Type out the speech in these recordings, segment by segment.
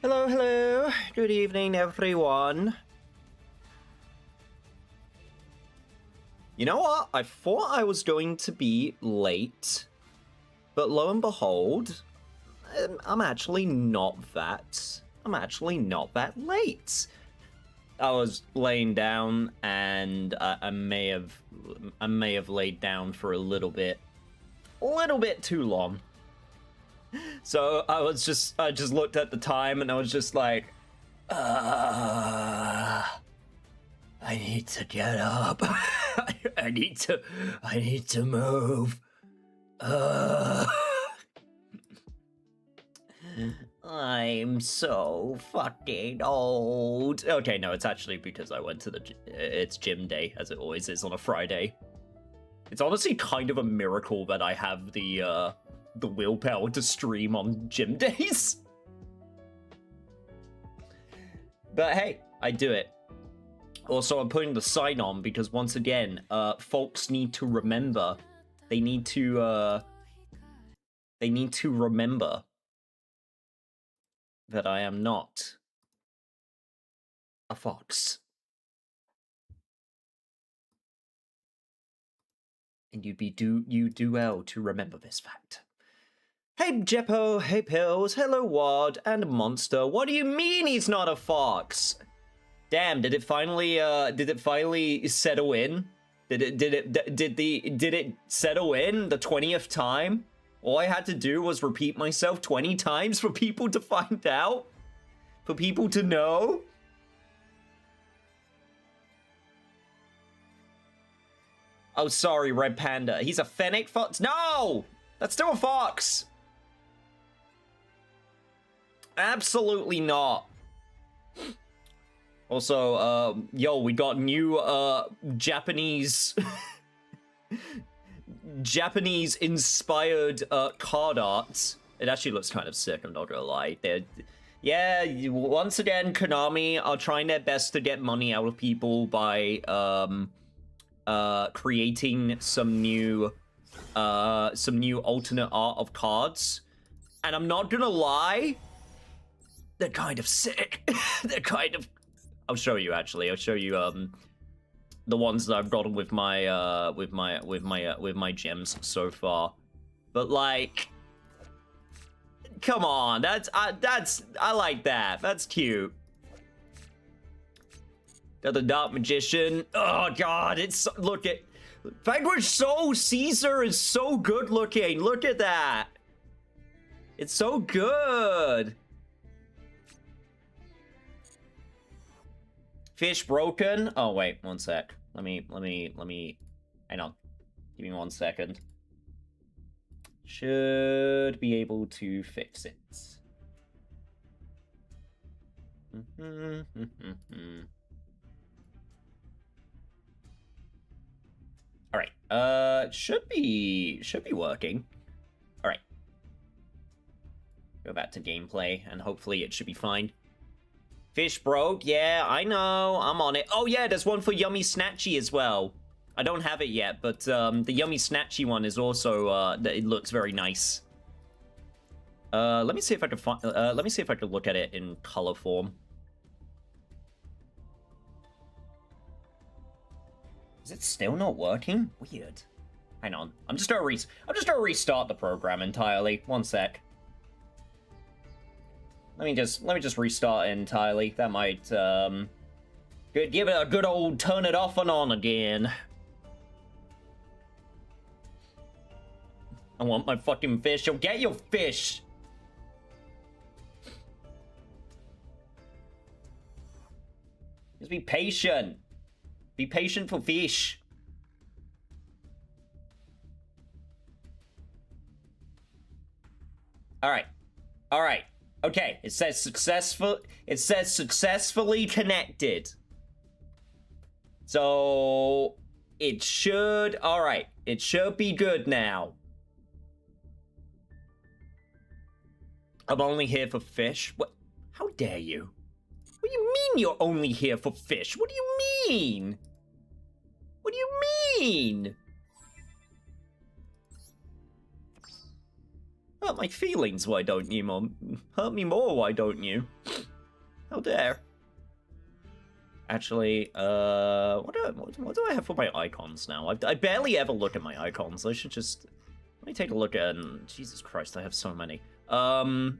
Hello, hello. Good evening, everyone. You know what? I thought I was going to be late, but lo and behold, I'm actually not that. I'm actually not that late. I was laying down, and I may have laid down for a little bit too long. So I just looked at the time, and I was just like, I need to get up. I need to move. I'm so fucking old. Okay, no, it's actually because I went to it's gym day, as it always is on a Friday. It's honestly kind of a miracle that I have the willpower to stream on gym days. But hey, I do it. Also, I'm putting the sign on because once again, folks need to remember. They need to remember that I am not a fox. And you do well to remember this fact. Hey Jeppo, hey Pills, hello Ward, and Monster. What do you mean he's not a fox? Damn, did it finally settle in? Did it settle in the 20th time? All I had to do was repeat myself 20 times for people to find out? For people to know? Oh, sorry, Red Panda. He's a fennec fox? No! That's still a fox! Absolutely not. Also, yo, we got new, Japanese... Japanese-inspired, card art. It actually looks kind of sick, I'm not gonna lie. Yeah, once again, Konami are trying their best to get money out of people by, creating some new alternate art of cards. And I'm not gonna lie, they're kind of sick. They're kind of... I'll show you, actually. I'll show you, the ones that I've gotten with my gems so far. But, like... Come on, I like that. That's cute. Got the Dark Magician. Oh, God, it's... Look at... Vanquish Soul Caesar is so good looking. Look at that. It's so good. Fish broken. Oh, wait, one sec. Let me, hang on. Give me 1 second. Should be able to fix it. All right. Should be working. All right. Go back to gameplay, and hopefully it should be fine. Fish broke, yeah, I know, I'm on it. Oh yeah, there's one for Yummy Snatchy as well. I don't have it yet, but the Yummy Snatchy one is also, it looks very nice. Let me see if I can find, let me see if I can look at it in color form. Is it still not working? Weird. Hang on, I'm just gonna restart the program entirely. 1 sec. Let me just restart it entirely. That might, give it a good old turn it off and on again. I want my fucking fish. You'll get your fish. Just be patient. Be patient for fish. All right. All right. Okay, it says successfully connected. So it should, all right, it should be good now. I'm only here for fish. What? How dare you? What do you mean you're only here for fish? What do you mean? What do you mean? Hurt my feelings, why don't you, Mom? Hurt me more, why don't you? How dare. Actually, what do I have for my icons now? I barely ever look at my icons. I should just... Let me take a look at... Jesus Christ, I have so many. I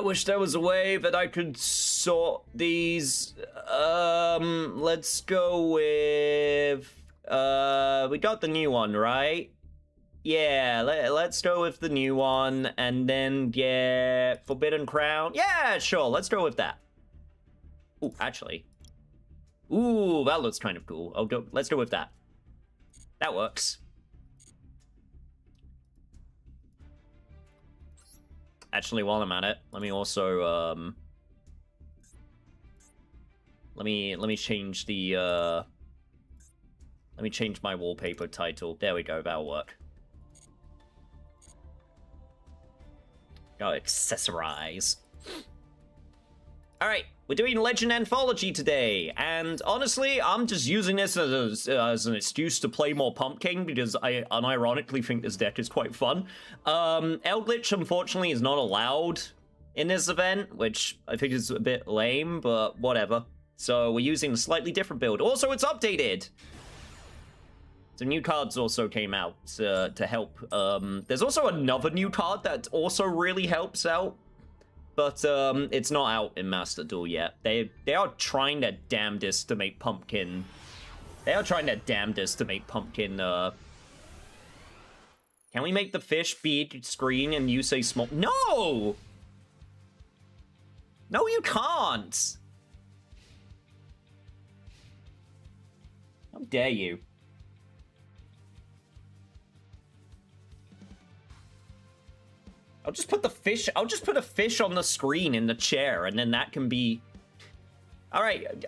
wish there was a way that I could sort these. Let's go with... we got the new one, right? Yeah, let's go with the new one, and then, yeah, Forbidden Crown. Yeah, sure, let's go with that. Ooh, actually. Ooh, that looks kind of cool. Let's go with that. That works. Actually, while I'm at it, let me also, let me change the, let me change my wallpaper title. There we go, that'll work. Gotta accessorize. Alright, we're doing Legend Anthology today, and honestly, I'm just using this as an excuse to play more Pumpkin, because I unironically think this deck is quite fun. Eldritch, unfortunately, is not allowed in this event, which I think is a bit lame, but whatever. So we're using a slightly different build. Also, it's updated! So new cards also came out to help. There's also another new card that also really helps out. But it's not out in Master Duel yet. They are trying their damnedest to make Pumpkin... They are trying their damnedest to make Pumpkin, Can we make the fish big screen and you say small? No! No, you can't! How dare you? I'll just put the fish, I'll just put a fish on the screen in the chair, and then that can be... Alright,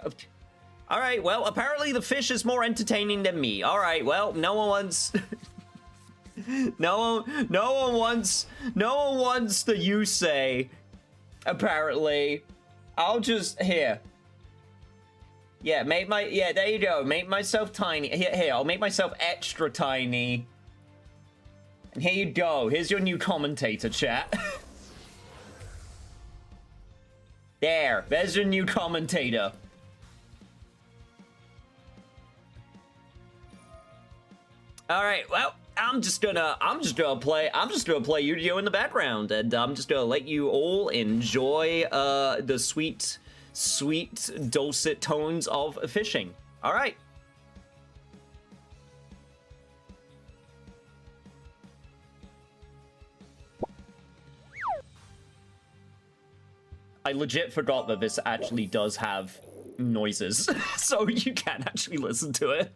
well, apparently the fish is more entertaining than me. Alright, well, no one wants... no one wants the you say, apparently. I'll just, here. Yeah, there you go, make myself tiny. Here, I'll make myself extra tiny. And here you go. Here's your new commentator, chat. There's your new commentator. All right, well, I'm just gonna play Yu-Gi-Oh in the background, and I'm just gonna let you all enjoy the sweet, dulcet tones of fishing. All right. I legit forgot that this actually does have noises, so you can actually listen to it.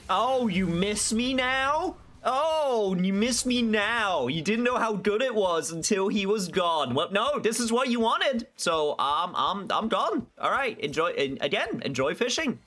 Oh, you miss me now? Oh, you miss me now. You didn't know how good it was until he was gone. Well, no, this is what you wanted. So, I'm gone. All right, enjoy fishing.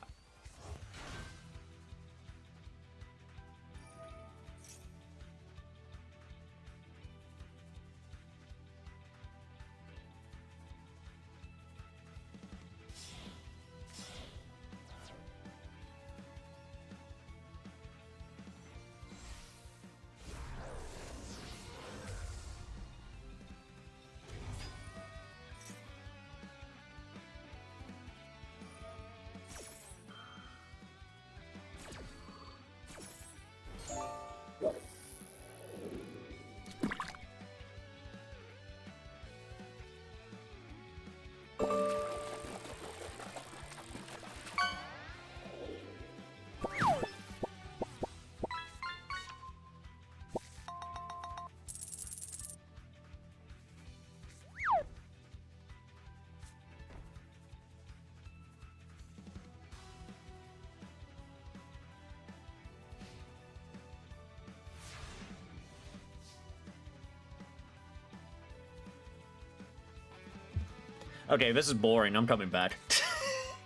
Okay, this is boring. I'm coming back.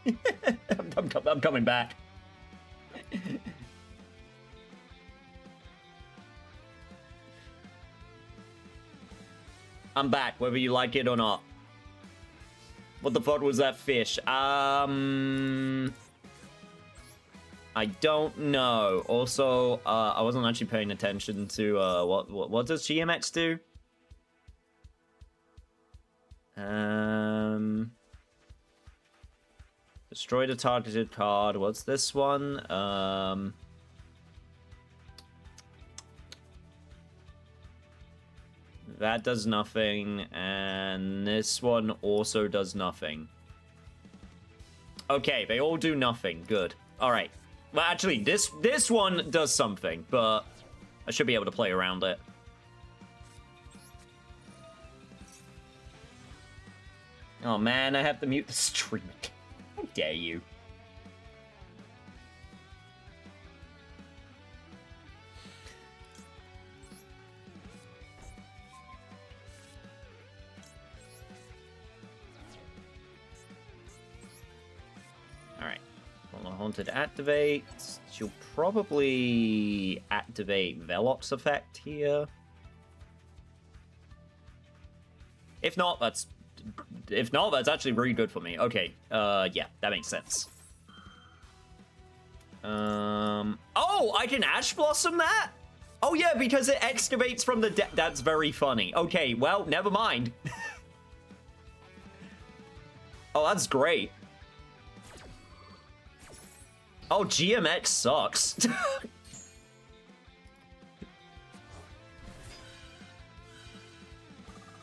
I'm coming back. I'm back, whether you like it or not. What the fuck was that fish? I don't know. Also, I wasn't actually paying attention to what does GMX do? Destroy the targeted card. What's this one? That does nothing, and this one also does nothing. Okay, they all do nothing. Good. All right. Well, actually, this one does something, but I should be able to play around it. Oh man, I have to mute the stream. How dare you? Alright. Haunted activates. She'll probably activate Velox effect here. If not, that's actually really good for me. Okay, yeah, that makes sense. Oh, I can Ash Blossom that? Oh yeah, because it excavates from the that's very funny. Okay, well, never mind. Oh, that's great. Oh, GMX sucks.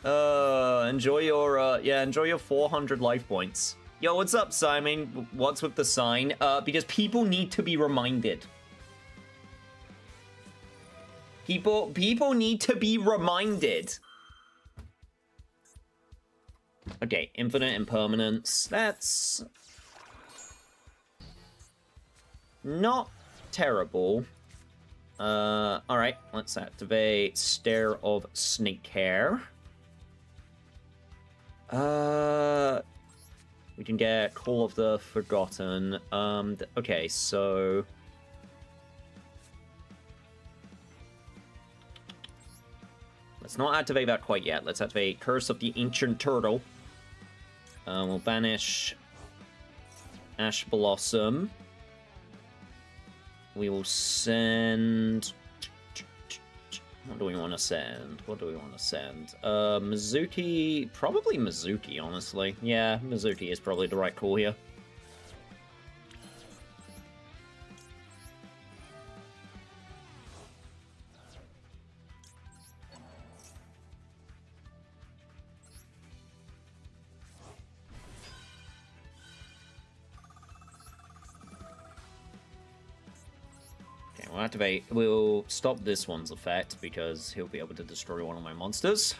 Enjoy your 400 life points. Yo, what's up, Simon? What's with the sign? Because people need to be reminded. People need to be reminded. Okay, infinite impermanence. That's not terrible. Alright, let's activate Stare of Snake Hair. We can get Call of the Forgotten. Okay, so let's not activate that quite yet. Let's activate Curse of the Ancient Turtle. We'll banish Ash Blossom. We will send... What do we want to send? Mizuki... Probably Mizuki, honestly. Yeah, Mizuki is probably the right call here. We'll stop this one's effect because he'll be able to destroy one of my monsters.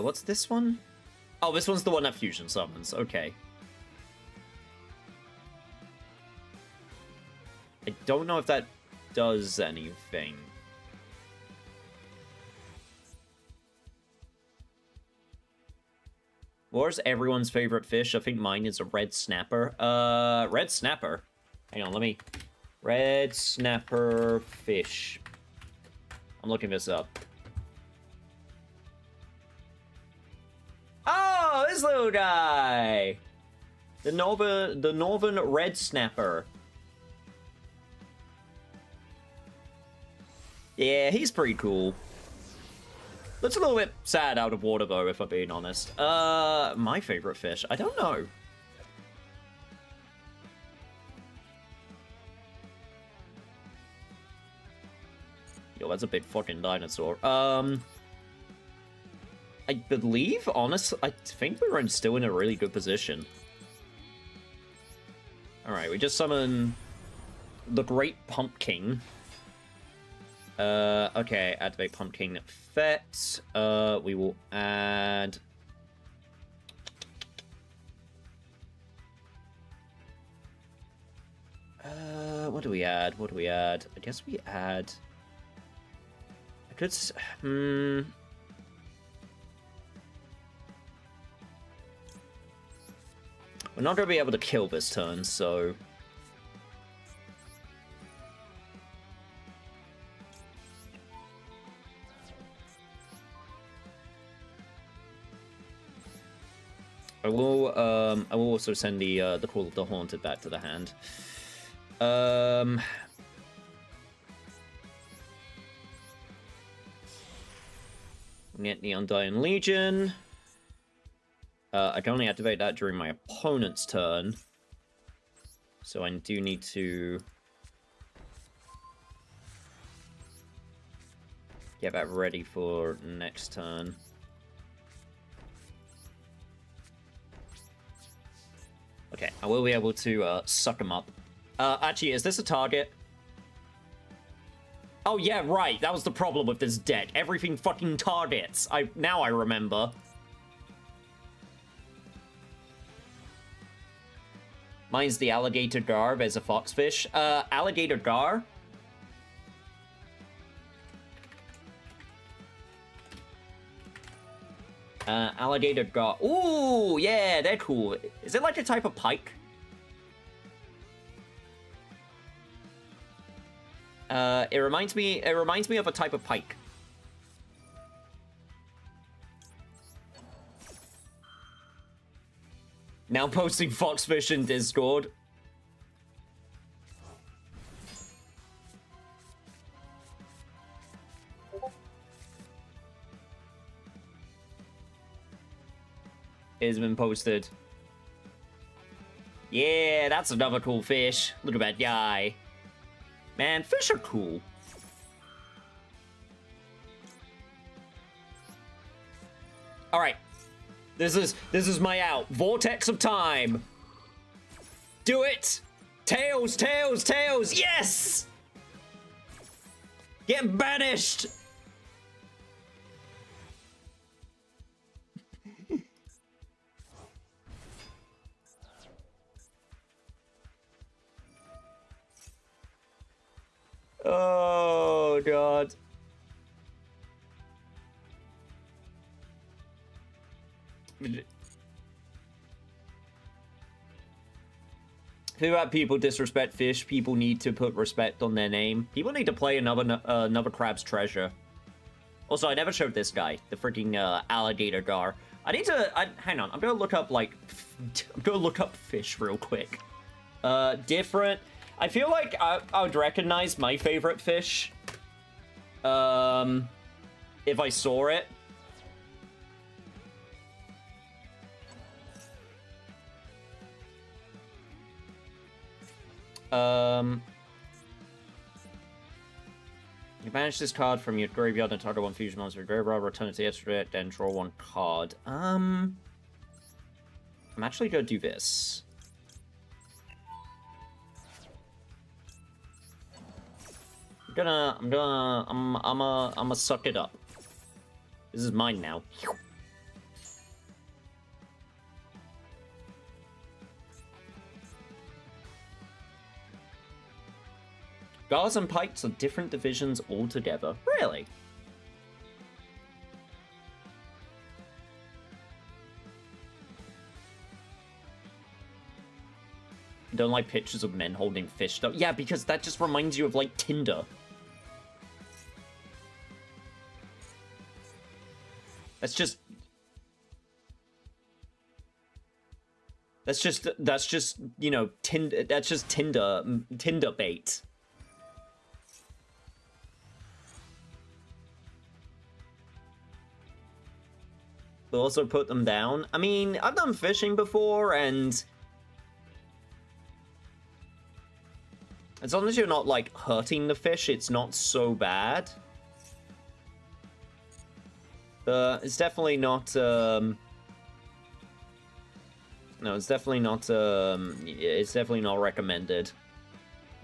What's this one? Oh, this one's the one that fusion summons. Okay. I don't know if that does anything. What's everyone's favorite fish? I think mine is a red snapper. Red snapper. Hang on, let me... Red snapper fish. I'm looking this up. Oh, this little guy! The northern red snapper. Yeah, he's pretty cool. Looks a little bit sad out of water, though, if I'm being honest. My favorite fish? I don't know. Yo, that's a big fucking dinosaur. I believe, I think we're still in a really good position. Alright, we just summon the Great Pumpkin. Okay, activate Pumpkin effect. We will add... What do we add? What do we add? I guess we add... I could... We're not going to be able to kill this turn, so... I will also send the Call of the Haunted back to the hand. Get the Undying Legion. I can only activate that during my opponent's turn. So I do need to get that ready for next turn. Okay, I will be able to suck him up. Actually, is this a target? Oh yeah, right. That was the problem with this deck. Everything fucking targets. Now I remember. Mine's the alligator gar. There's a foxfish. Alligator gar. Alligator gar. Ooh, yeah, they're cool. Is it like a type of pike? It reminds me of a type of pike. Now posting foxfish in Discord. It's been posted. Yeah, that's another cool fish. Look at that guy. Man, fish are cool. All right. This is my out. Vortex of time. Do it. Tails, tails, tails. Yes! Get banished. Oh, God. Who have people disrespect fish? People need to put respect on their name. People need to play another Crab's Treasure. Also, I never showed this guy, the freaking alligator gar. I need to... hang on, I'm gonna look up, like... I'm gonna look up fish real quick. Different... I feel like I would recognize my favorite fish. If I saw it. You banish this card from your graveyard and target one fusion monster graveyard, return it to the extra, then draw one card. I'm actually gonna do this. I'm gonna suck it up. This is mine now. Gars and pikes are different divisions altogether. Really? Don't like pictures of men holding fish though. Yeah, because that just reminds you of like Tinder. That's just, you know, that's just Tinder bait. We'll also put them down. I mean, I've done fishing before, and as long as you're not, like, hurting the fish, it's not so bad. It's definitely not, no, it's definitely not, it's definitely not recommended,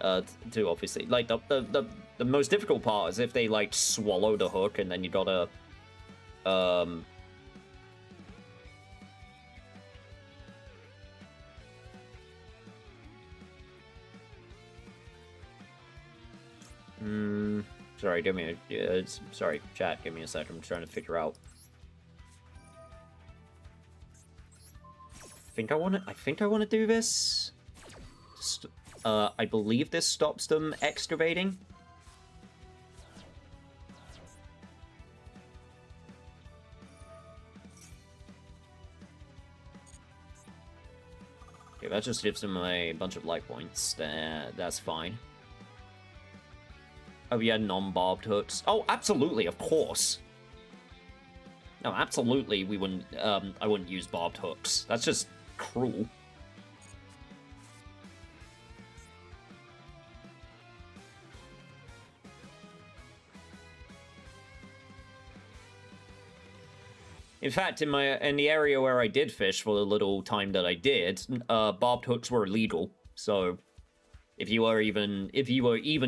to obviously, like, the most difficult part is if they, like, swallow the hook, and then you gotta, Sorry, give me a... sorry, chat, give me a sec. I'm trying to figure out... I think I want to do this. I believe this stops them excavating. Okay, that just gives them a bunch of life points. That's fine. Oh, yeah, non-barbed hooks. Oh, absolutely, of course. No, absolutely, we wouldn't. I wouldn't use barbed hooks. That's just cruel. In fact, in the area where I did fish for the little time that I did, barbed hooks were illegal. So, if you were even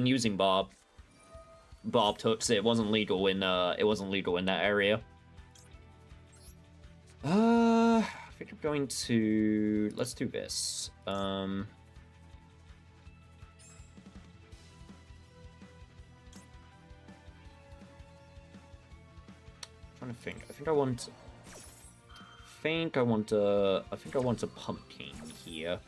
using barbed hooks, it wasn't legal in that area. I think I'm going to... let's do this. Trying to think. I think I want a pumpkin here.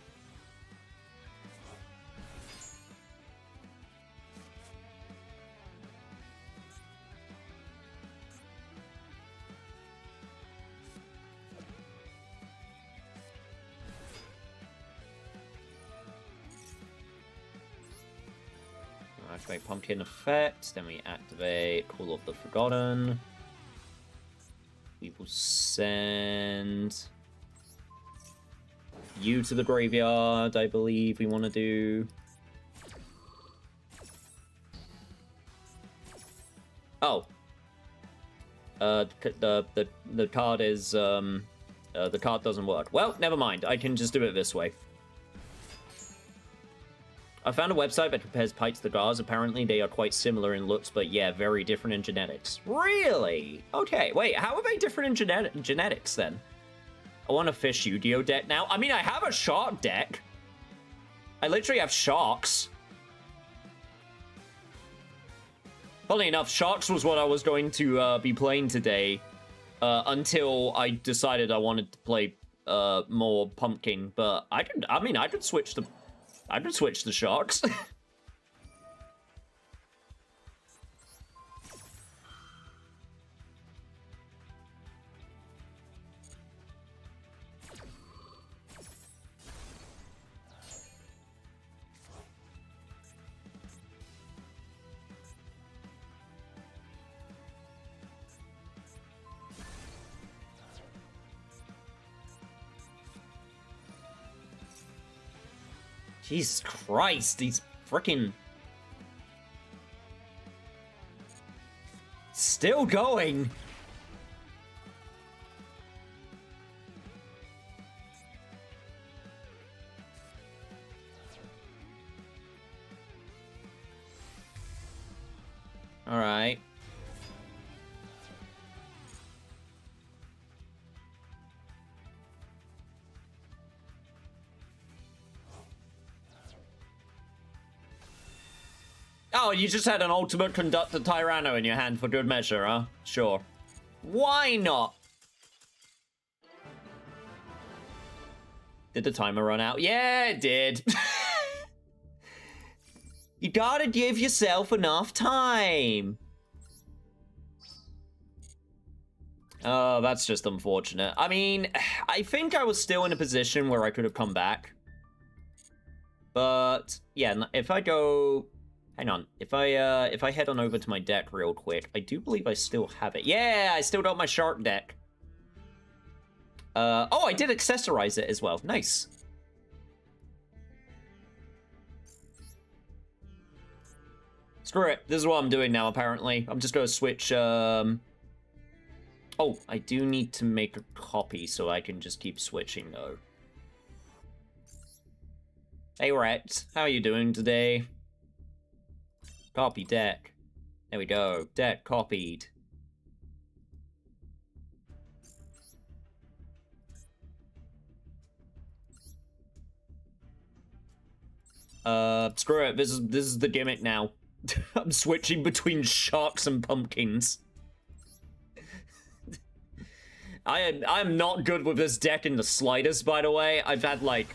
Activate pumpkin effect, then we activate Call of the Forgotten. We will send you to the graveyard, I believe we want to do. Oh. The card is, the card doesn't work. Well, never mind. I can just do it this way. I found a website that compares pipes to guards. Apparently, they are quite similar in looks, but yeah, very different in genetics. Really? Okay, wait, how are they different in genetics, then? I want a fish Yu-Gi-Oh deck now. I mean, I have a shark deck. I literally have sharks. Funnily enough, sharks was what I was going to be playing today, until I decided I wanted to play more pumpkin, but I could switch the sharks. Jesus Christ, these freaking... Still going! Alright. Oh, you just had an ultimate conductor Tyranno in your hand for good measure, huh? Sure. Why not? Did the timer run out? Yeah, it did. You gotta give yourself enough time. Oh, that's just unfortunate. I mean, I think I was still in a position where I could have come back. But, yeah, if I go... Hang on, if I head on over to my deck real quick, I do believe I still have it. Yeah, I still got my shark deck. Oh, I did accessorize it as well. Nice. Screw it. This is what I'm doing now, apparently. I'm just gonna switch, Oh, I do need to make a copy so I can just keep switching, though. Hey, Rex. How are you doing today? Copy deck. There we go. Deck copied. Screw it. This is the gimmick now. I'm switching between sharks and pumpkins. I'm not good with this deck in the slightest, by the way. I've had, like,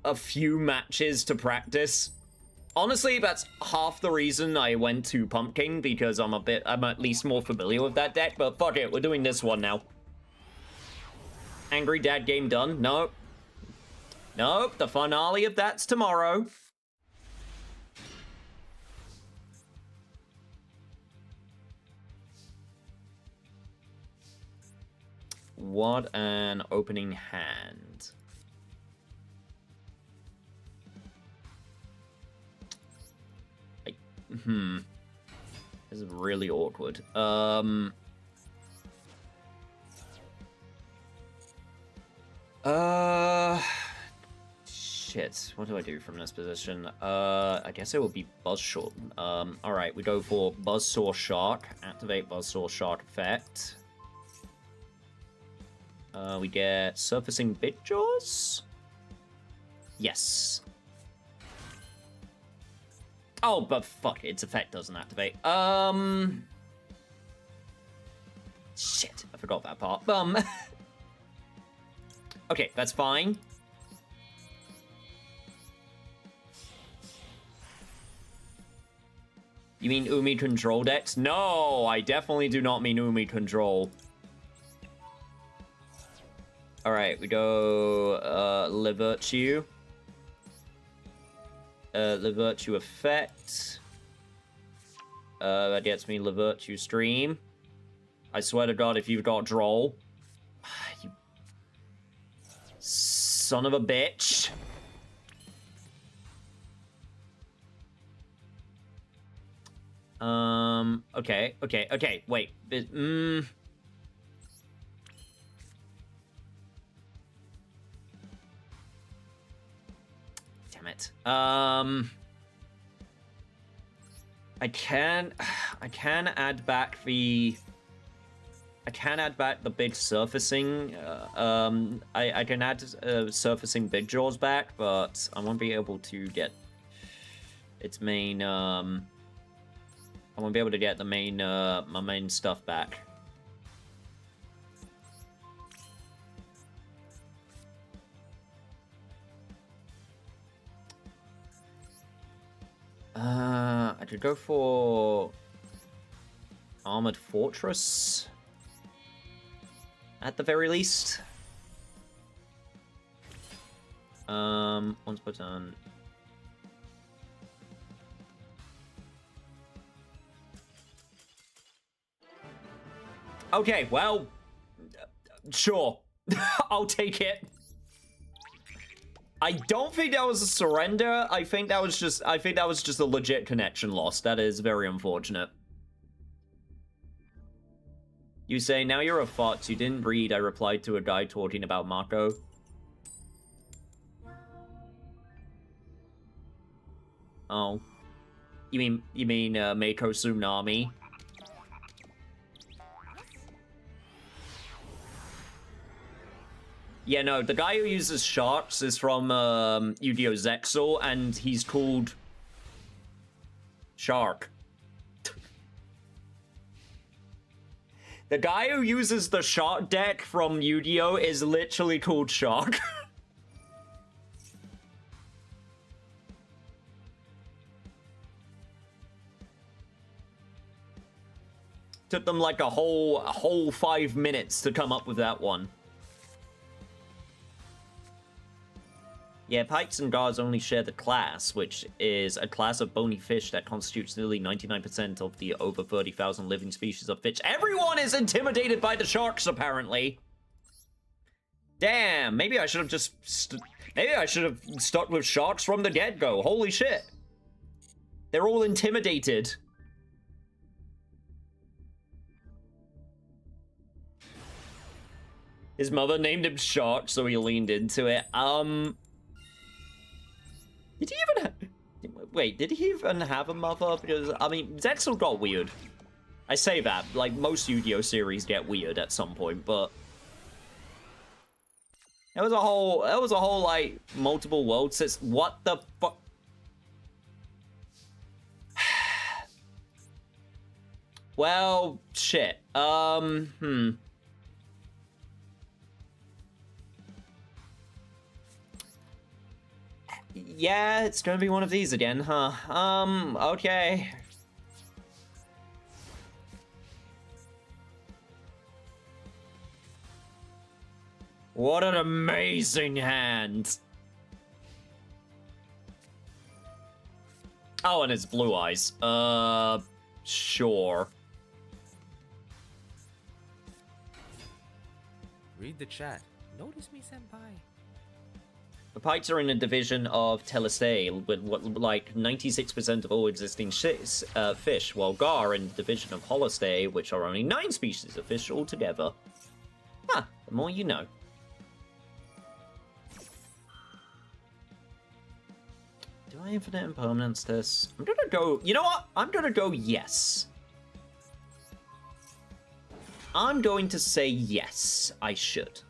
a few matches to practice. Honestly, that's half the reason I went to Pumpkin, because I'm at least more familiar with that deck, but fuck it, we're doing this one now. Angry Dad game done? Nope. Nope, the finale of that's tomorrow. What an opening hand. This is really awkward. Shit. What do I do from this position? I guess it would be Buzzsaw. Alright, we go for Buzzsaw Shark. Activate Buzzsaw Shark effect. We get Surfacing Bitjaws? Yes. Oh, but fuck, its effect doesn't activate. Shit, I forgot that part. Okay, that's fine. You mean Umi control decks? No, I definitely do not mean Umi control. Alright, we go Le Virtue. Le Virtue effect. That gets me Le Virtue stream. I swear to God, if you've got Droll. You son of a bitch. Okay, wait. Damn it. I can add back the... I can add back the big surfacing. I can add surfacing big jaws back, but I won't be able to get its main. I won't be able to get the main my main stuff back. I could go for Armored Fortress. At the very least. Once per turn. Okay, well, sure. I'll take it. I don't think that was a surrender. I think that was just a legit connection loss. That is very unfortunate. You say, now you're a fox, you didn't breed. I replied to a guy talking about Mako. Oh. You mean Mako Tsunami? Yeah, no, the guy who uses sharks is from Yu-Gi-Oh! Zexal, and he's called Shark. The guy who uses the Shark deck from Yu-Gi-Oh! Is literally called Shark. Took them like a whole 5 minutes to come up with that one. Yeah, pikes and gars only share the class, which is a class of bony fish that constitutes nearly 99% of the over 30,000 living species of fish. Everyone is intimidated by the sharks, apparently. Damn, maybe I should have just... maybe I should have stuck with sharks from the get-go. Holy shit. They're all intimidated. His mother named him Shark, so he leaned into it. Did he even wait, did he even have a mother? Because, I mean, Zexal got weird. I say that, like, most Yu-Gi-Oh! Series get weird at some point, but... There was a whole, like, multiple world system. What the fuck? Well, shit. Yeah, it's gonna be one of these again, huh? Okay. What an amazing hand! Oh, and it's blue eyes. Sure. Read the chat. Notice me, senpai. The Pikes are in a division of Telestay with what, like 96% of all existing fish, while Gar are in the division of Holostay, which are only 9 species of fish altogether. Huh, the more you know. Do I infinite impermanence this? I'm gonna go... You know what? I'm gonna go yes. I'm going to say yes, I should.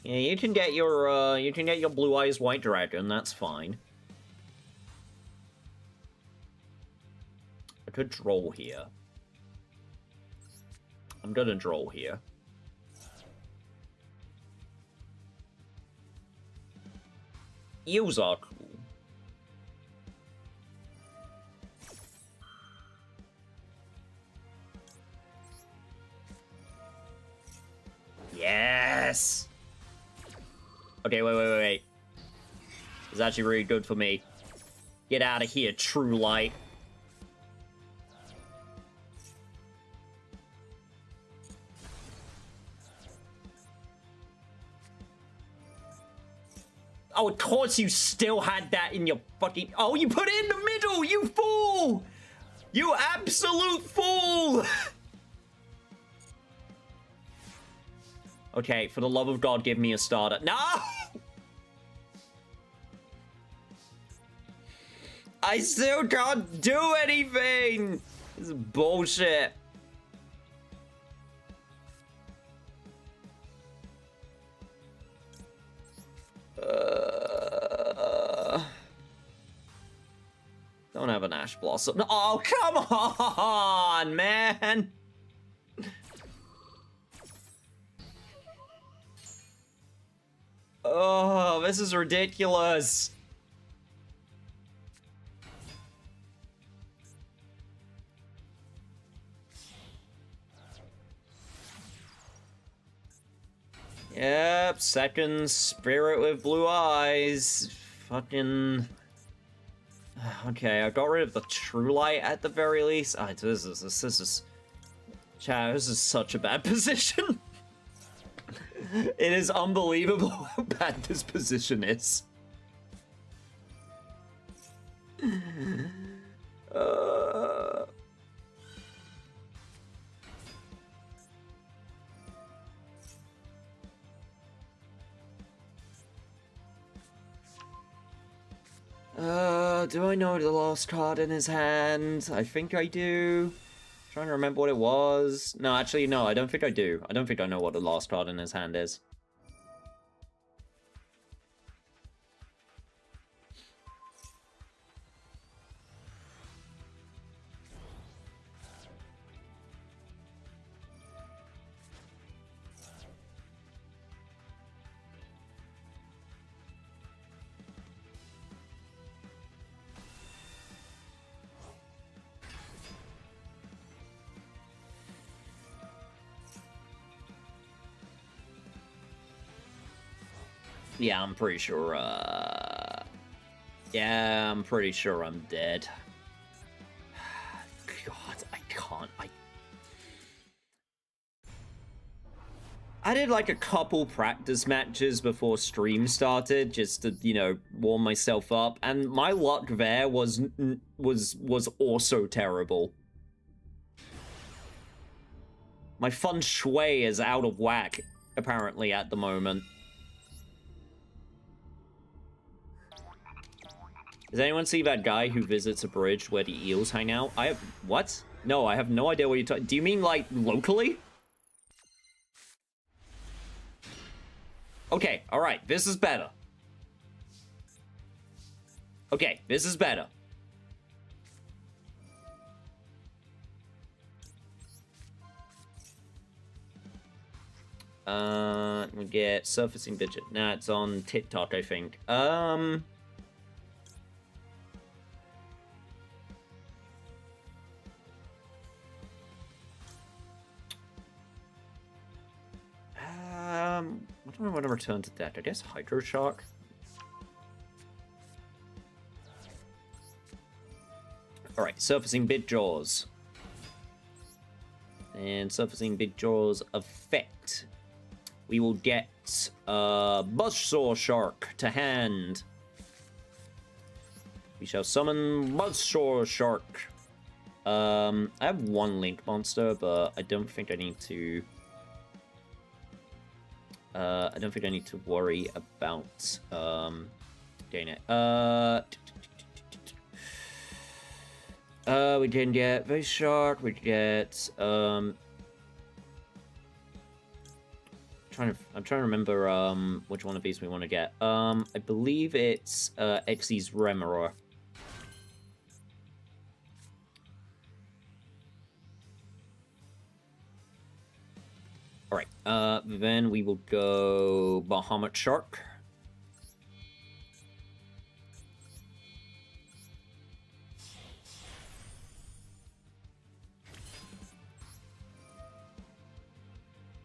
Yeah, you can get your Blue Eyes White Dragon, that's fine. I could draw here. I'm gonna draw here. Eels are cool. Yes! Okay, wait. It's actually really good for me. Get out of here, True Light. Oh, of course you still had that in your fucking... Oh, you put it in the middle, you fool! You absolute fool! Okay, for the love of God, give me a starter. No! I still can't do anything! This is bullshit. Don't have an Ash Blossom. Oh, come on, man! Oh, this is ridiculous. Yep, second spirit with blue eyes. Fucking... Okay, I got rid of the True Light at the very least. This is... Chat, this is such a bad position. It is unbelievable how bad this position is. Do I know the last card in his hand? I think I do. Trying to remember what it was. No, actually, no, I don't think I do. I don't think I know what the last card in his hand is. Yeah, I'm pretty sure, yeah, I'm pretty sure I'm dead. God, I can't, I did like a couple practice matches before stream started, just to, you know, warm myself up, and my luck there was also terrible. My feng shui is out of whack, apparently, at the moment. Does anyone see that guy who visits a bridge where the eels hang out? I have... What? No, I have no idea what you're talking... Do you mean, like, locally? Alright, this is better. Okay, this is better. We get surfacing digit. Nah, it's on TikTok, I think. What do I want to return to deck? I guess Hydro Shark. Alright, surfacing big jaws. And surfacing big jaws effect. We will get Buzzsaw Shark to hand. We shall summon Buzzsaw Shark. I have one Link monster, but I don't think I need to. I don't think I need to worry about getting it. We can get Vase Shark. We get I'm trying to remember which one of these we want to get. I believe it's Xyz Remorar. Alright, then we will go Bahamut Shark.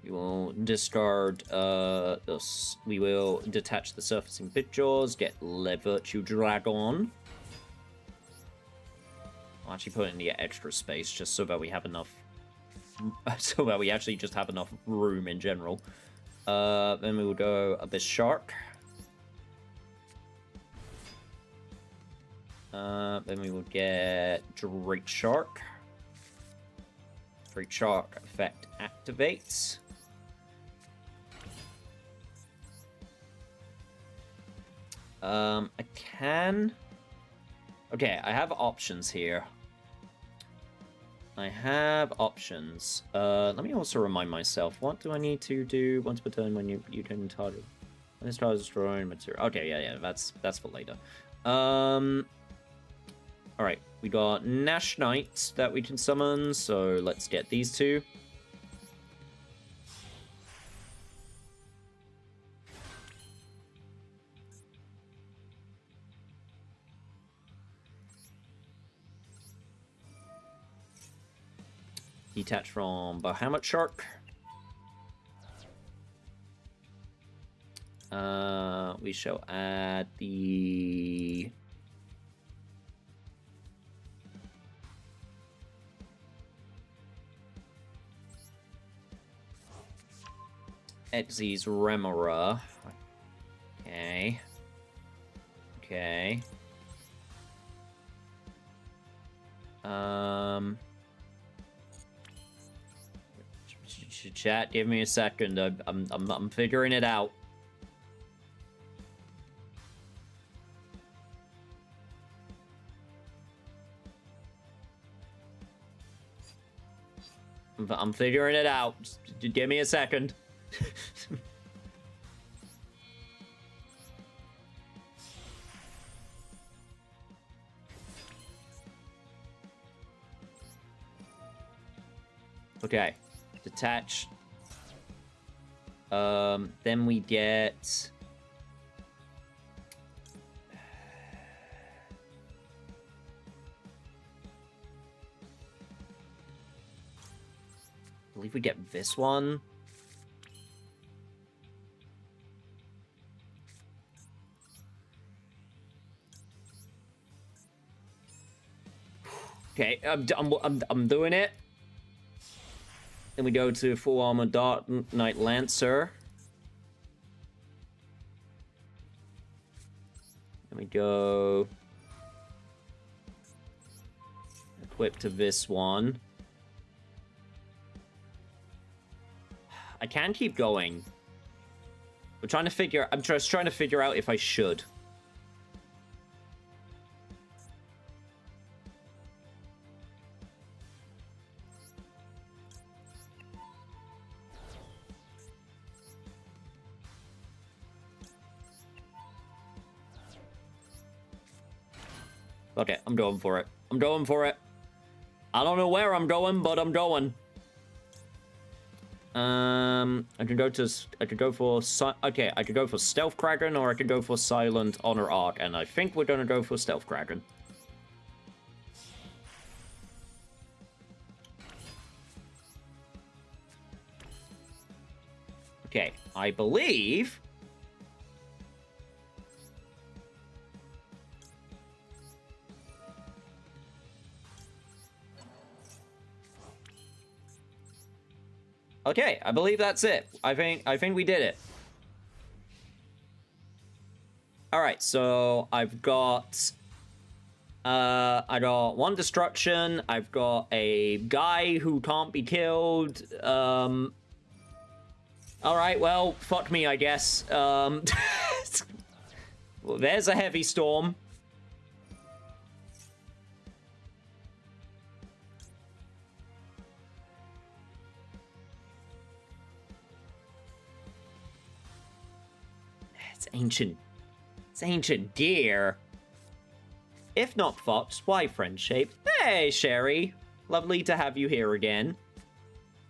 We will discard this. We will detach the surfacing big jaws, get Le Virtue Dragon. I'll actually put it in the extra space just so that we have enough. So that we actually just have enough room in general. Then we will go Abyss Shark. Then we will get Drake Shark. Drake Shark effect activates. I can... Okay, I have options here. I have options. Let me also remind myself, what do I need to do once per turn when you can target? When this target is destroying material. Okay, yeah, that's for later. Alright, we got Nash Knight that we can summon, so let's get these two. Detach from Bahamut Shark. We shall add the... Xyz Remorar. Okay. Okay. Chat, give me a second. I'm figuring it out. I'm figuring it out. Just give me a second. Okay. Detach. Then we get... I believe we get this one. Okay, I'm doing it. Then we go to Full Armor Dark Knight Lancer. Then we go equip to this one. I can keep going. I'm just trying to figure out if I should. Okay, I'm going for it. I'm going for it. I don't know where I'm going, but I'm going. I could go for Stealth Kraken, or I could go for Silent Honor Arc, and I think we're gonna go for Stealth Kraken. Okay, I believe... Okay, I believe that's it. I think we did it. Alright, so I've got... I got 1 destruction, I've got a guy who can't be killed, Alright, well, fuck me, I guess. Well, there's a heavy storm. It's ancient gear. If not fox, why friend-shaped? Hey, Sherry. Lovely to have you here again.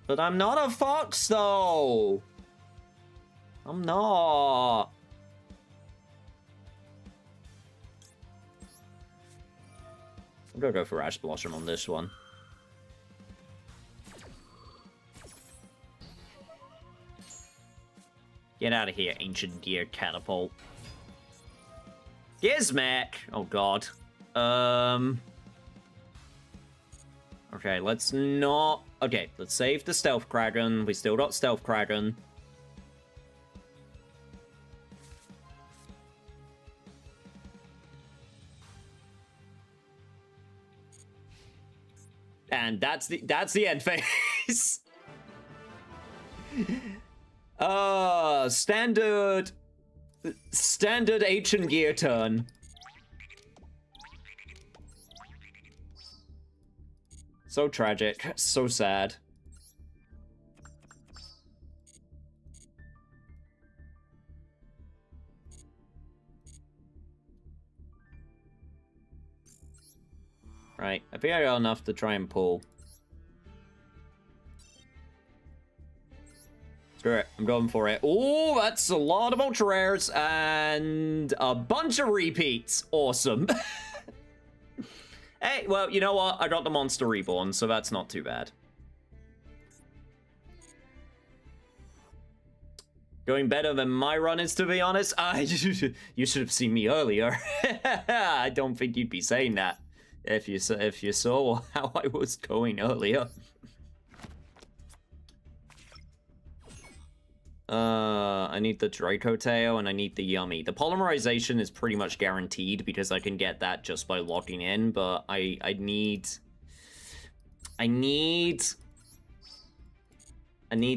But I'm not a fox, though. I'm not. I'm gonna go for Ash Blossom on this one. Get out of here, ancient gear catapult. Gizmek! Oh god. Okay, let's not... Okay, let's save the Stealth Kraken. We still got Stealth Kraken. And that's the end phase. Standard ancient gear turn. So tragic, so sad. Right, I think I got enough to try and pull. Screw it, I'm going for it. Oh, that's a lot of ultra rares and a bunch of repeats. Awesome. Hey, well, you know what? I got the Monster Reborn, so that's not too bad. Going better than my run is, to be honest. You should have seen me earlier. I don't think you'd be saying that if you saw how I was going earlier. I need the Draco Tail and I need the Yummy. The polymerization is pretty much guaranteed because I can get that just by logging in, but I need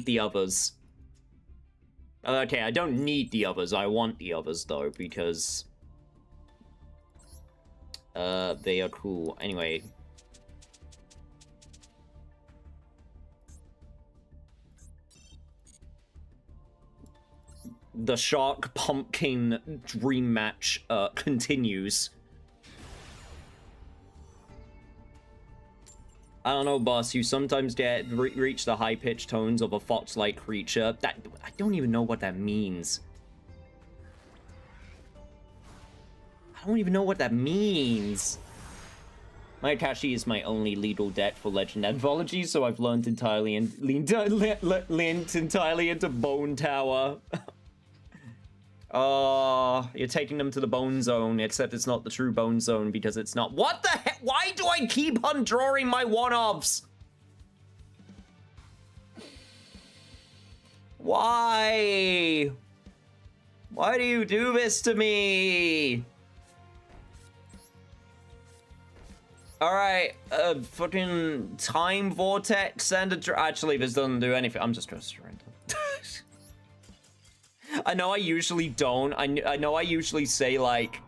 the others. Okay, I don't need the others. I want the others though because they are cool. Anyway. The Shark Pumpkin Dream Match continues. I don't know, boss. You sometimes reach the high-pitched tones of a fox-like creature. I don't even know what that means. I don't even know what that means. My Akashi is my only legal deck for Legend Anthology, so I've learned entirely and leaned entirely into Bone Tower. Oh, you're taking them to the Bone Zone, except it's not the true Bone Zone because it's not. What the heck? Why do I keep on drawing my one-offs? Why? Why do you do this to me? Alright, fucking Time Vortex and actually, this doesn't do anything. I'm just gonna surrender. I know I usually don't. I know I usually say, like...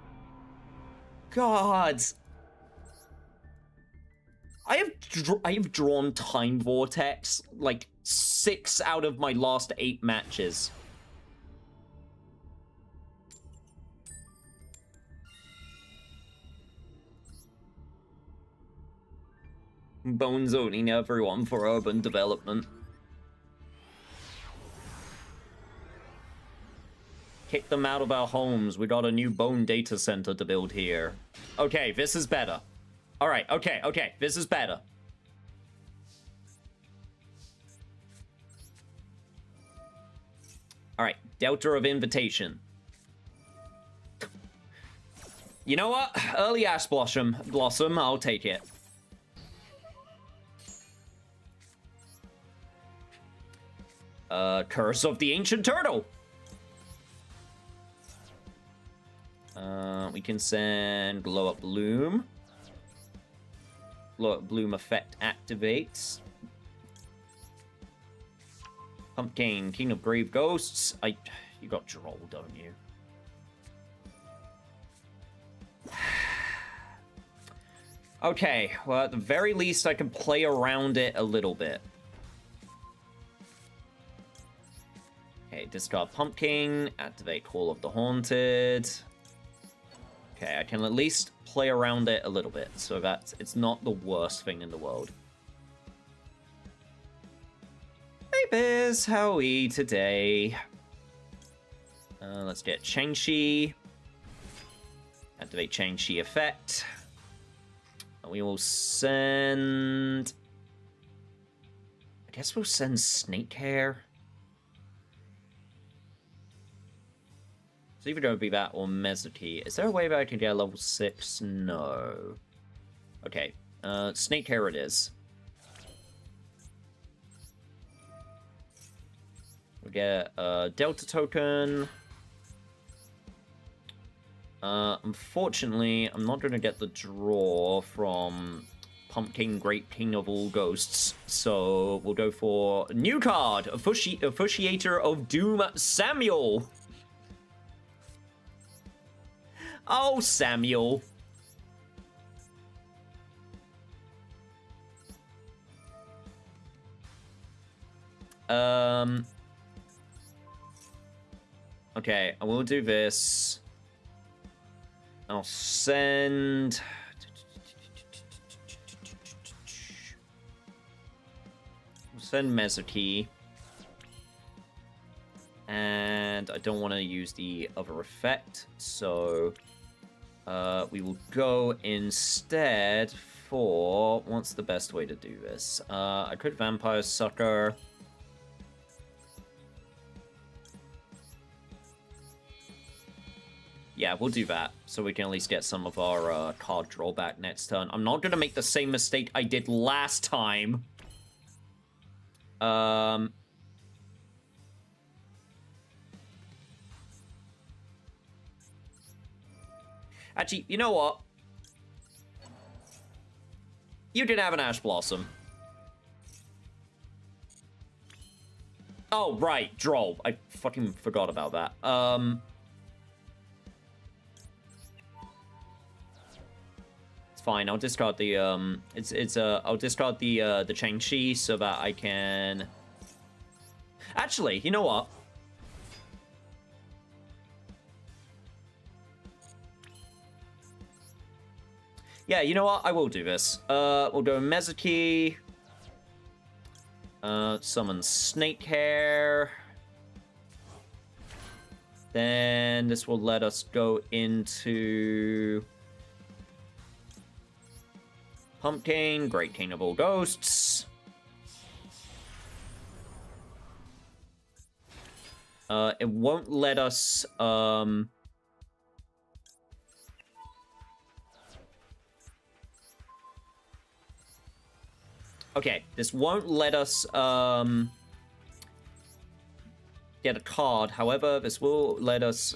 God. I have drawn Time Vortex, like, 6 out of my last 8 matches. Bone zoning everyone for urban development. Kick them out of our homes. We got a new bone data center to build here. Okay, this is better. All right, okay, this is better. All right, Delta of Invitation. You know what? Early Ash Blossom, I'll take it. Curse of the Ancient Turtle. We can send Glow Up Bloom. Glow Up Bloom effect activates. Pumpkin, King of Grave Ghosts. You got Droll, don't you? Okay, well, at the very least, I can play around it a little bit. Okay, discard Pumpkin, activate Call of the Haunted. Okay, I can at least play around it a little bit, so that it's not the worst thing in the world. Hey Biz, how are we today? Let's get Changshi. Activate Changshi effect. And we will send... I guess we'll send Snake Hair. It's either going to be that or Mezzoti. Is there a way that I can get level 6? No. Okay. Snake Hair it is. We get a Delta token. Unfortunately, I'm not going to get the draw from Pumpkin Great King of All Ghosts. So we'll go for a new card. Officiator of Doom, Samuel. Oh, Samuel. Okay, I will do this. I'll send... I'll send Mezzoti. And I don't want to use the other effect, so... we will go instead for... What's the best way to do this? I could Vampire Sucker. Yeah, we'll do that, so we can at least get some of our card drawback next turn. I'm not going to make the same mistake I did last time. Actually, you know what? You did have an Ash Blossom. Oh, right, Droll. I fucking forgot about that. It's fine. I'll discard the I'll discard the Changshi so that I can... Actually, you know what? Yeah, you know what? I will do this. We'll go Mezzoti. Summon Snake Hair. Then this will let us go into... Pumpkin, Great King of All Ghosts. It won't let us, Okay, this won't let us, get a card. However, this will let us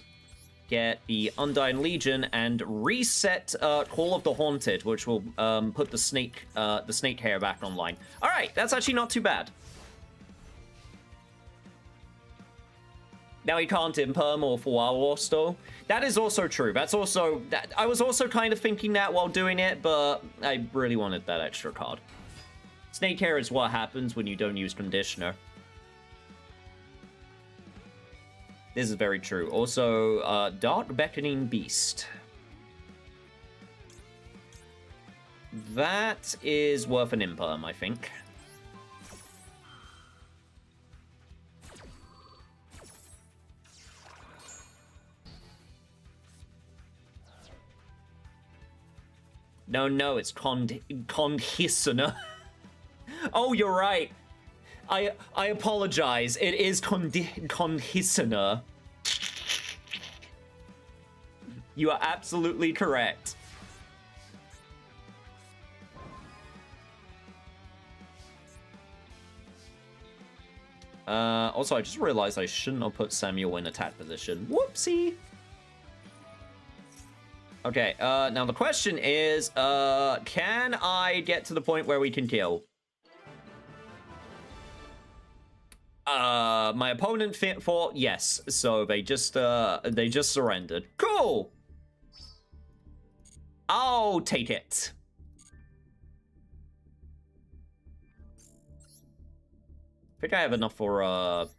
get the Undying Legion and reset Call of the Haunted, which will put the snake hair back online. All right, that's actually not too bad. Now he can't imperm or Fuawa though. That is also true. That's also... I was also kind of thinking that while doing it, but I really wanted that extra card. Snake hair is what happens when you don't use Conditioner. This is very true. Also, Dark Beckoning Beast. That is worth an imperm, I think. No, it's Conditioner. Oh, you're right. I apologize. It is Conditioner. You are absolutely correct. Also, I just realized I shouldn't have put Samuel in attack position. Whoopsie. Okay, now the question is, can I get to the point where we can kill? My opponent fought, yes, so they just surrendered. Cool! I'll take it. I think I have enough for,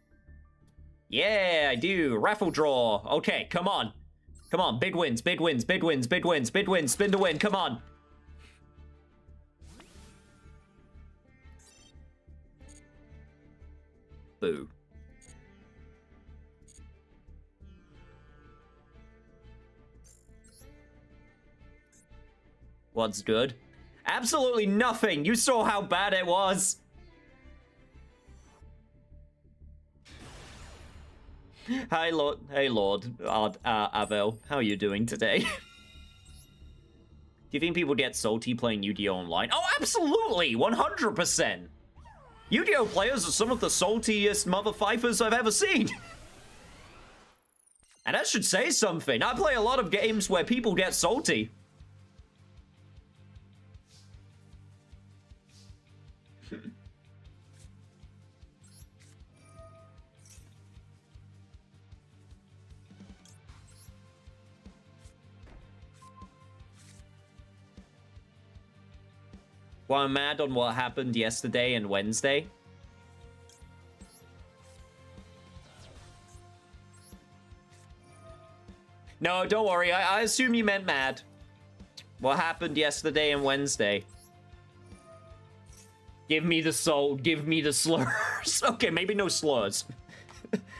yeah, I do. Raffle draw. Okay, come on. Come on, big wins, big wins, big wins, big wins, big wins, spin to win, come on. Boo. What's good? Absolutely nothing. You saw how bad it was. Hi, Lord. Hey, Lord. Avel. How are you doing today? Do you think people get salty playing Yu-Gi-Oh! Online? Oh, absolutely! 100%! Yu-Gi-Oh! Players are some of the saltiest mother fifers I've ever seen. And that should say something. I play a lot of games where people get salty. Well, I'm mad on what happened yesterday and Wednesday. No, don't worry. I assume you meant mad. What happened yesterday and Wednesday? Give me the soul. Give me the slurs. Okay, maybe no slurs.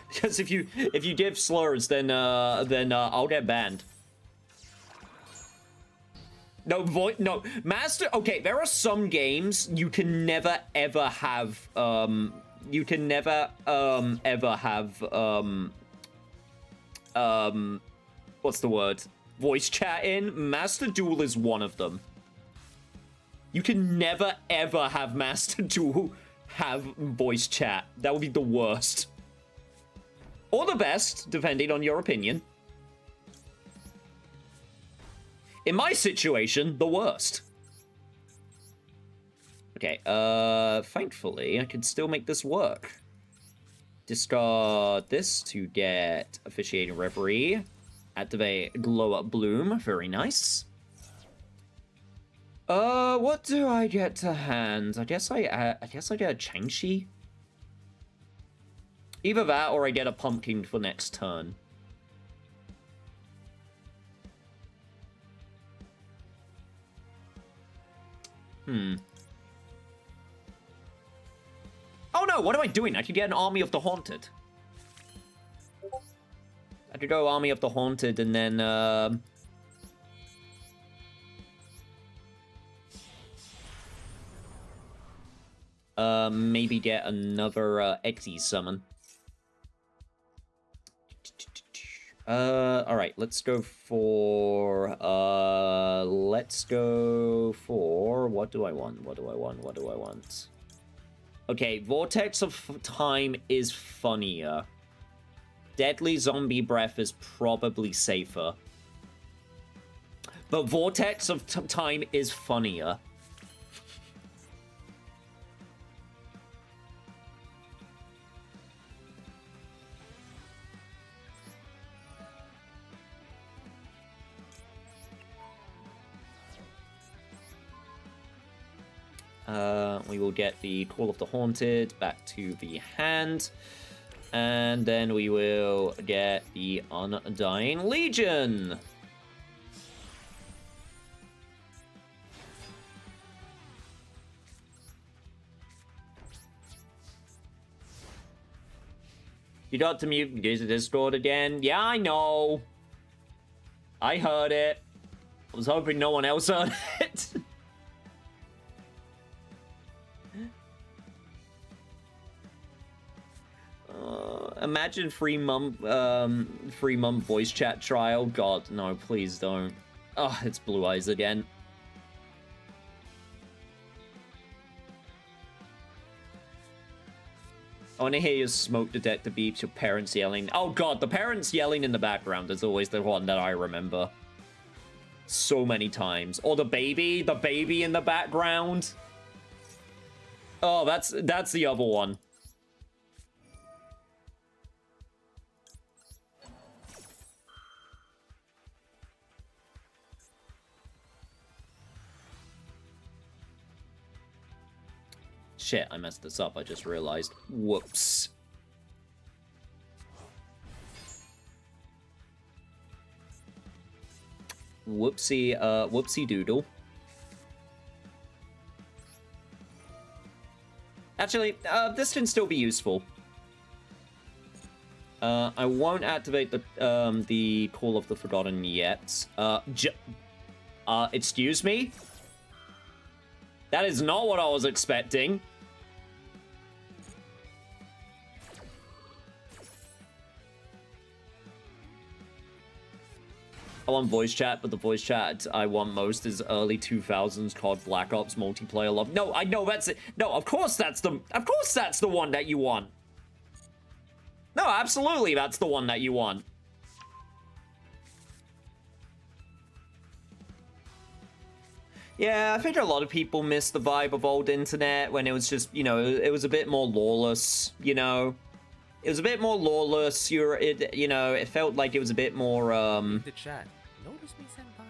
Because if you give slurs, then I'll get banned. No, Master... Okay, there are some games you can never, ever have, you can never, ever have, what's the word? Voice chat in. Master Duel is one of them. You can never, ever have Master Duel have voice chat. That would be the worst. Or the best, depending on your opinion. In my situation, the worst. Okay, thankfully, I can still make this work. Discard this to get Officiating Reverie. Activate Glow Up Bloom, very nice. What do I get to hand? I guess I get a Changshi. Either that, or I get a Pumpkin for next turn. Oh no, what am I doing? I could get an Army of the Haunted. I could go Army of the Haunted and then, maybe get another Exe summon. Alright, let's go for, what do I want? Okay, Vortex of Time is funnier. Deadly Zombie Breath is probably safer. But Vortex of Time is funnier. We will get the Call of the Haunted back to the hand. And then we will get the Undying Legion. You got to mute Discord again. Yeah, I know. I heard it. I was hoping no one else heard it. Imagine free month voice chat trial. God, no, please don't. Oh, it's Blue Eyes again. I want to hear your smoke detector beeps, your parents yelling. Oh god, the parents yelling in the background is always the one that I remember. So many times. Or the baby in the background. Oh, that's the other one. Shit, I messed this up, I just realized. Whoops. Whoopsie doodle. Actually, this can still be useful. I won't activate the Call of the Forgotten yet. Excuse me? That is not what I was expecting. I want voice chat, but the voice chat I want most is early 2000s COD Black Ops multiplayer love. No, I know that's it. No, of course that's the one that you want. No, absolutely that's the one that you want. Yeah, I think a lot of people miss the vibe of old internet when it was just, you know, it was a bit more lawless, you know. It was a bit more lawless. You know, it felt like it was a bit more The chat. Notice me, senpai.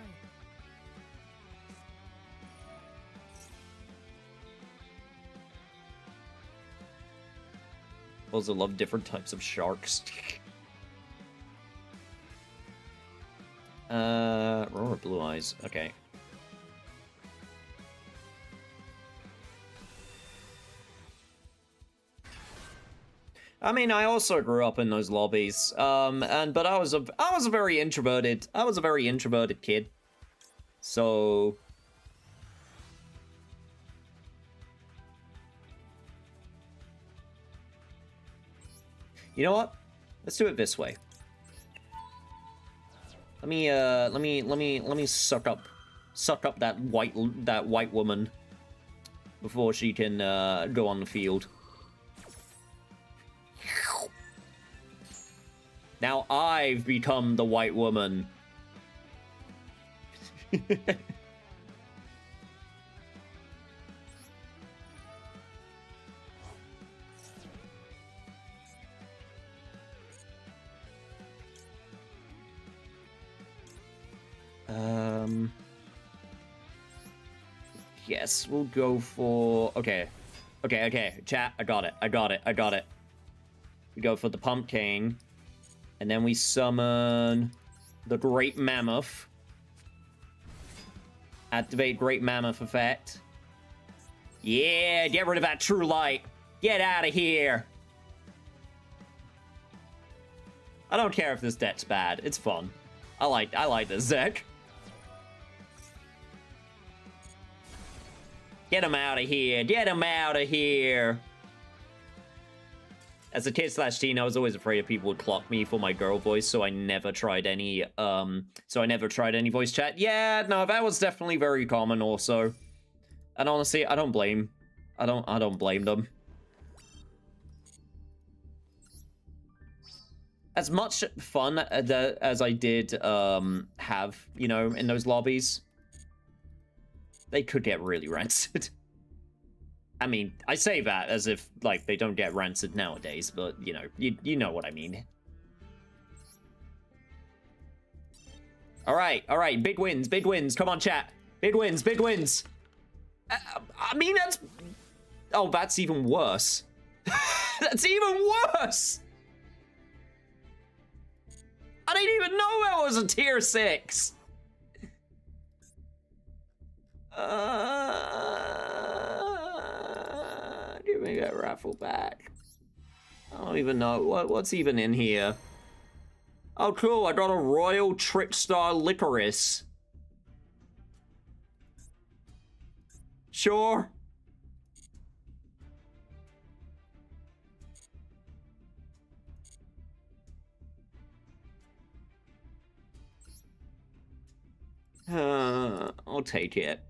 Also love different types of sharks. Roar Blue Eyes. Okay. I mean, I also grew up in those lobbies, but I was a very introverted kid, so. You know what? Let's do it this way. Let me suck up that white woman before she can go on the field. Now I've become the white woman. Yes, we'll go for... Okay, chat, I got it. We go for the pumpkin. And then we summon the Great Mammoth. Activate Great Mammoth effect. Yeah, get rid of that True Light. Get out of here. I don't care if this deck's bad. It's fun. I like this deck. Get him out of here. Get him out of here. As a kid / teen, I was always afraid that people would clock me for my girl voice, so I never tried any voice chat. Yeah, no, that was definitely very common also. And honestly, I don't blame them. As much fun as I did have, you know, in those lobbies, they could get really rancid. I mean, I say that as if, like, they don't get rancid nowadays, but, you know, you know what I mean. Alright, big wins, come on, chat. Big wins. I mean, that's... Oh, that's even worse. That's even worse! I didn't even know that was a tier 6! Give me that raffle back. I don't even know. What's even in here? Oh, cool. I got a Royal Trickstar Licorice. Sure. I'll take it.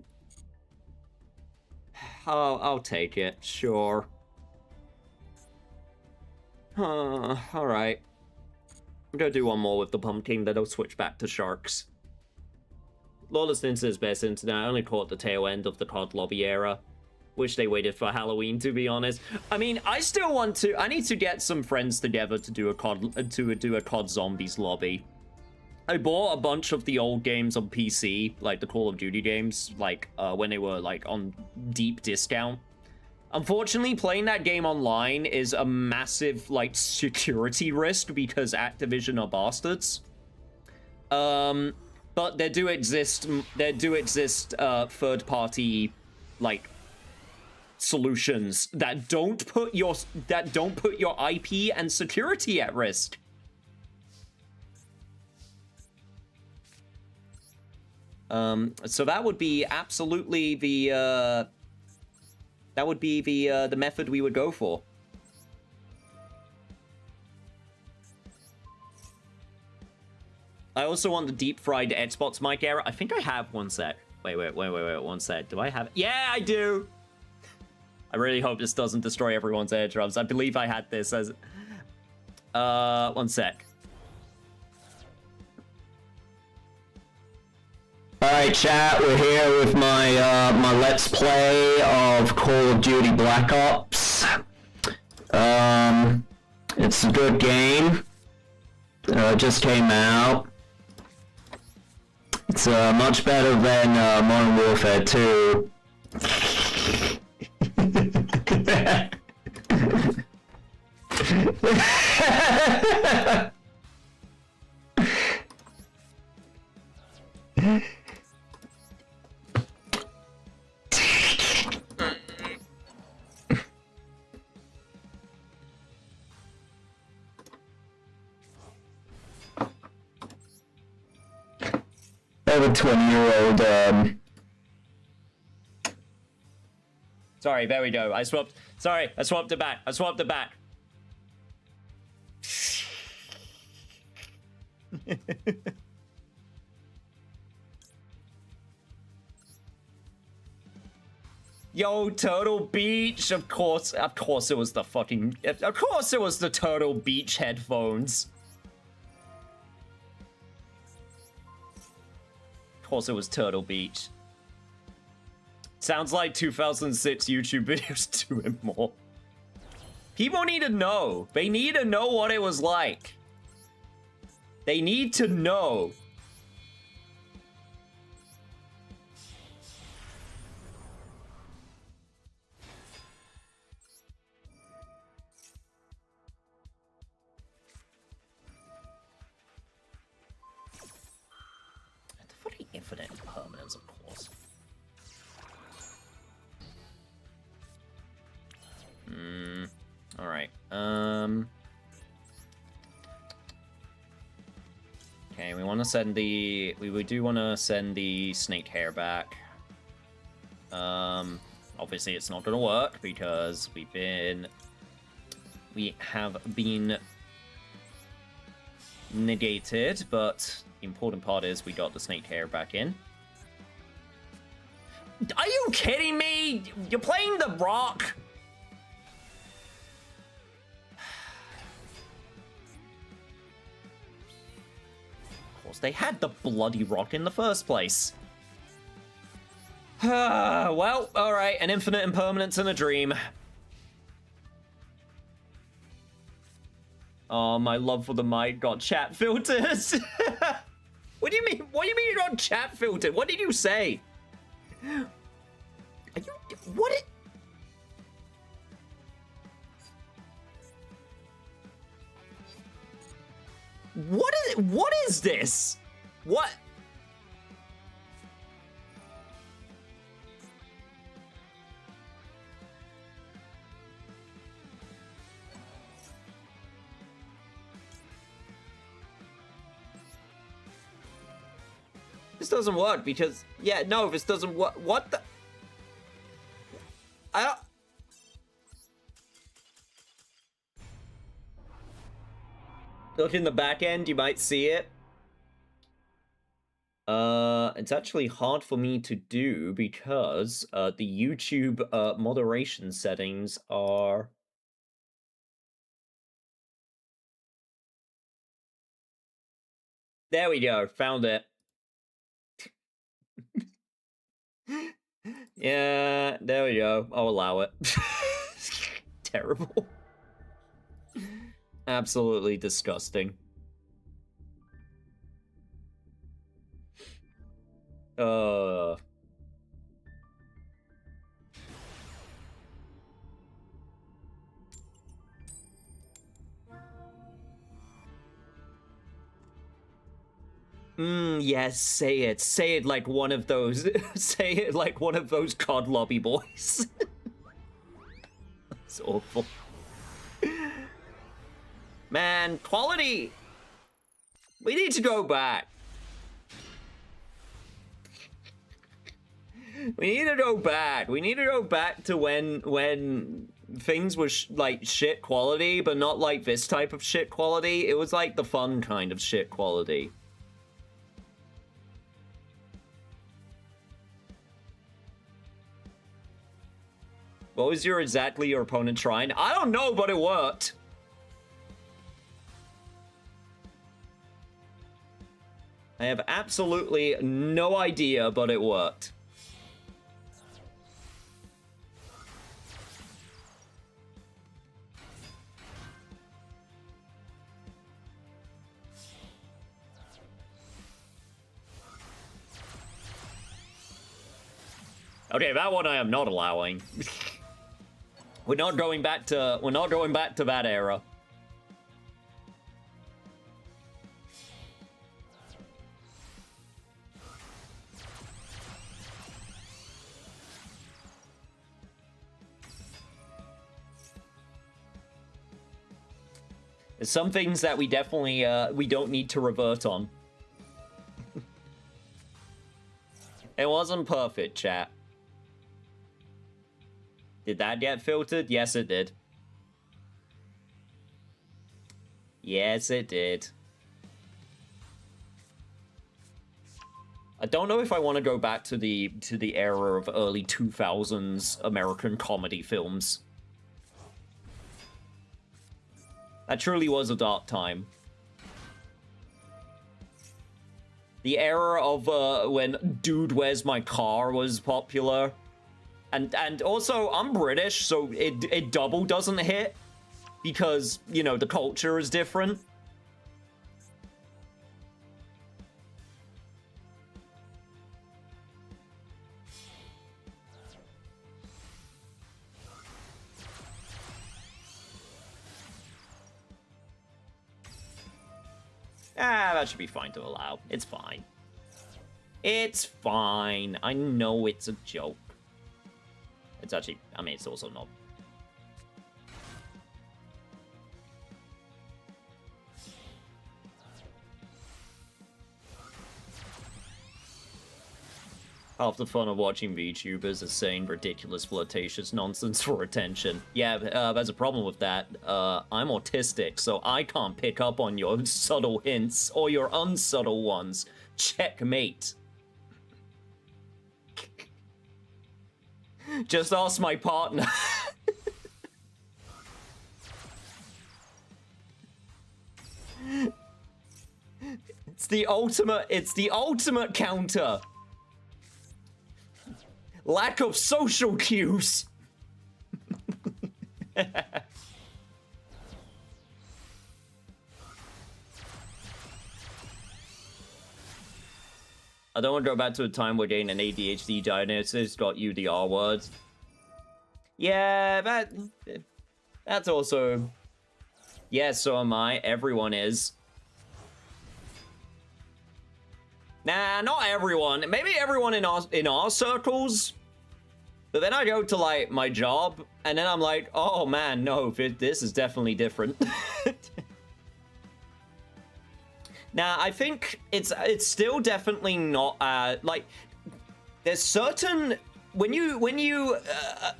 I'll take it. Sure. Alright. I'm gonna do one more with the pumpkin, then I'll switch back to sharks. Lawless Ninja is best internet. I only caught the tail end of the COD lobby era. Wish they waited for Halloween, to be honest. I mean, I still want to. I need to get some friends together to do a COD Zombies lobby. I bought a bunch of the old games on PC, like the Call of Duty games, like when they were like on deep discount. Unfortunately, playing that game online is a massive like security risk because Activision are bastards. But there do exist third-party like solutions that don't put your IP and security at risk. So that would be absolutely the method we would go for. I also want the deep fried Xbox mic era. I think I have one sec. Wait, one sec. Do I have it? Yeah, I do. I really hope this doesn't destroy everyone's eardrums. I believe I had this as one sec. Alright, chat, we're here with my my Let's Play of Call of Duty Black Ops. It's a good game. It just came out. It's much better than Modern Warfare 2. I have a 20-year-old, Sorry, there we go. I swapped it back. Yo, Turtle Beach! Of course it was the fucking... Of course it was the Turtle Beach headphones. Of course it was Turtle Beach. Sounds like 2006 YouTube videos doing more. People need to know. They need to know what it was like. They need to know. The fucking infinite impermanence, of course. Alright, okay, we want to send the... We do want to send the snake hair back. Obviously it's not going to work because we have been negated, but the important part is we got the snake hair back in. Are you kidding me? You're playing the Rock? They had the bloody Rock in the first place. Well, alright, an infinite impermanence in a dream. Oh, my love for the mic got chat filters. What do you mean? What do you mean you got chat filtered? What did you say? Are you... What it... What is this? What? This doesn't work because... Yeah, no, this doesn't work. What the... I don't... Look in the back end, you might see it. It's actually hard for me to do because the YouTube moderation settings are... There we go, found it. Yeah, there we go. I'll allow it. Terrible. Absolutely disgusting. Yes, say it. Say it like one of those. Say it like one of those COD lobby boys. It's awful. Man, quality! We need to go back. We need to go back. We need to go back to when things were like shit quality, but not like this type of shit quality. It was like the fun kind of shit quality. What was your opponent trying? I don't know, but it worked. I have absolutely no idea, but it worked. Okay, that one I am not allowing. We're not going back to that era. There's some things that we definitely we don't need to revert on. It wasn't perfect, chat. Did that get filtered? Yes, it did. Yes, it did. I don't know if I want to go back to the era of early 2000s American comedy films. That truly was a dark time. The era of when Dude, Where's My Car was popular. And also, I'm British, so it double doesn't hit. Because, you know, the culture is different. Ah, that should be fine to allow. It's fine. It's fine. I know it's a joke. It's actually, I mean, it's also not. Half the fun of watching VTubers is saying ridiculous, flirtatious nonsense for attention. Yeah, there's a problem with that. I'm autistic, so I can't pick up on your subtle hints or your unsubtle ones. Checkmate. Just ask my partner. It's the ultimate counter. Lack of social cues. I don't want to go back to a time where getting an ADHD diagnosis got you the R words. Yeah, that's also... Yeah, so am I. Everyone is. Nah, not everyone. Maybe everyone in our circles. But then I go to, like, my job, and then I'm like, oh man, no, this is definitely different. Now, I think it's still definitely not like there's certain when you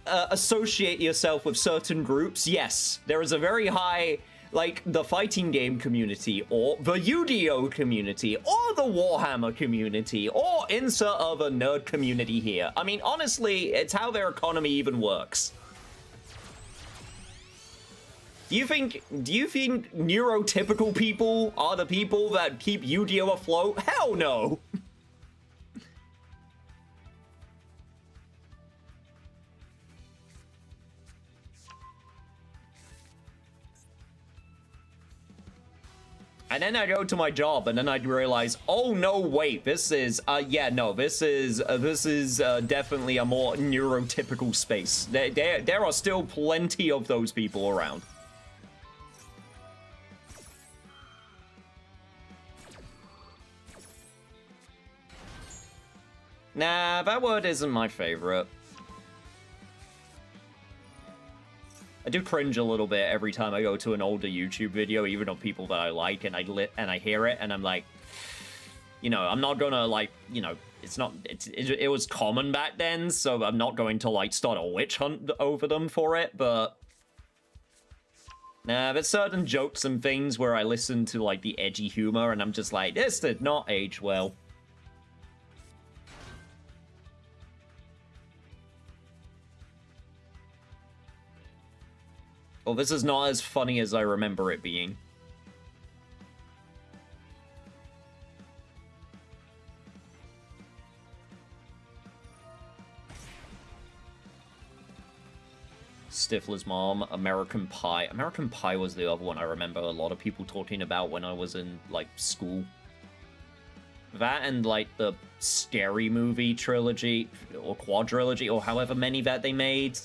associate yourself with certain groups, yes, there is a very high like the fighting game community or the Yu-Gi-Oh community or the Warhammer community or insert other nerd community here. I mean, honestly, it's how their economy even works. Do you think neurotypical people are the people that keep Yu-Gi-Oh afloat? Hell no! And then I go to my job, and then I'd realize, oh no, wait, this is, yeah, no, this is definitely a more neurotypical space. There are still plenty of those people around. Nah, that word isn't my favorite. I do cringe a little bit every time I go to an older YouTube video, even of people that I like, and I hear it, and I'm like, you know, I'm not gonna like, you know, it was common back then, so I'm not going to like start a witch hunt over them for it, but nah, there's certain jokes and things where I listen to like the edgy humor, and I'm just like, this did not age well. Well, this is not as funny as I remember it being. Stifler's Mom, American Pie. American Pie was the other one I remember a lot of people talking about when I was in, like, school. That and, like, the Scary Movie trilogy, or quadrilogy, or however many that they made.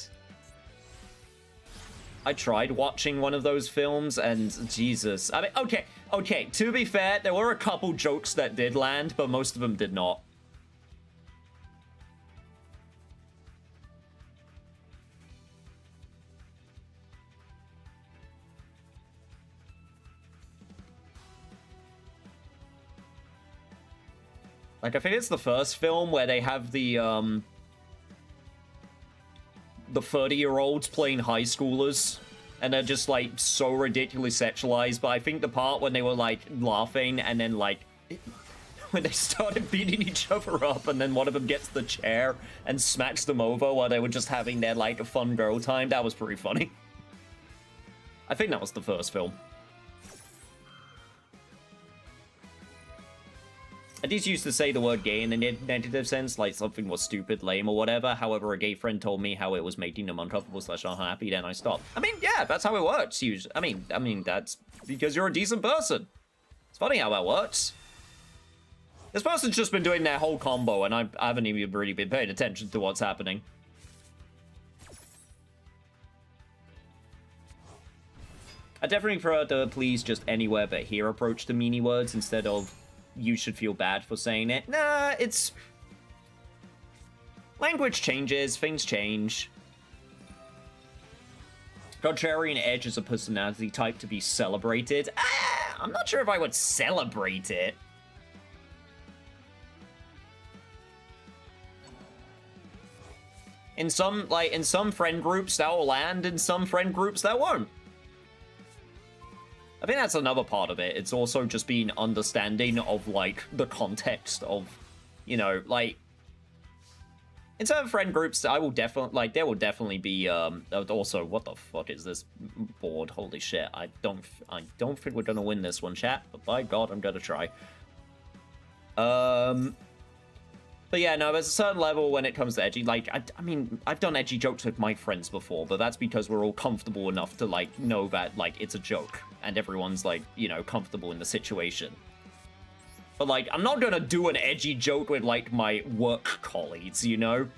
I tried watching one of those films, and Jesus. I mean, okay, to be fair, there were a couple jokes that did land, but most of them did not. Like, I think it's the first film where they have the 30-year-olds playing high schoolers, and they're just, like, so ridiculously sexualized, but I think the part when they were, like, laughing, and then, like, when they started beating each other up, and then one of them gets the chair and smacks them over while they were just having their, like, fun girl time, that was pretty funny. I think that was the first film. I just used to say the word gay in a negative sense, like something was stupid, lame, or whatever. However, a gay friend told me how it was making them uncomfortable / unhappy, then I stopped. I mean, yeah, that's how it works. I mean, that's because you're a decent person. It's funny how that works. This person's just been doing their whole combo, and I haven't even really been paying attention to what's happening. I definitely prefer the please just anywhere but here approach to meanie words instead of you should feel bad for saying it. Nah, it's... language changes, things change. Contrarian Edge is a personality type to be celebrated. I'm not sure if I would celebrate it. In some friend groups that will land, in some friend groups that won't. I think that's another part of it. It's also just being understanding of, like, the context of, you know, like, in certain friend groups, I will definitely, like, there will definitely be, also, what the fuck is this board? Holy shit, I don't think we're gonna win this one, chat, but by God, I'm gonna try. But yeah, no, there's a certain level when it comes to edgy. Like, I mean, I've done edgy jokes with my friends before, but that's because we're all comfortable enough to, like, know that, like, it's a joke. And everyone's, like, you know, comfortable in the situation. But, like, I'm not gonna do an edgy joke with, like, my work colleagues, you know?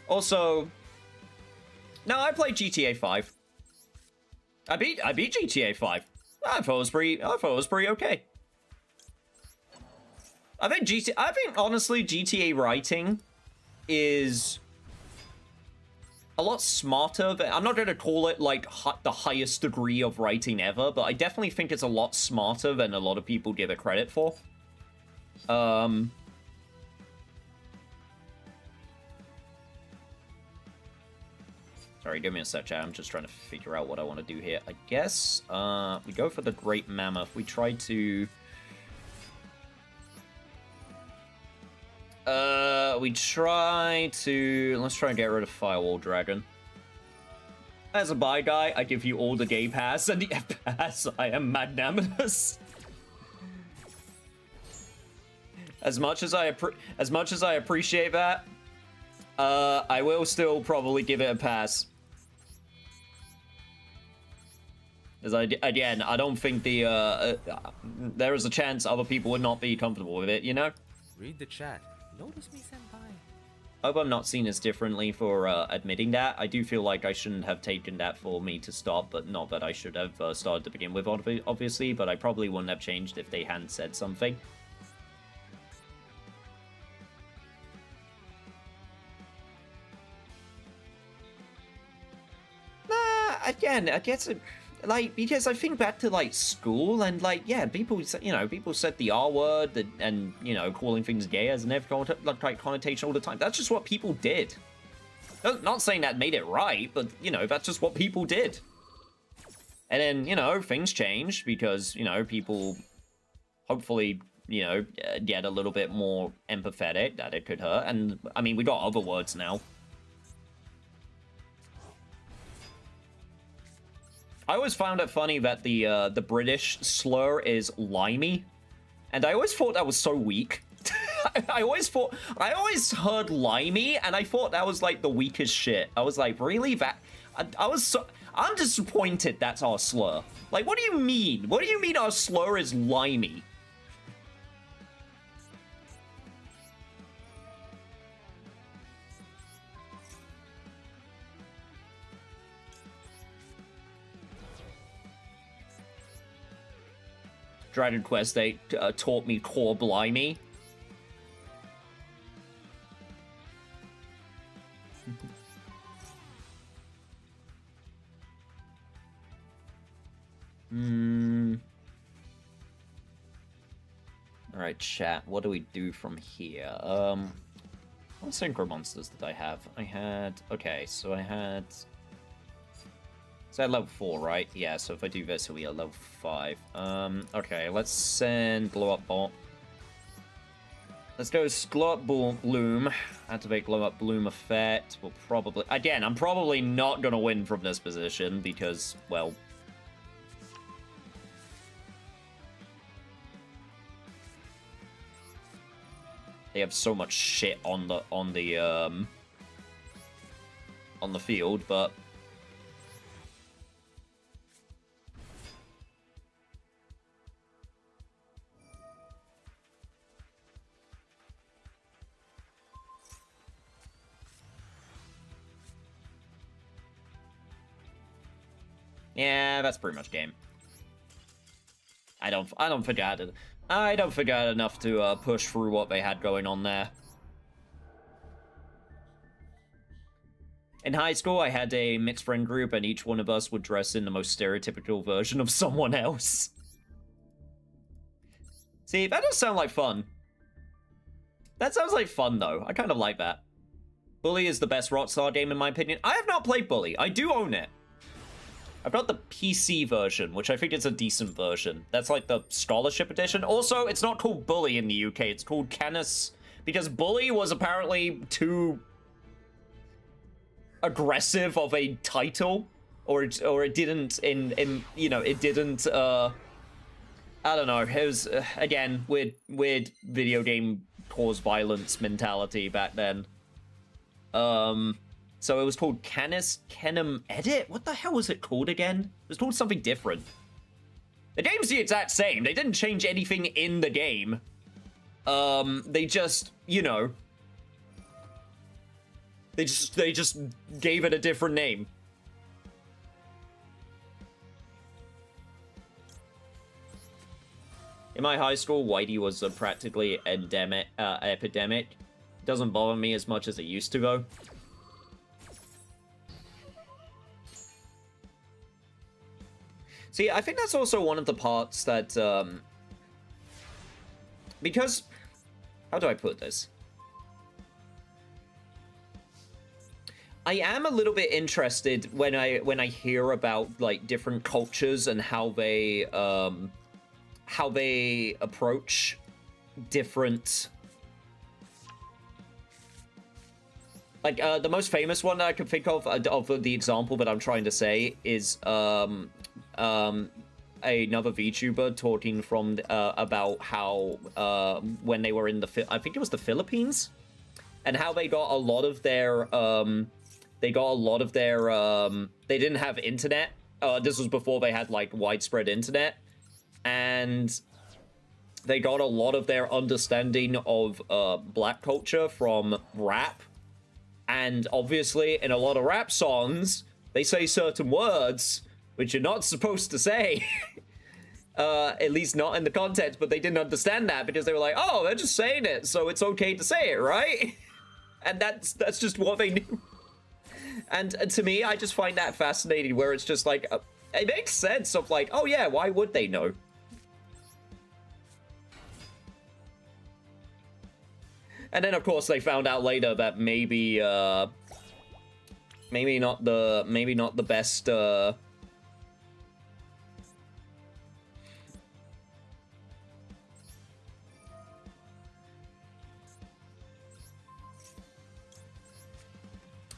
Also... no, I played GTA 5. I beat GTA 5. I thought it was pretty okay. I think honestly GTA writing is a lot smarter than, I'm not going to call it like the highest degree of writing ever, but I definitely think it's a lot smarter than a lot of people give it credit for. Sorry, give me a sec, chat. I'm just trying to figure out what I want to do here. I guess we go for the Great Mammoth. We try to... let's try and get rid of Firewall Dragon. As a buy guy, I give you all the gay pass and the F pass. I am magnanimous. As much as I appreciate that, I will still probably give it a pass. As again, I don't think there is a chance other people would not be comfortable with it, you know? Read the chat. Notice me, senpai. I hope I'm not seen as differently for admitting that. I do feel like I shouldn't have taken that for me to stop, but not that I should have started to begin with, obviously, but I probably wouldn't have changed if they hadn't said something. Again, I guess like, because I think back to like school and like, yeah, people said the R word and you know, calling things gay as an like connotation all the time. That's just what people did. Not saying that made it right, but you know, that's just what people did. And then, you know, things changed because, you know, people hopefully, you know, get a little bit more empathetic that it could hurt. And I mean, we got other words now. I always found it funny that the British slur is limey, and I always thought that was so weak. I always heard limey, and I thought that was like the weakest shit. I was like, really? I'm disappointed that's our slur. Like, what do you mean? What do you mean our slur is limey? Dragon Quest 8 taught me core blimey. Alright, chat, what do we do from here? What synchro monsters did I have? I had level 4, right? Yeah, so if I do this, it'll be a level 5. Okay, let's send Glow Up Bot. Let's go Glow Up Bloom. Activate Glow Up Bloom effect. We'll probably... Again, I'm probably not gonna win from this position because, well... They have so much shit on the field, but... Yeah, that's pretty much game. I don't forget it. I don't forget enough to push through what they had going on there. In high school, I had a mixed friend group, and each one of us would dress in the most stereotypical version of someone else. See, that does sound like fun. That sounds like fun, though. I kind of like that. Bully is the best Rockstar game, in my opinion. I have not played Bully. I do own it. I've got the PC version, which I think is a decent version. That's like the Scholarship Edition. Also, it's not called Bully in the UK. It's called Canis, because Bully was apparently too aggressive of a title, or it didn't it didn't. I don't know. It was again weird video game cause violence mentality back then. So it was called Canis Kenem Edit? What the hell was it called again? It was called something different. The game's the exact same. They didn't change anything in the game. They just, you know... They just gave it a different name. In my high school, Whitey was a practically epidemic. Doesn't bother me as much as it used to, though. See, I think that's also one of the parts that, because, how do I put this? I am a little bit interested when I hear about, like, different cultures and how they approach different... Like, the most famous one that I can think of the example that I'm trying to say is, another VTuber talking from, about how, when they were in I think it was the Philippines, and how they got a lot of their, they didn't have internet. This was before they had, like, widespread internet, and they got a lot of their understanding of, black culture from rap. And obviously, in a lot of rap songs, they say certain words which you're not supposed to say. At least not in the context, but they didn't understand that because they were like, oh, they're just saying it, so it's okay to say it, right? And that's just what they knew. And to me, I just find that fascinating, where it's just like, it makes sense of like, oh yeah, why would they know? And then, of course, they found out later that maybe not the best,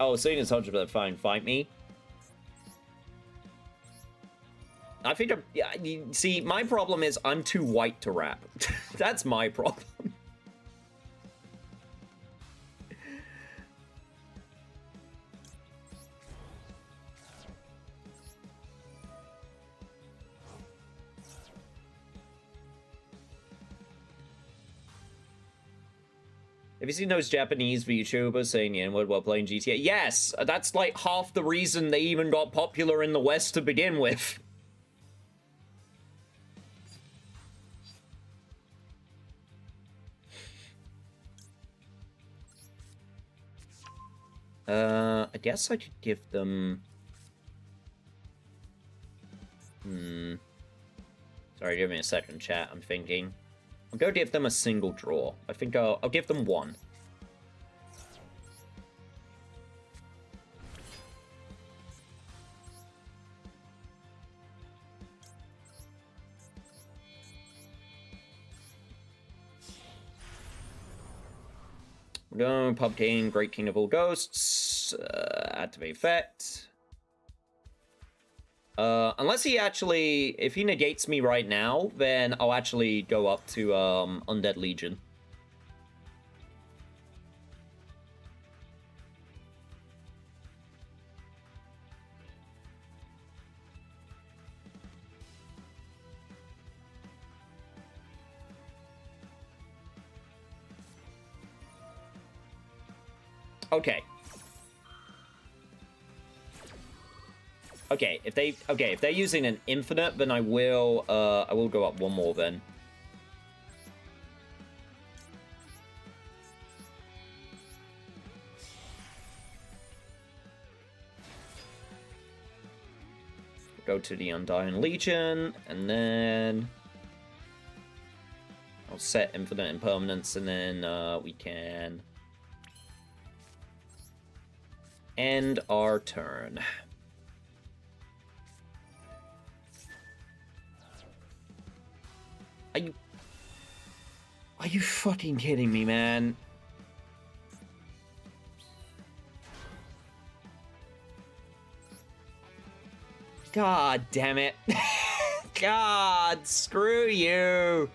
Oh, seeing as 100% fine, fight me. I think yeah, you see, my problem is I'm too white to rap. That's my problem. Have you seen those Japanese VTubers saying the N-word while playing GTA? Yes! That's like half the reason they even got popular in the West to begin with. I guess I could give them... Sorry, give me a second, chat. I'm thinking. I'm going to give them a single draw. I think I'll give them one. We're going Pub King, Great King of All Ghosts. Activate effect. Unless he actually, if he negates me right now, then I'll actually go up to, Undead Legion. Okay. Okay, if they're using an infinite, then I will go up one more then. Go to the Undying Legion, and then I'll set infinite impermanence, and then we can end our turn. Are you fucking kidding me, man? God damn it. God, screw you.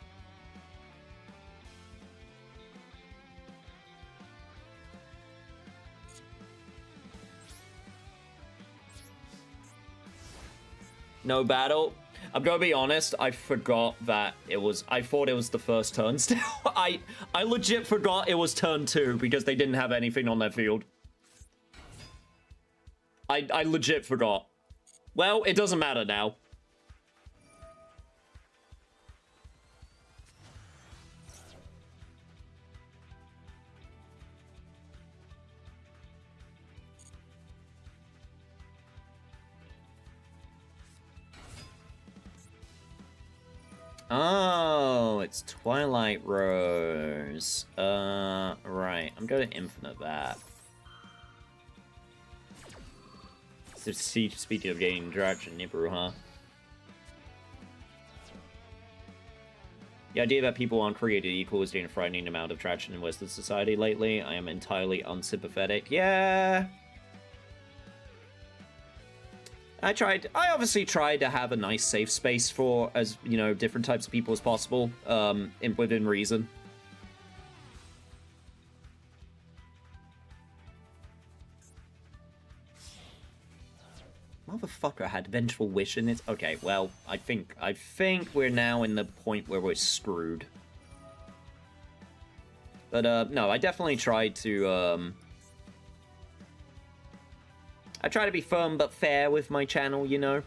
No battle. I'm gonna be honest, I forgot that it was... I thought it was the first turn still. I legit forgot it was turn 2 because they didn't have anything on their field. I legit forgot. Well, it doesn't matter now. Oh, it's Twilight Rose. Right. I'm going to infinite that. So, speaking of gaining traction, Nibiru, huh? The idea that people aren't created equal is gaining a frightening amount of traction in Western society lately. I am entirely unsympathetic. Yeah. I obviously tried to have a nice safe space for as, you know, different types of people as possible, within reason. Motherfucker had Vengeful Wish in it. Okay, well, I think we're now in the point where we're screwed. But, no, I definitely tried to, I try to be firm but fair with my channel, you know?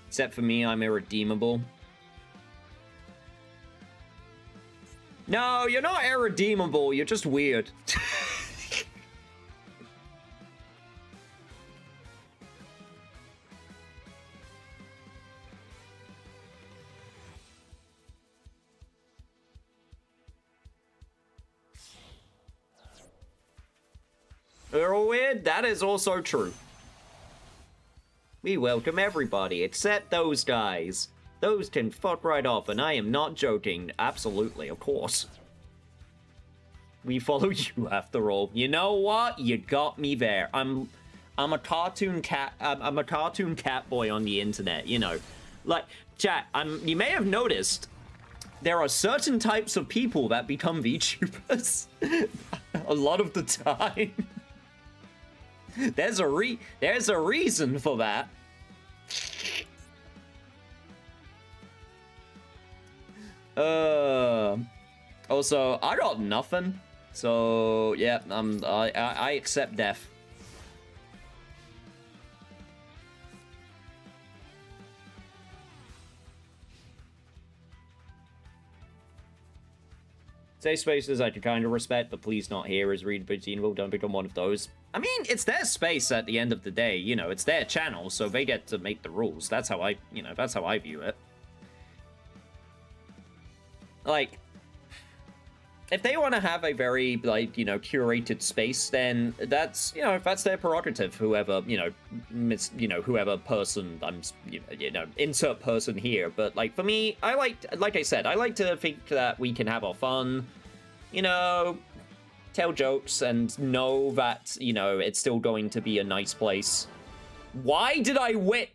Except for me, I'm irredeemable. No, you're not irredeemable, you're just weird. You're all weird? That is also true. We welcome everybody, except those guys. Those can fuck right off, and I am not joking. Absolutely, of course. We follow you after all. You know what? You got me there. I'm a cartoon cat. I'm a cartoon cat boy on the internet. You know, like chat. You may have noticed there are certain types of people that become VTubers a lot of the time. There's a reason for that. Also, I got nothing. So yeah, I accept death. Safe spaces I can kind of respect, but please not here is readable. Don't become one of those. I mean, it's their space at the end of the day, you know, it's their channel, so they get to make the rules. That's how I, you know, that's how I view it. Like, if they want to have a very, like, you know, curated space, then that's, you know, that's their prerogative, whoever, you know, whoever person, you know, insert person here. But, like, for me, like I said, I like to think that we can have our fun, you know, tell jokes, and know that, you know, it's still going to be a nice place. Why did I win?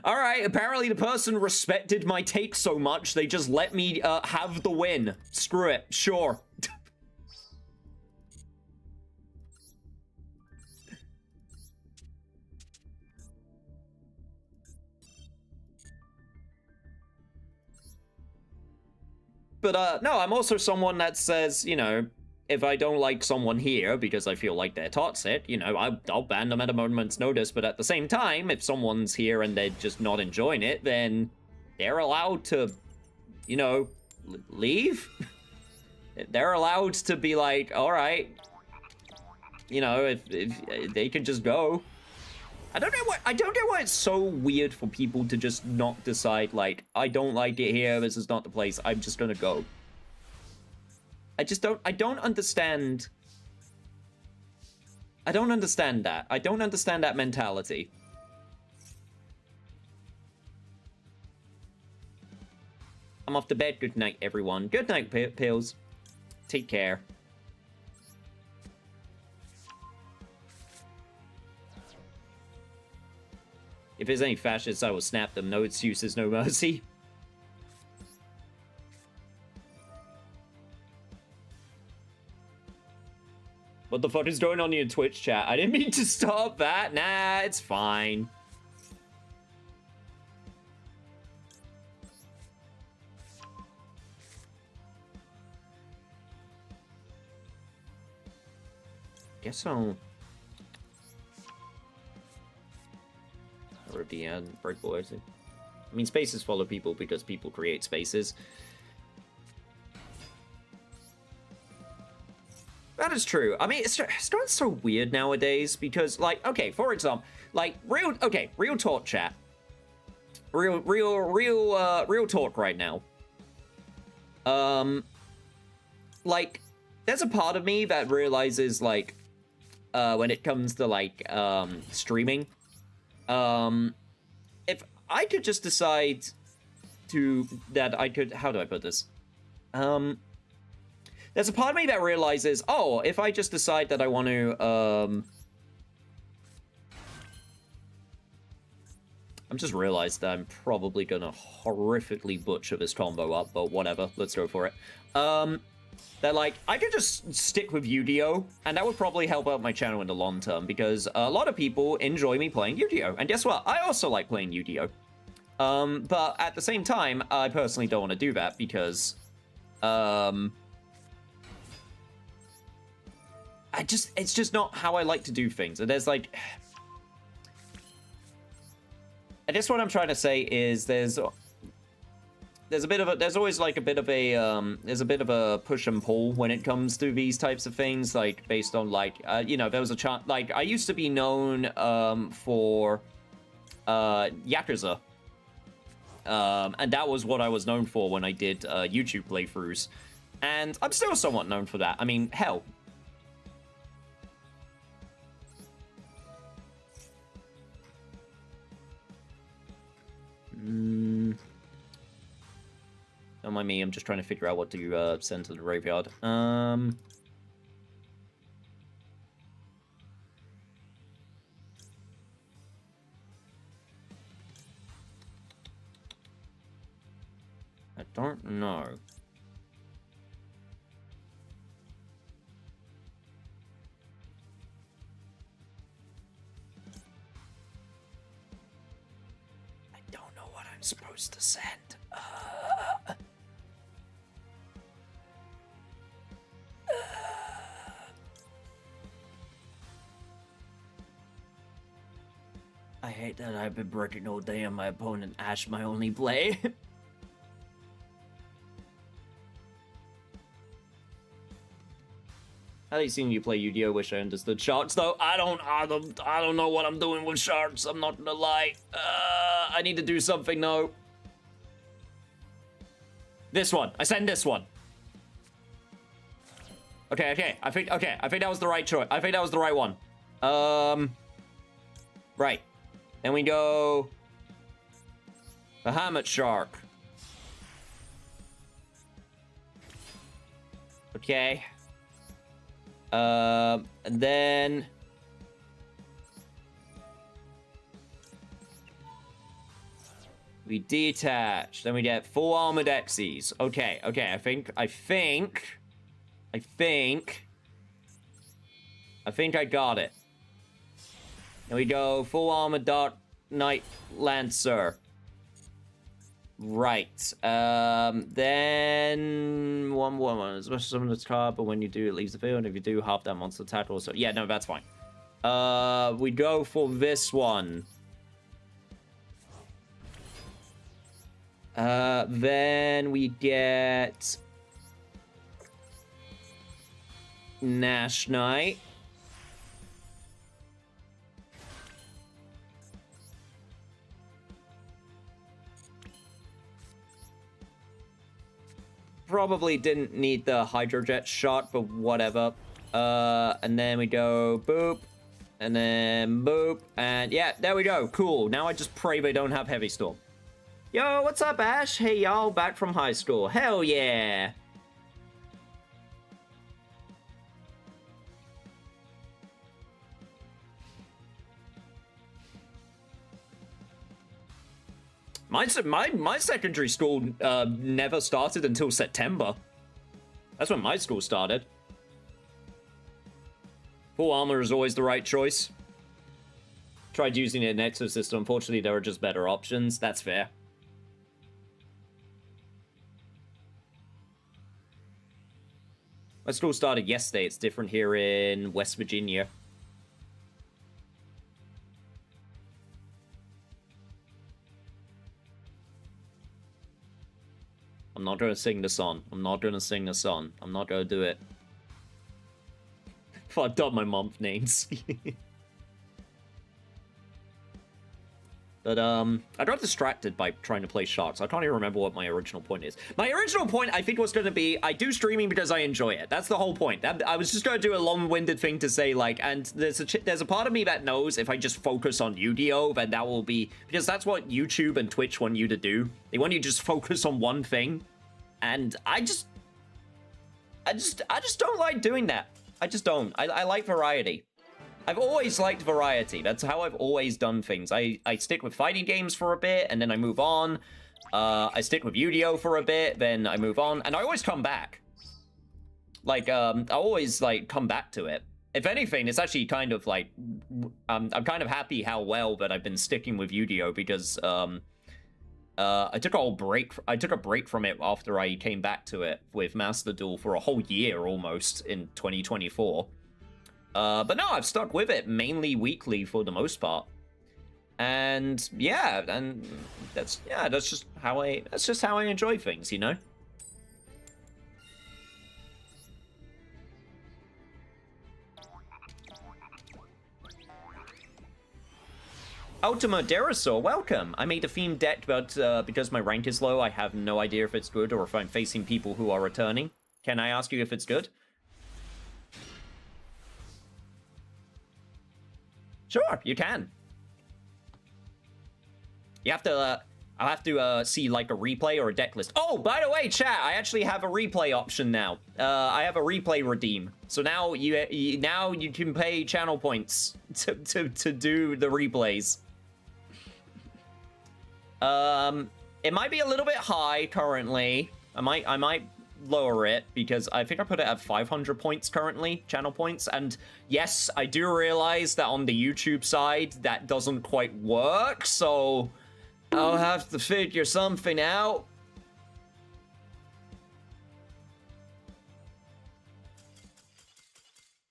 Alright, apparently the person respected my take so much, they just let me have the win. Screw it, sure. But, no, I'm also someone that says, you know, if I don't like someone here because I feel like they're toxic, you know, I'll ban them at a moment's notice. But at the same time, if someone's here and they're just not enjoying it, then they're allowed to, you know, leave. They're allowed to be like, all right, you know, if they can just go. I don't know why it's so weird for people to just not decide, like, I don't like it here, this is not the place, I'm just gonna go. I don't understand. I don't understand that. I don't understand that mentality. I'm off to bed. Good night, everyone. Good night, Pills. Take care. If there's any fascists, I will snap them. No excuses, no mercy. What the fuck is going on in your Twitch chat? I didn't mean to stop that. Nah, it's fine. Guess I'll... Or the break boys. I mean, spaces follow people because people create spaces. That is true. I mean, it's starting so weird nowadays because, like, okay, for example, like, real talk chat. Real talk right now. Like, there's a part of me that realizes, like, when it comes to, like, streaming, if I could just decide how do I put this? There's a part of me that realizes, oh, if I just decide that I want to, I'm just realized that I'm probably gonna horrifically butcher this combo up, but whatever, let's go for it. That, like, I could just stick with Yu-Gi-Oh! And that would probably help out my channel in the long term, because a lot of people enjoy me playing Yu-Gi-Oh! And guess what? I also like playing Yu-Gi-Oh! But at the same time, I personally don't want to do that, because, it's just not how I like to do things. And there's, like... I guess what I'm trying to say is there's always like a bit of a push and pull when it comes to these types of things, like based on like you know, there was a chance, like I used to be known for Yakuza, and that was what I was known for when I did YouTube playthroughs, and I'm still somewhat known for that. I mean, hell. Don't mind me, I'm just trying to figure out what to send to the graveyard. I don't know. I don't know what I'm supposed to send. I hate that I've been working all day and my opponent Ash my only play. At least seeing you play Yu-Gi-Oh! Wish I understood sharks though. I don't know what I'm doing with sharks. I'm not gonna lie. I need to do something though. This one. I send this one. Okay. I think that was the right choice. I think that was the right one. Right. Then we go Bahamut Shark. Okay. And then we detach. Then we get full armored Xyz. Okay. I think I got it. And we go full armor Dark Knight Lancer. Right. Then 1/1 is special summon this card, but when you do, it leaves the field. And if you do, half that monster attack also. Yeah, no, that's fine. We go for this one. Then we get Nash Knight. Probably didn't need the Hydrojet shot, but whatever. And then we go boop, and then boop, and yeah, there we go. Cool. Now I just pray they don't have Heavy Storm. Yo, what's up, Ash? Hey, y'all, back from high school. Hell yeah. My secondary school never started until September. That's when my school started. Full armor is always the right choice. Tried using it in Exorcist. Unfortunately, there are just better options. That's fair. My school started yesterday. It's different here in West Virginia. I'm not gonna sing the song. I'm not gonna do it. Fucked up my month names. But, I got distracted by trying to play Sharks. I can't even remember what my original point is. My original point, I think, was going to be, I do streaming because I enjoy it. That's the whole point. I was just going to do a long-winded thing to say, like, and there's a part of me that knows if I just focus on Yu-Gi-Oh, then that will be, because that's what YouTube and Twitch want you to do. They want you to just focus on one thing. And I just don't like doing that. I just don't. I like variety. I've always liked variety. That's how I've always done things. I stick with fighting games for a bit, and then I move on. I stick with Yu-Gi-Oh for a bit, then I move on, and I always come back. Like, I always, like, come back to it. If anything, it's actually kind of, like, I'm kind of happy how well that I've been sticking with Yu-Gi-Oh because, I took a break from it after I came back to it with Master Duel for a whole year almost in 2024. But no, I've stuck with it mainly weekly for the most part. And yeah, and that's just how I enjoy things, you know? Ultima Derasaur, welcome! I made a themed deck, but because my rank is low, I have no idea if it's good or if I'm facing people who are returning. Can I ask you if it's good? Sure, you can. You have to, I'll have to see like a replay or a deck list. Oh, by the way, chat, I actually have a replay option now. I have a replay redeem. So now you can pay channel points to do the replays. It might be a little bit high currently. I might lower it because I think I put it at 500 points currently, channel points. And yes, I do realize that on the YouTube side, that doesn't quite work. So I'll have to figure something out.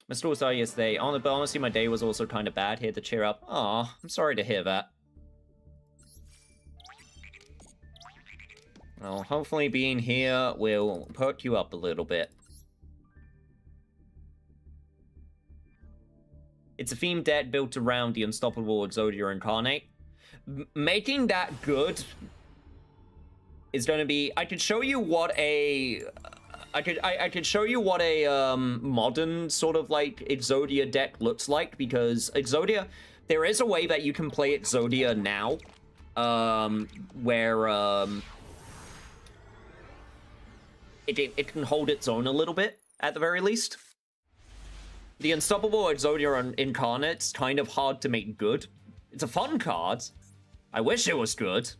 My store saw yesterday. But honestly, my day was also kind of bad. Here to cheer up. Aw, I'm sorry to hear that. Well, hopefully being here will perk you up a little bit. It's a themed deck built around the unstoppable Exodia Incarnate. Making that good is going to be... I could show you what a... I could show you what a modern sort of like Exodia deck looks like, because Exodia... There is a way that you can play Exodia now, where... It can hold its own a little bit, at the very least. The Unstoppable Exodia Incarnate's kind of hard to make good. It's a fun card. I wish it was good.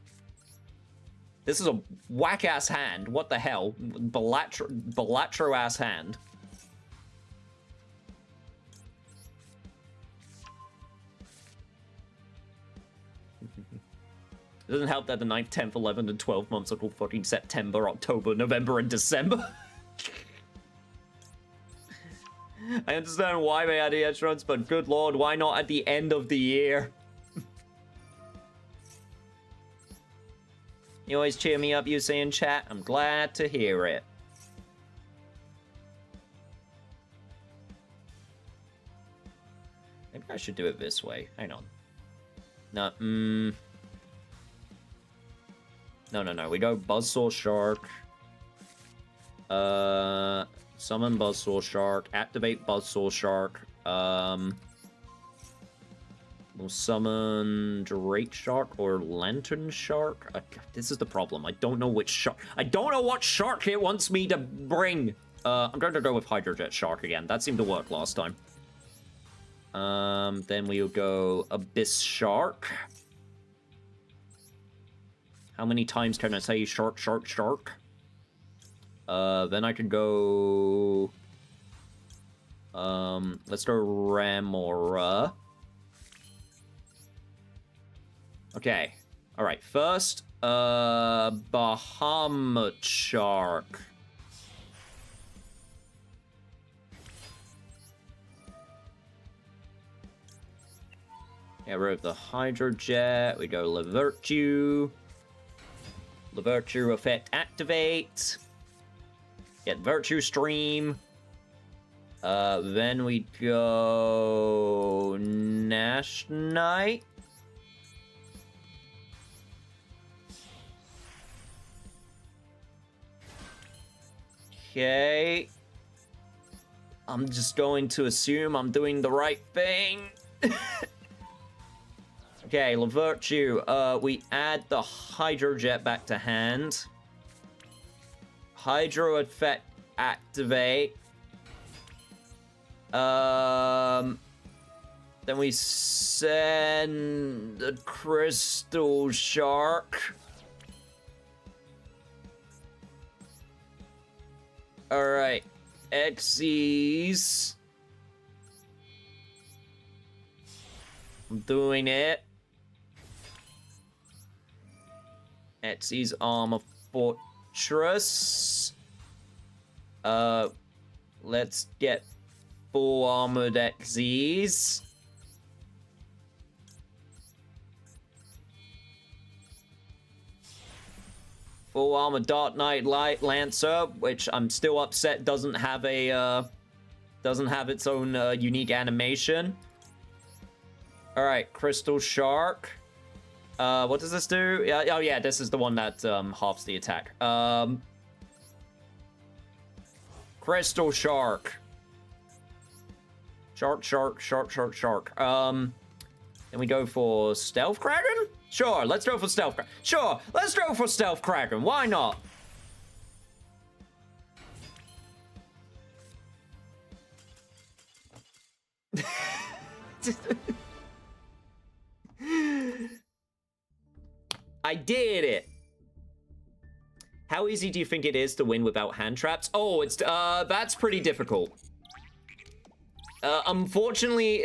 This is a whack-ass hand. What the hell? Balatro-ass hand. It doesn't help that the 9th, 10th, 11th, and 12th months are called fucking September, October, November, and December. I understand why they had the extras, but good lord, why not at the end of the year? You always cheer me up, you say in chat. I'm glad to hear it. Maybe I should do it this way. Hang on. No, No. We go Buzzsaw Shark. Summon Buzzsaw Shark. Activate Buzzsaw Shark. We'll summon Drake Shark or Lantern Shark. This is the problem. I don't know which shark. I don't know what shark it wants me to bring. I'm going to go with Hydrojet Shark again. That seemed to work last time. Then we'll go Abyss Shark. How many times can I say shark, shark, shark? Then I could go... let's go Ramora. Okay. Alright, first, Bahamut Shark. Get rid of the Hydrojet. We go Levirtue. Levirtue effect activate. Get Virtue Stream. Then we go Nash Knight. Okay. I'm just going to assume I'm doing the right thing. Okay, LaVirtue. We add the Hydro Jet back to hand. Hydro Effect activate. Then we send the Crystal Shark. Alright. Xyz. I'm doing it. Xyz Armor Fortress. Let's get full armored Xyz. Full armor Dark Knight Light Lancer, which I'm still upset doesn't have a doesn't have its own unique animation. All right, Crystal Shark. What does this do? Oh yeah, this is the one that halves the attack. Crystal Shark. Shark. Then we go for Stealth Kraken? Sure, let's go for Stealth Kraken. Sure, let's go for Stealth Kraken. Why not? I did it. How easy do you think it is to win without hand traps? Oh, it's that's pretty difficult. Unfortunately,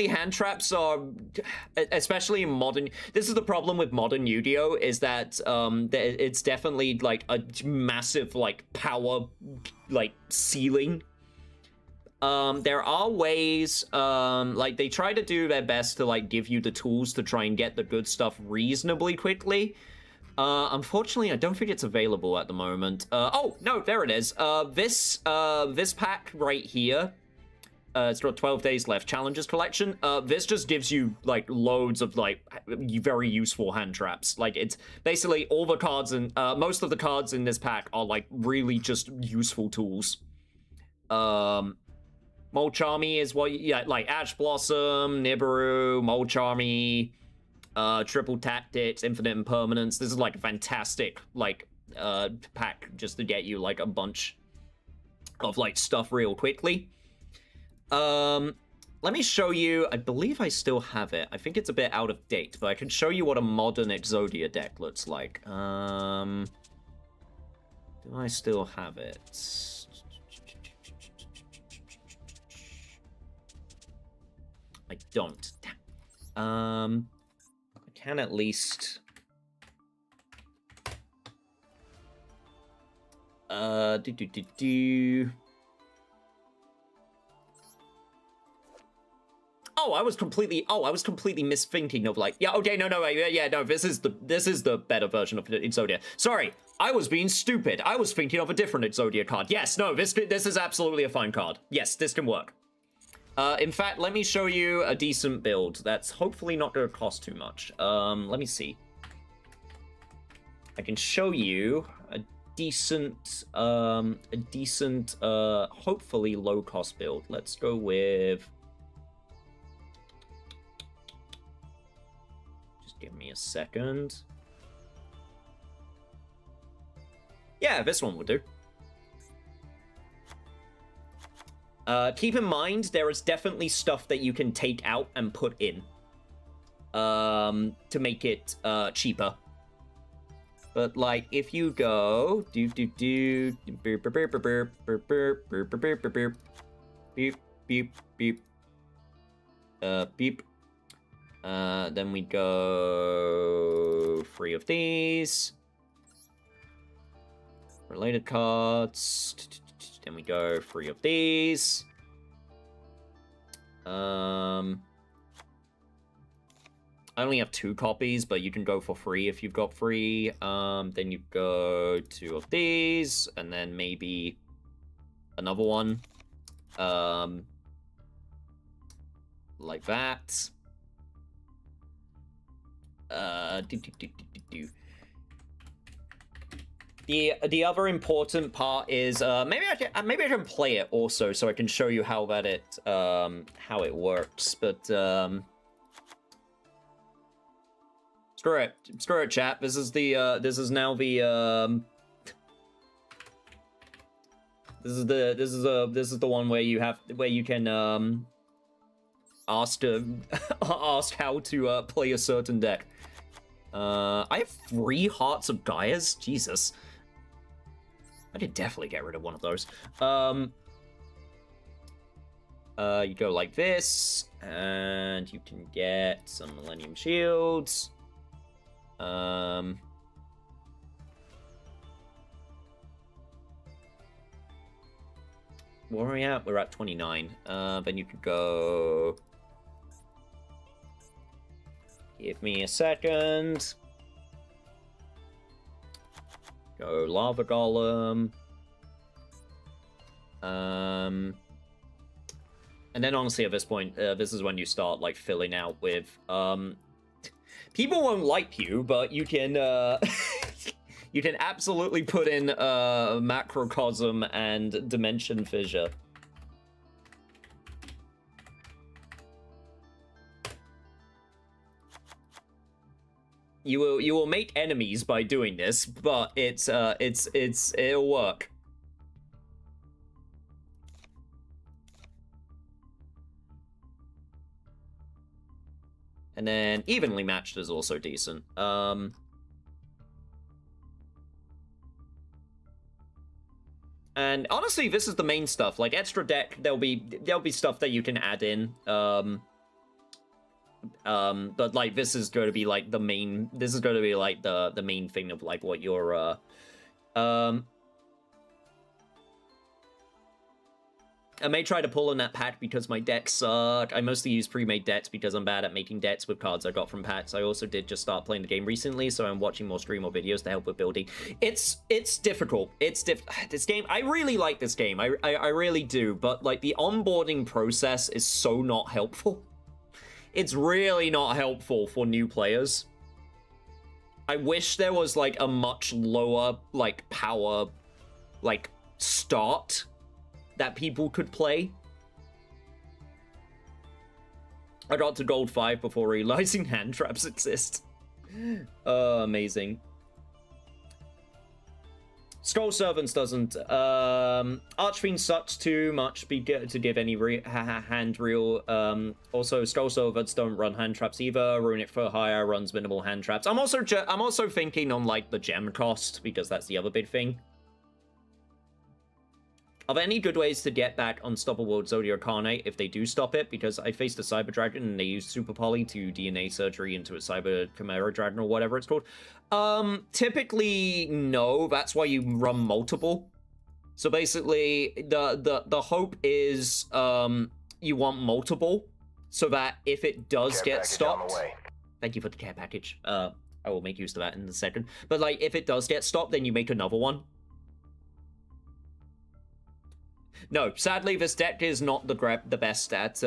hand traps are, especially in modern. This is the problem with modern Yu-Gi-Oh! Is that it's definitely like a massive like power like ceiling. There are ways, like they try to do their best to like give you the tools to try and get the good stuff reasonably quickly. Unfortunately, I don't think it's available at the moment. Oh no, there it is. This pack right here. It's got 12 days left. Challenges collection. This just gives you like loads of like very useful hand traps. Like it's basically all the cards and most of the cards in this pack are like really just useful tools. Molcharmy is what, yeah, like Ash Blossom, Nibiru, Molcharmy, Triple Tactics, Infinite Impermanence. This is like a fantastic like pack just to get you like a bunch of like stuff real quickly. Let me show you, I believe I still have it. I think it's a bit out of date, but I can show you what a modern Exodia deck looks like. Do I still have it? I don't. I can at least... Oh, I was completely misthinking of like, yeah, okay, no, yeah, no, this is the better version of Exodia. Sorry, I was being stupid. I was thinking of a different Exodia card. Yes, no, this is absolutely a fine card. Yes, this can work. In fact, let me show you a decent build that's hopefully not going to cost too much. Let me see. I can show you a decent, hopefully low-cost build. Let's go with... Give me a second. Yeah, this one will do. Keep in mind, there is definitely stuff that you can take out and put in. To make it, cheaper. But, like, if you go... Beep, beep. Beep. Then we go 3 of these. Related cards. Then we go 3 of these. I only have 2 copies, but you can go for 3 if you've got 3. Then you go 2 of these, and then maybe another one. Like that. The other important part is maybe I can play it also so I can show you how it works. But screw it, chat. This is now the one where you can ask how to play a certain deck. I have 3 Hearts of Gaias. Jesus. I could definitely get rid of one of those. You go like this, and you can get some Millennium Shields. Where are we at? We're at 29. Then you could go... Give me a second. Go Lava Golem. And then honestly at this point, this is when you start like filling out with people won't like you, but you can you can absolutely put in Macrocosm and Dimension Fissure. You will make enemies by doing this, but it'll work. And then evenly matched is also decent. And honestly, this is the main stuff. Like extra deck, there'll be stuff that you can add in. But like this is going to be like the main. This is going to be like the main thing of like what you're I may try to pull in that pack because my decks suck. I mostly use pre-made decks because I'm bad at making decks with cards I got from packs. I also did just start playing the game recently, so I'm watching more stream or videos to help with building. It's difficult. This game, I really like this game. I really do, but like the onboarding process is so not helpful. It's really not helpful for new players. I wish there was like a much lower like power like start that people could play. I got to gold 5 before realizing hand traps exist. Amazing. Skull Servants doesn't. Archfiend sucks too much to give any hand reel. Also, Skull Servants don't run hand traps either. Runic for Hire runs minimal hand traps. I'm also thinking on like the gem cost because that's the other big thing. Are there any good ways to get back Unstoppable Zodiac Carnate if they do stop it? Because I faced a Cyber Dragon and they used Super Poly to DNA surgery into a Cyber Chimera Dragon or whatever it's called. Typically, no. That's why you run multiple. So basically, the hope is you want multiple so that if it does get stopped... Thank you for the care package. I will make use of that in a second. But like, if it does get stopped, then you make another one. No, sadly, this deck is not the best at,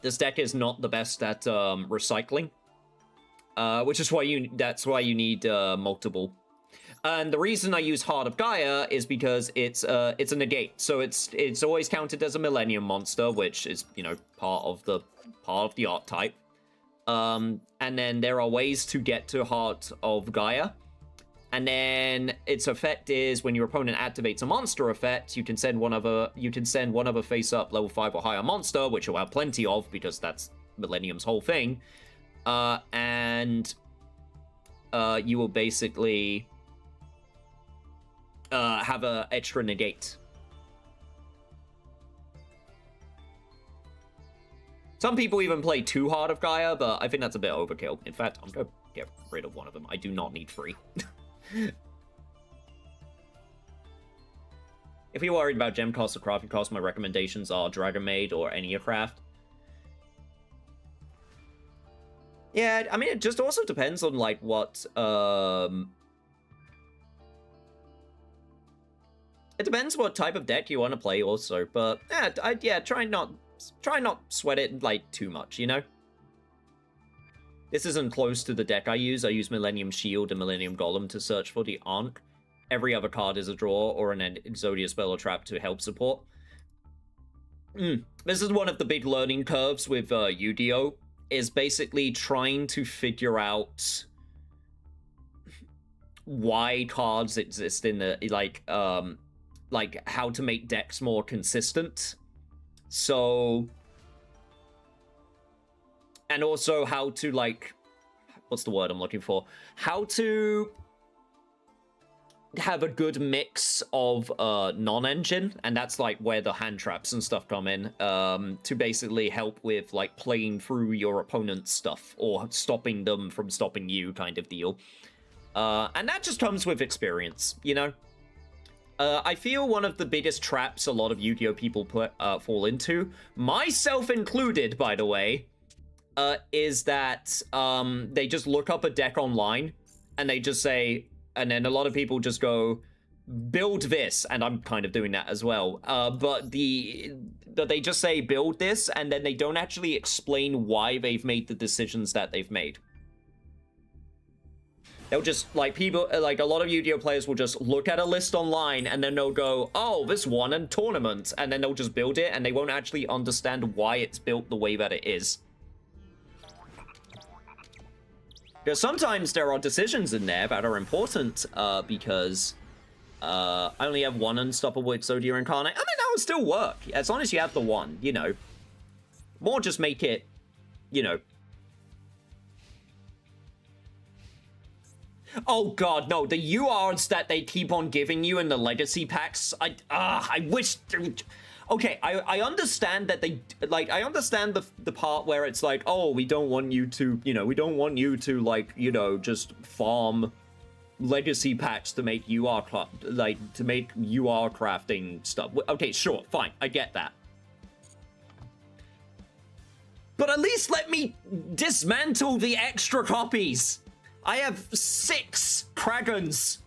this deck is not the best at, recycling. Which is why that's why you need, multiple. And the reason I use Heart of Gaia is because it's a negate. So it's always counted as a Millennium monster, which is, you know, part of the archetype. And then there are ways to get to Heart of Gaia. And then its effect is when your opponent activates a monster effect, you can send one other face up level 5 or higher monster, which you'll have plenty of because that's Millennium's whole thing. And you will basically have a extra negate. Some people even play 2 Heart of Gaia, but I think that's a bit overkill. In fact, I'm gonna get rid of one of them. I do not need 3. If you're worried about gem cost or crafting cost, my recommendations are Dragon Maid or Eniacraft. Yeah, I mean, it just also depends on, like, what, It depends what type of deck you want to play also, but yeah, try not sweat it like too much, you know? This isn't close to the deck I use. I use Millennium Shield and Millennium Golem to search for the Ankh. Every other card is a draw or an Exodia spell or trap to help support. This is one of the big learning curves with Yu-Gi-Oh! Is basically trying to figure out why cards exist in the, like how to make decks more consistent. So... And also how to, like... What's the word I'm looking for? How to have a good mix of non-engine, and that's like where the hand traps and stuff come in, to basically help with like playing through your opponent's stuff or stopping them from stopping you kind of deal. And that just comes with experience, you know? I feel one of the biggest traps a lot of Yu-Gi-Oh! People fall into, myself included, by the way, is that they just look up a deck online and they just say, and then a lot of people just go, build this, and I'm kind of doing that as well. But they just say build this, and then they don't actually explain why they've made the decisions that they've made. They'll just, like, people, like, a lot of Yu-Gi-Oh! Players will just look at a list online, and then they'll go, oh, this won a tournament, and then they'll just build it, and they won't actually understand why it's built the way that it is. Because sometimes there are decisions in there that are important, because I only have one Unstoppable Exodia Incarnate. I mean, that would still work, as long as you have the one, you know. More just make it, you know. Oh god, no, the URs that they keep on giving you in the legacy packs, I wish... Okay, I understand that they, like, I understand the part where it's like, oh, we don't want you to, you know, we don't want you to, like, you know, just farm legacy packs to make UR, like, to make UR crafting stuff. Okay, sure, fine, I get that. But at least let me dismantle the extra copies. I have 6 Kragons.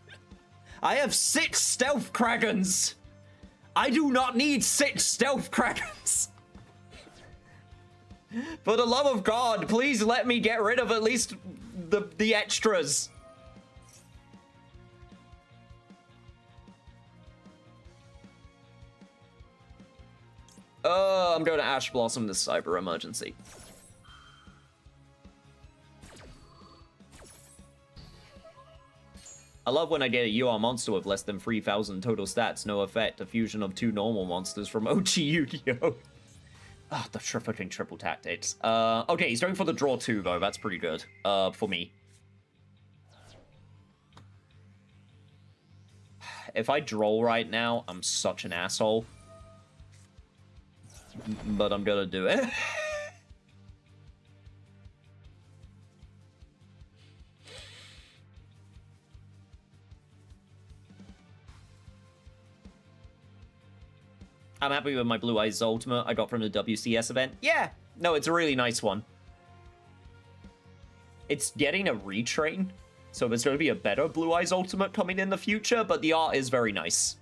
I have 6 Stealth Kragons. I do not need 6 Stealth Kragons. For the love of God, please let me get rid of at least the extras. I'm going to Ash Blossom this Cyber Emergency. I love when I get a UR monster with less than 3,000 total stats, no effect, a fusion of 2 normal monsters from OG Yu-Gi-Oh! Ah, the fucking triple tactics. Okay, he's going for the draw 2, though. That's pretty good, for me. If I draw right now, I'm such an asshole. But I'm gonna do it. I'm happy with my Blue Eyes Ultimate I got from the WCS event. Yeah, no, it's a really nice one. It's getting a retrain, so there's going to be a better Blue Eyes Ultimate coming in the future, but the art is very nice.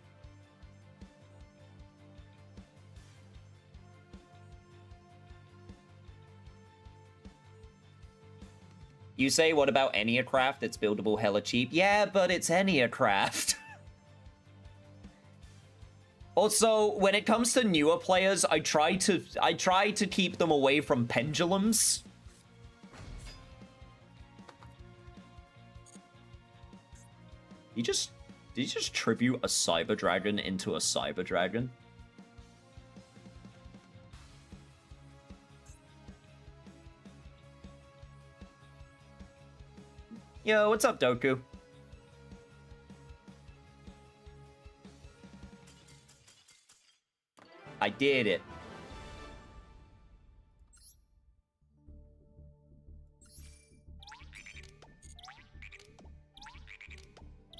You say, what about Enneacraft? It's buildable hella cheap. Yeah, but it's Enneacraft. Also, when it comes to newer players, I try to keep them away from pendulums. Did you just tribute a Cyber Dragon into a Cyber Dragon? Yo, what's up, Doku? I did it.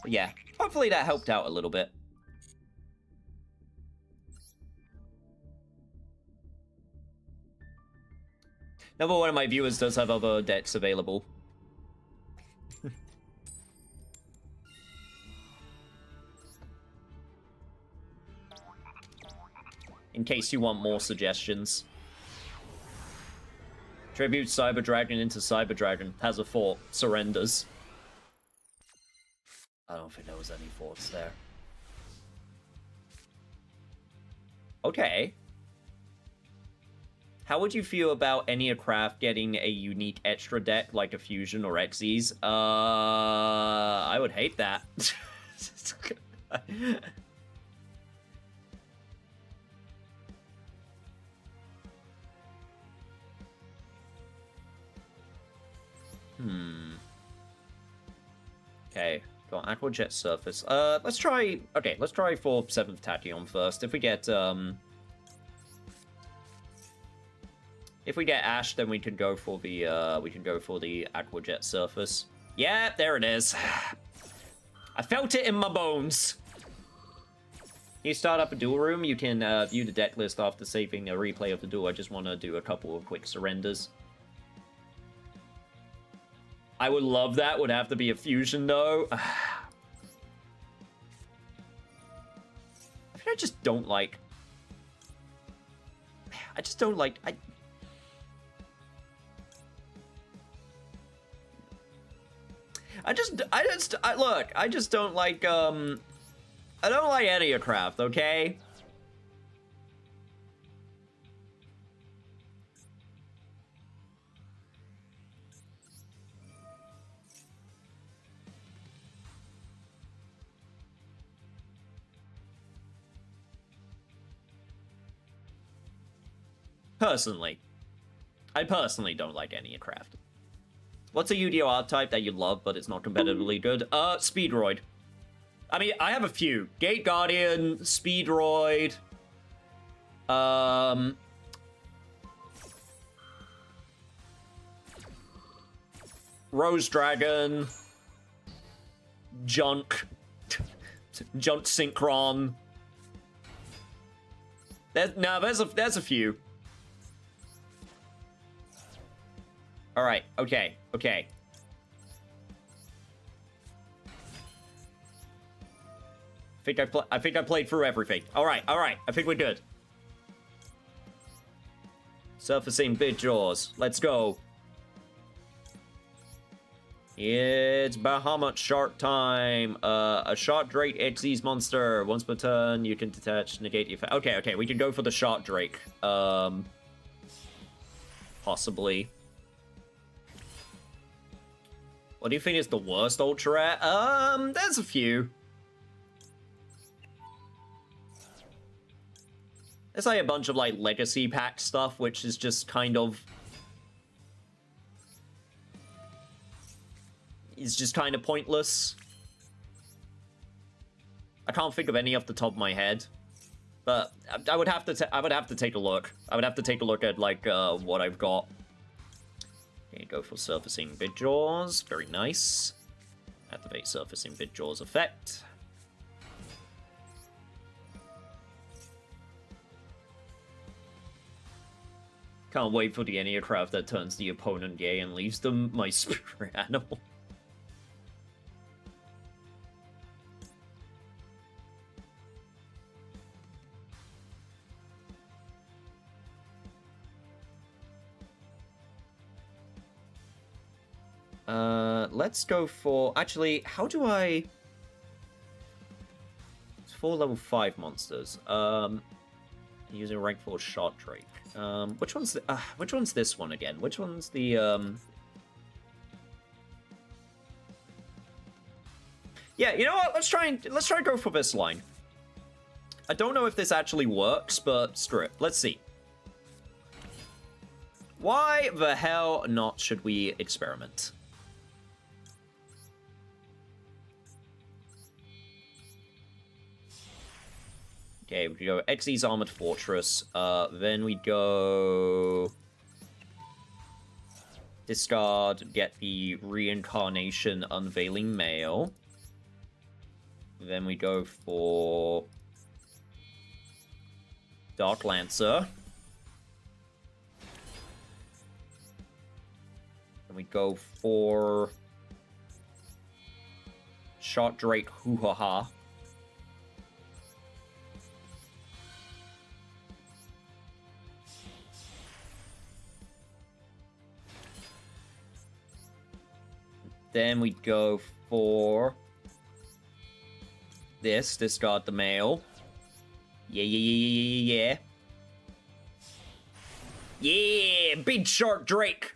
But yeah, hopefully that helped out a little bit. Another one of my viewers does have other decks available. in case you want more suggestions. Tribute Cyber Dragon into Cyber Dragon. Has a fort. Surrenders. I don't think there was any forts there. Okay. How would you feel about any craft getting a unique extra deck like a Fusion or Xyz? I would hate that. Okay, got Aqua Jet Surface. Let's try. Okay, let's try for 7th Tachyon first. If we get Ash, then we can go for the Aqua Jet Surface. Yeah, there it is. I felt it in my bones. You start up a duel room. You can view the deck list after saving a replay of the duel. I just want to do a couple of quick surrenders. I would love that. Would have to be a fusion though. I just don't like. I just don't like. Look. I just don't like. I don't like any craft. Okay. Personally. I personally don't like any craft. What's a Yu-Gi-Oh archetype that you love, but it's not competitively good? Speedroid. I mean, I have a few. Gate Guardian, Speedroid. Rose Dragon. Junk. Junk Synchron. There's a few. All right. Okay. I think I played through everything. All right. I think we're good. Surfacing Big Jaws. Let's go. It's Bahamut Shark time. A Shark Drake Xyz monster. Once per turn, you can detach, negate the effect. Okay. We can go for the Shark Drake. Possibly. What do you think is the worst ultra rare? There's a few. There's like a bunch of like legacy pack stuff, which is just kind of... It's just kind of pointless. I can't think of any off the top of my head. But I would have to take a look. I would have to take a look at like what I've got. Okay, go for Surfacing Big Jaws. Very nice. Activate Surfacing Big Jaws effect. Can't wait for the Enneacraft that turns the opponent gay and leaves them my spirit animal. Let's go for... Actually, how do I... It's 4 level 5 monsters. Using rank 4 Shot Drake. Which one's this one again? Which one's the, Yeah, you know what? Let's try and go for this line. I don't know if this actually works, but screw it. Let's see. Why the hell not should we experiment? Okay, we go Xyz Armored Fortress. Then we go... Discard, get the Reincarnation Unveiling Mail. Then we go for... Dark Lancer. Then we go for... Shot Drake Hoo-Ha-Ha. Then we go for this. Discard the mail. Yeah. Yeah, big shark Drake.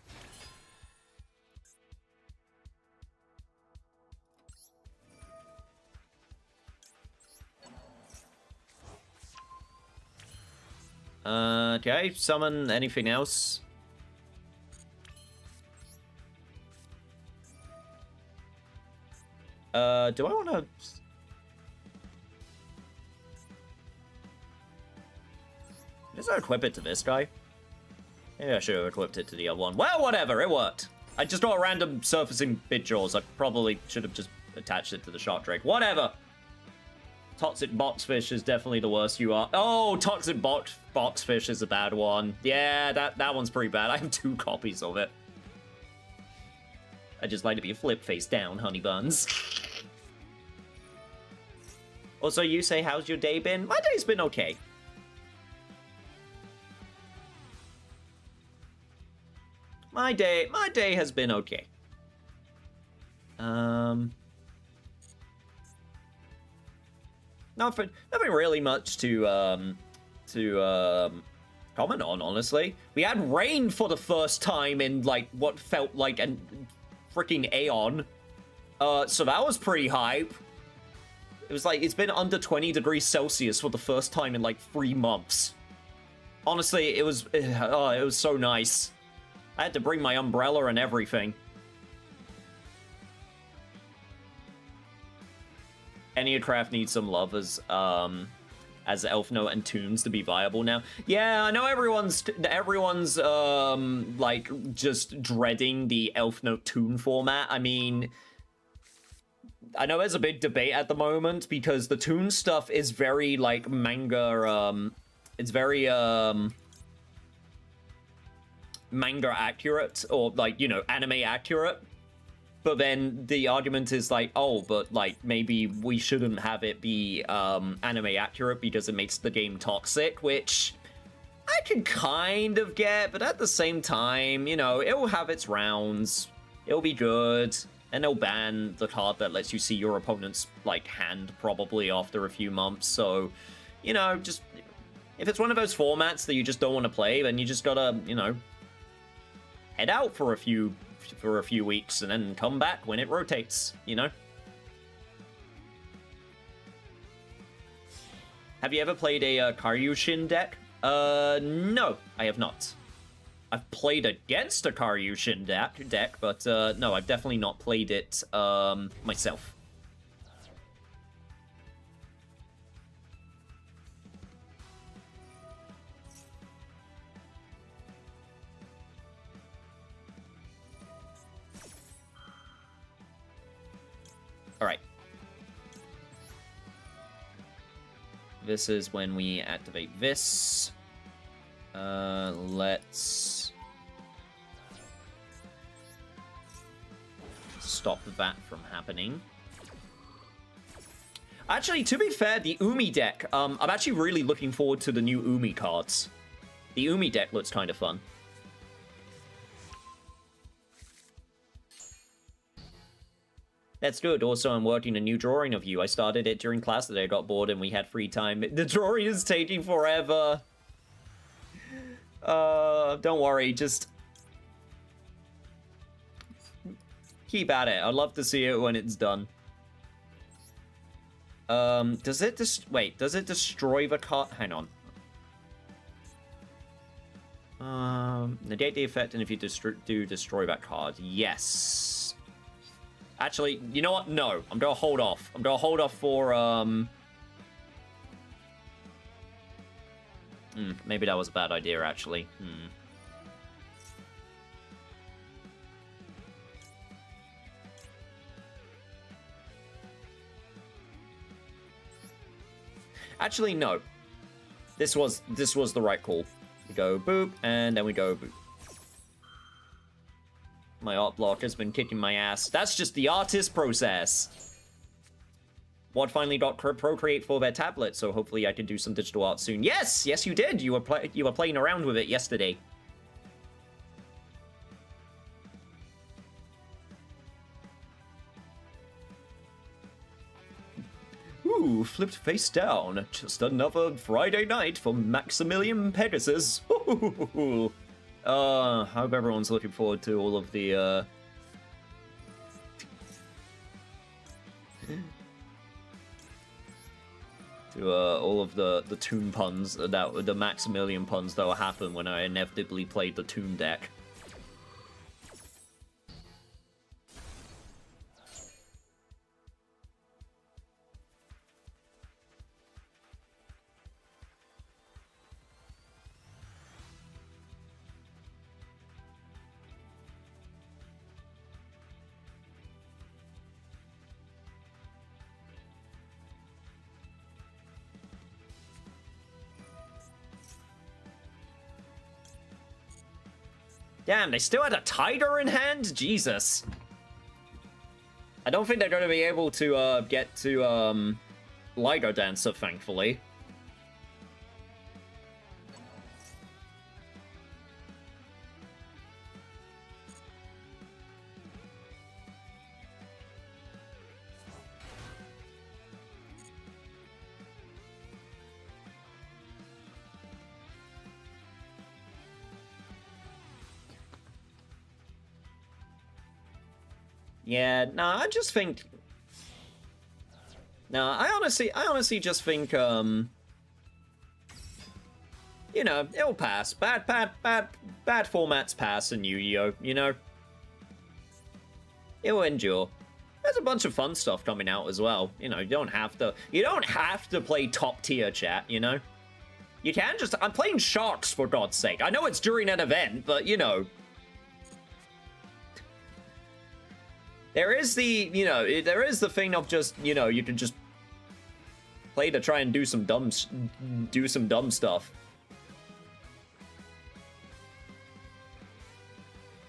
Okay, summon anything else? Do I want to... Does I equip it to this guy? Yeah, I should have equipped it to the other one. Well, whatever, it worked. I just got a random surfacing jaws. I probably should have just attached it to the shark drake. Whatever. Toxic boxfish is definitely the worst you are. Oh, toxic boxfish is a bad one. Yeah, that one's pretty bad. I have 2 copies of it. I just like to be flip face down, honey buns. Also, you say, how's your day been? My day's been okay. My day has been okay. Nothing really much to comment on, honestly. We had rain for the first time in, like, what felt like a freaking aeon. So that was pretty hype. It was like, it's been under 20 degrees Celsius for the first time in, like, 3 months. Honestly, it was so nice. I had to bring my umbrella and everything. Enneacraft needs some love as Elf Note and Toons to be viable now. Yeah, I know everyone's like just dreading the Elf Note Toon format. I mean, I know there's a big debate at the moment because the Toon stuff is very like manga. It's very manga accurate, or like, you know, anime accurate. But then the argument is like, oh, but like maybe we shouldn't have it be anime accurate because it makes the game toxic, which I can kind of get, but at the same time, you know, it will have its rounds. It'll be good, and they'll ban the card that lets you see your opponent's like hand probably after a few months. So, you know, just if it's one of those formats that you just don't want to play, then you just gotta, you know, head out for a few weeks and then come back when it rotates, you know? Have you ever played a Karyushin deck? No, I have not. I've played against a Karyushin deck, but no, I've definitely not played it myself. Alright. This is when we activate this. Let's stop that from happening. Actually, to be fair, the Umi deck, I'm actually really looking forward to the new Umi cards. The Umi deck looks kind of fun. That's good. Also, I'm working a new drawing of you. I started it during class today. I got bored and we had free time. The drawing is taking forever. Don't worry. Just keep at it. I'd love to see it when it's done. Does it destroy the card? Hang on. Negate the effect, and if you destroy that card. Yes. Actually, you know what? No. I'm gonna hold off. I'm gonna hold off for, maybe that was a bad idea, actually. Actually, no. This was the right call. We go boop, and then we go boop. My art block has been kicking my ass. That's just the artist process. What finally got Procreate for their tablet, so hopefully I can do some digital art soon. Yes, yes, you did. You were playing around with it yesterday. flipped face down. Just another Friday night for Maximilian Pegasus. I hope everyone's looking forward to all of the, all of the Toon puns, the Maximilian puns that will happen when I inevitably played the Toon deck. Damn, they still had a Tiger in hand? Jesus. I don't think they're going to be able to get to Ligo Dancer, thankfully. Yeah, no, I just think... No, I honestly just think, you know, it'll pass. Bad formats pass in Yu-Gi-Oh, you know? It'll endure. There's a bunch of fun stuff coming out as well. You know, you don't have to play top tier, chat, you know? You can just... I'm playing Sharks, for God's sake. I know it's during an event, but, you know... There is the, you know, there is the thing of just, you know, you can just play to try and do some dumb stuff.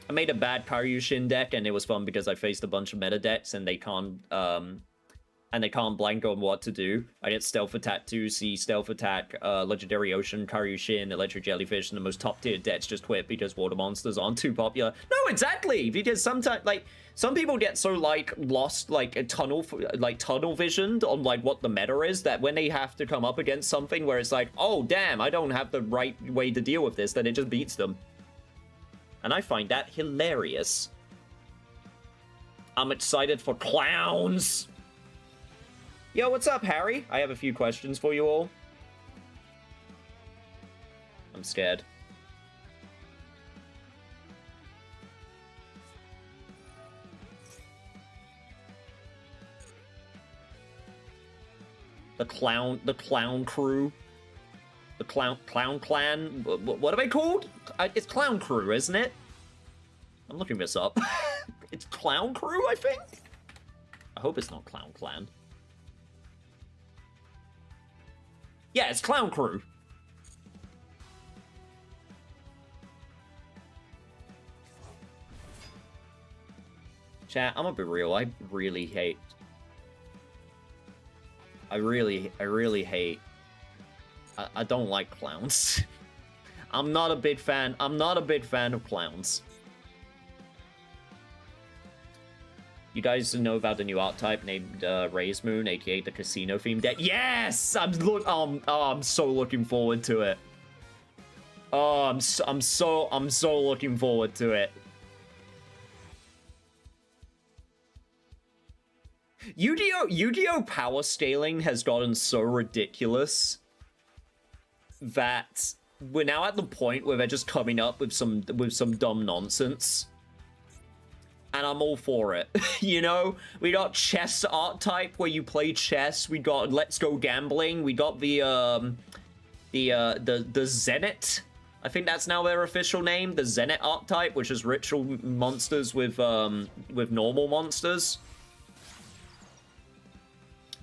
I made a bad Karyushin deck, and it was fun because I faced a bunch of meta decks, and they can't blank on what to do. I get Stealth Attack 2, see Stealth Attack, Legendary Ocean, Karyushin, Electric Jellyfish, and the most top tier decks just quit because water monsters aren't too popular. No, exactly! Because sometimes, like, some people get so, like, lost, like, tunnel visioned on, like, what the meta is, that when they have to come up against something where it's like, oh, damn, I don't have the right way to deal with this, then it just beats them. And I find that hilarious. I'm excited for clowns! Yo, what's up, Harry? I have a few questions for you all. I'm scared. The clown crew. The clown clan. What are they called? It's clown crew, isn't it? I'm looking this up. It's clown crew, I think? I hope it's not clown clan. Yeah, it's clown crew. Chat, I'm gonna be real. I really hate. I really hate. I don't like clowns. I'm not a big fan. I'm not a big fan of clowns. You guys know about the new archetype named Ray's Moon, aka the casino themed deck? Yes! I'm so looking forward to it. Oh, I'm so looking forward to it. Yu-Gi-Oh power scaling has gotten so ridiculous that we're now at the point where they're just coming up with some dumb nonsense. And I'm all for it. You know, we got chess archetype where you play chess. We got Let's Go Gambling. We got the Zenit. I think that's now their official name. The Zenit archetype, which is ritual monsters with normal monsters.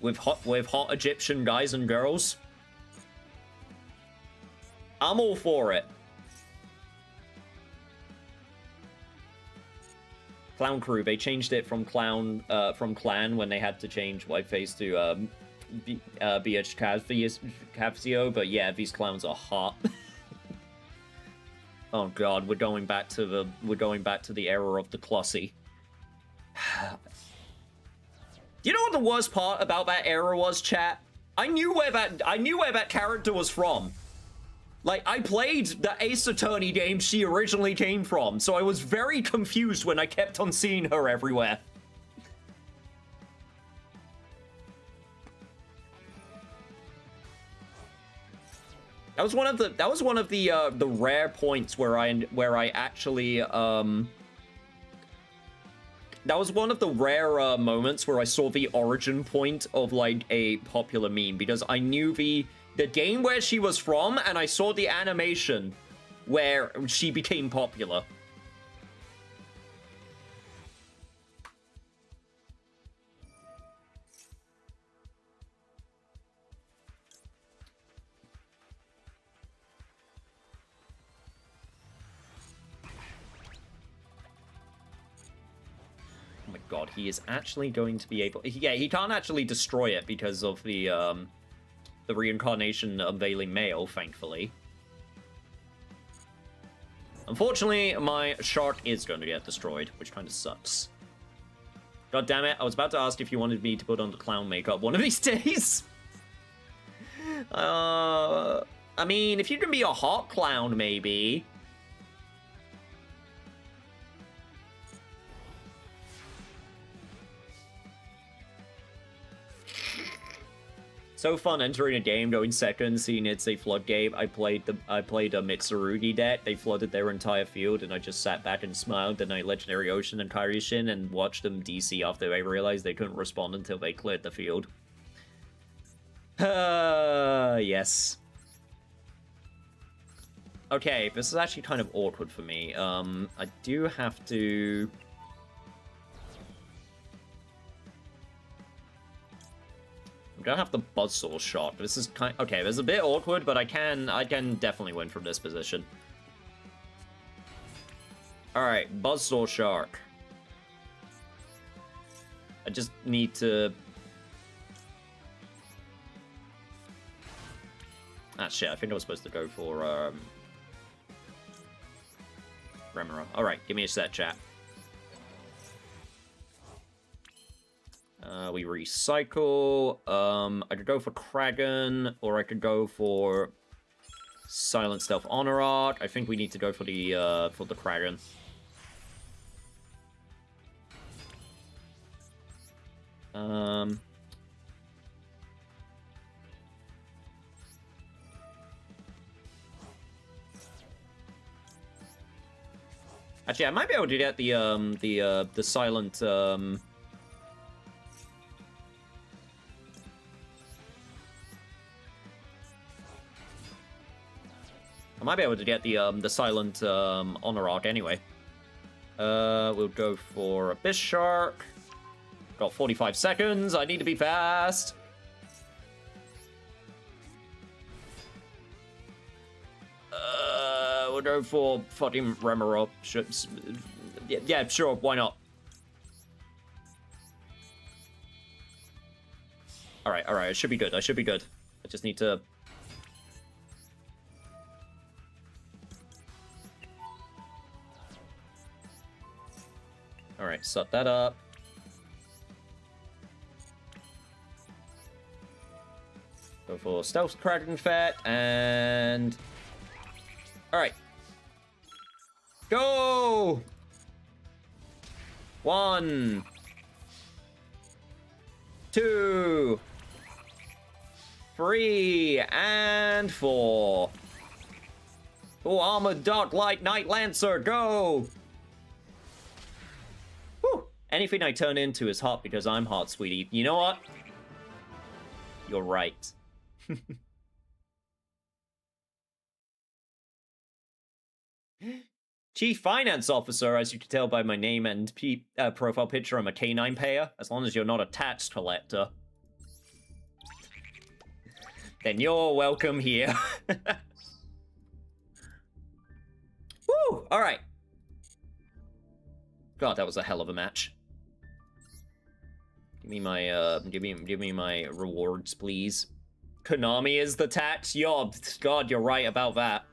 With hot Egyptian guys and girls. I'm all for it. Clown Crew, they changed it from clan when they had to change Whiteface to BH Cavzio, but yeah, these clowns are hot. Oh god, we're going back to the era of the Clossy. You know what the worst part about that era was, chat? I knew where that character was from. Like, I played the Ace Attorney game she originally came from, so I was very confused when I kept on seeing her everywhere. That was one of the rare points where I actually that was one of the rare moments where I saw the origin point of like a popular meme, because I knew the game where she was from and I saw the animation where she became popular. Oh my god, he is actually going to be able... Yeah, he can't actually destroy it because of the reincarnation unveiling male, thankfully. Unfortunately, my shark is going to get destroyed, which kind of sucks. God damn it, I was about to ask if you wanted me to put on the clown makeup one of these days. I mean, if you can be a hot clown, maybe... So fun entering a game, going second, seeing it's a flood game. I played a Mitsurugi deck. They flooded their entire field, and I just sat back and smiled. And I Legendary Ocean and Kairishin and watched them DC after they realized they couldn't respond until they cleared the field. Yes. Okay, this is actually kind of awkward for me. I do have to... I'm gonna have the Buzzsaw shot. This is kind okay, this is a bit awkward, but I can definitely win from this position. Alright, Buzzsaw Shark. I just need to... Ah shit, I think I was supposed to go for Remora. Alright, give me a set, chat. We recycle. I could go for Kragan, or I could go for Silent Stealth Honor Art. I think we need to go for the Kragan. Actually, I might be able to get the silent I might be able to get the silent honor arc anyway. We'll go for Abyss Shark. Got 45 seconds. I need to be fast. We'll go for fucking Remora. Yeah, sure. Why not? All right. I should be good. I just need to. Alright, set that up. Go for Stealth Kraken Fat, and... Alright. Go! 1, 2, 3, and 4. Oh, Armored Dark Light Knight Lancer, go! Anything I turn into is hot because I'm hot, sweetie. You know what? You're right. Chief Finance Officer, as you can tell by my name and profile picture, I'm a canine payer. As long as you're not a tax collector. Then you're welcome here. Woo! Alright. God, that was a hell of a match. Give me my, give me my rewards, please. Konami is the tax? God, you're right about that.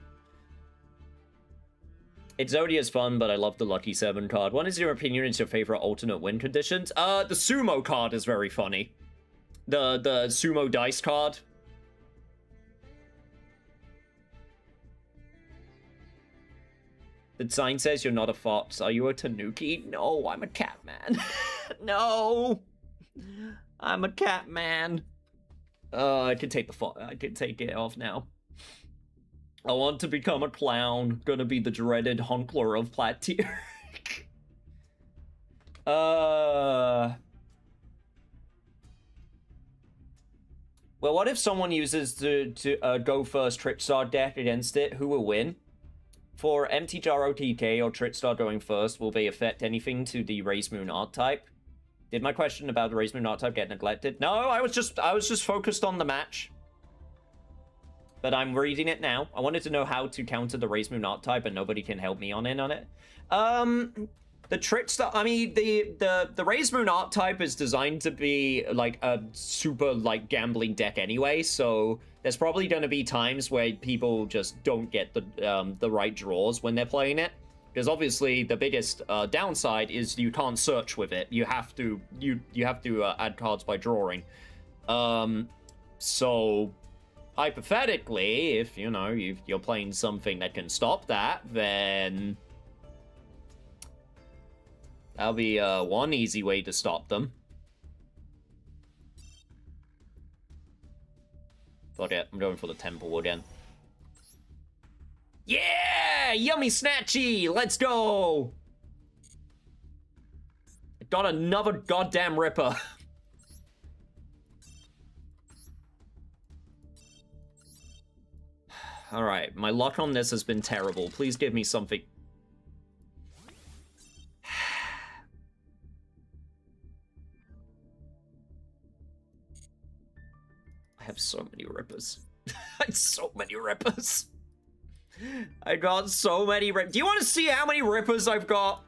Exodia's fun, but I love the Lucky 7 card. What is your opinion? Is your favorite alternate win conditions? The Sumo card is very funny. The sumo dice card. The sign says you're not a fox. Are you a tanuki? No, I'm a cat man. No, I'm a cat man. I can take it off now. I want to become a clown. Gonna be the dreaded honkler of plat tier. Well, what if someone uses to go first Trickstar deck against it? Who will win? For MTGR OTK or Trickstar going first, will they affect anything to the Raise Moon archetype? Did my question about the Raise Moon archetype get neglected? No, I was just focused on the match. But I'm reading it now. I wanted to know how to counter the Raise Moon archetype, and nobody can help me on it. The Trickstar, I mean, the Raise Moon archetype is designed to be like a super like gambling deck anyway, so there's probably going to be times where people just don't get the right draws when they're playing it, because obviously the biggest downside is you can't search with it. You have to add cards by drawing. So hypothetically, if you're playing something that can stop that, then that'll be one easy way to stop them. Fuck it, I'm going for the temple again. Yeah! Yummy snatchy! Let's go! I got another goddamn ripper. Alright, my luck on this has been terrible. Please give me something. I have so many rippers. I have so many rippers. I got so many rippers. Do you want to see how many rippers I've got?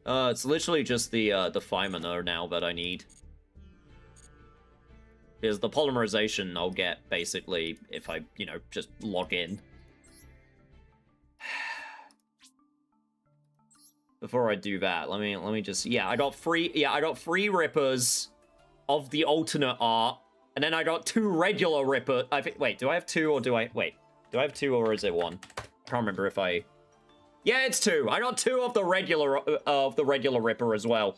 It's literally just the Feiminer now that I need. Because the polymerization I'll get, basically, if I, just log in. Before I do that, let me just, I got three rippers of the alternate art, and then I got 2 regular rippers. Wait, do I have 2 or do I have 2 or is it 1? I can't remember if I... Yeah, it's 2. I got 2 of the regular ripper as well.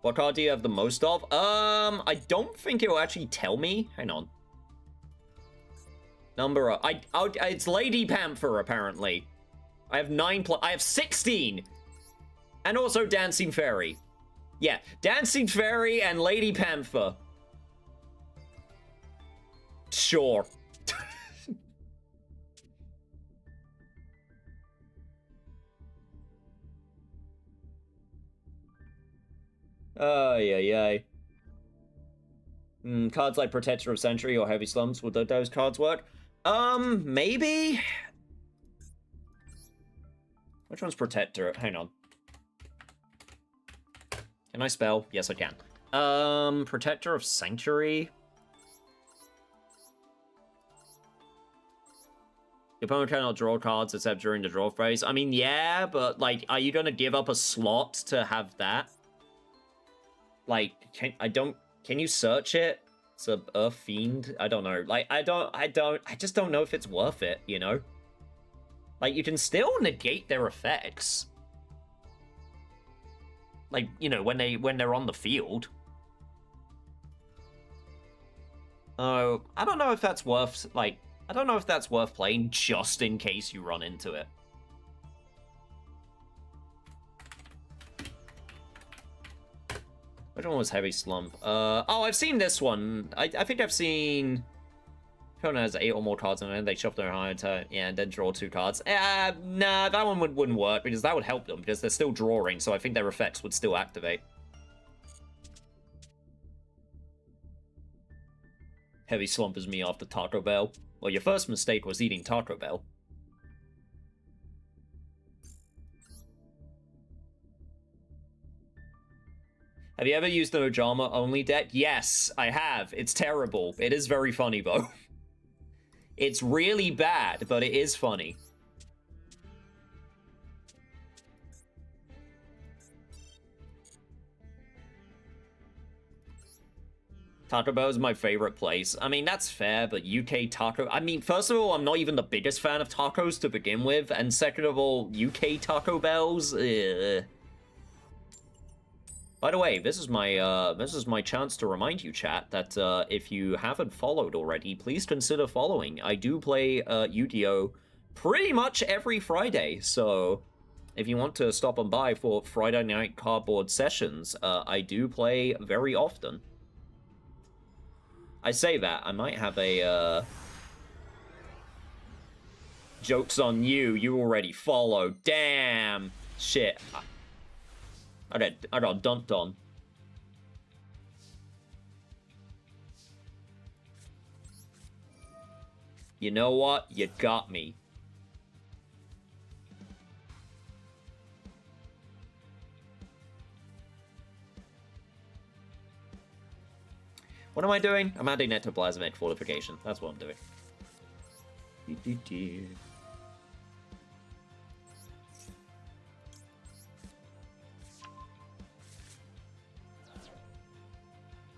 What card do you have the most of? I don't think it will actually tell me. Hang on. Number of... it's Lady Panther, apparently. I have 9 I have 16! And also Dancing Fairy. Yeah, Dancing Fairy and Lady Panther. Sure. Yay. Cards like Protector of Century or Heavy Slumps, would those cards work? Maybe? Which one's Protector? Hang on. Can I spell? Yes, I can. Protector of Sanctuary? Your opponent cannot draw cards except during the draw phase. I mean, yeah, but, like, are you gonna give up a slot to have that? Like, can you search it? It's a Earth Fiend? I don't know. Like, I just don't know if it's worth it, Like, you can still negate their effects. Like, when they're on the field. Oh, I don't know if that's worth, like, I don't know if that's worth playing just in case you run into it. Which one was Heavy Slump? Oh, I've seen this one. I think I've seen... Opponent has 8 or more cards and then they shuffle their higher turn, and then draw 2 cards. Nah, that one wouldn't work, because that would help them, because they're still drawing, so I think their effects would still activate. Heavy Slump is me after Taco Bell. Well, your first mistake was eating Taco Bell. Have you ever used an Ojama only deck? Yes, I have. It's terrible. It is very funny though. It's really bad, but it is funny. Taco Bell is my favorite place. I mean, that's fair, but UK taco... I mean, first of all, I'm not even the biggest fan of tacos to begin with, and second of all, UK Taco Bells... Ugh. By the way, this is my chance to remind you, chat, that if you haven't followed already, please consider following. I do play Yu-Gi-Oh! Pretty much every Friday, so if you want to stop on by for Friday night cardboard sessions, I do play very often. I say that, I might have a, joke's on you, you already followed. Damn! Shit. I got dunked on. You know what? You got me. What am I doing? I'm adding ectoplasmic fortification. That's what I'm doing.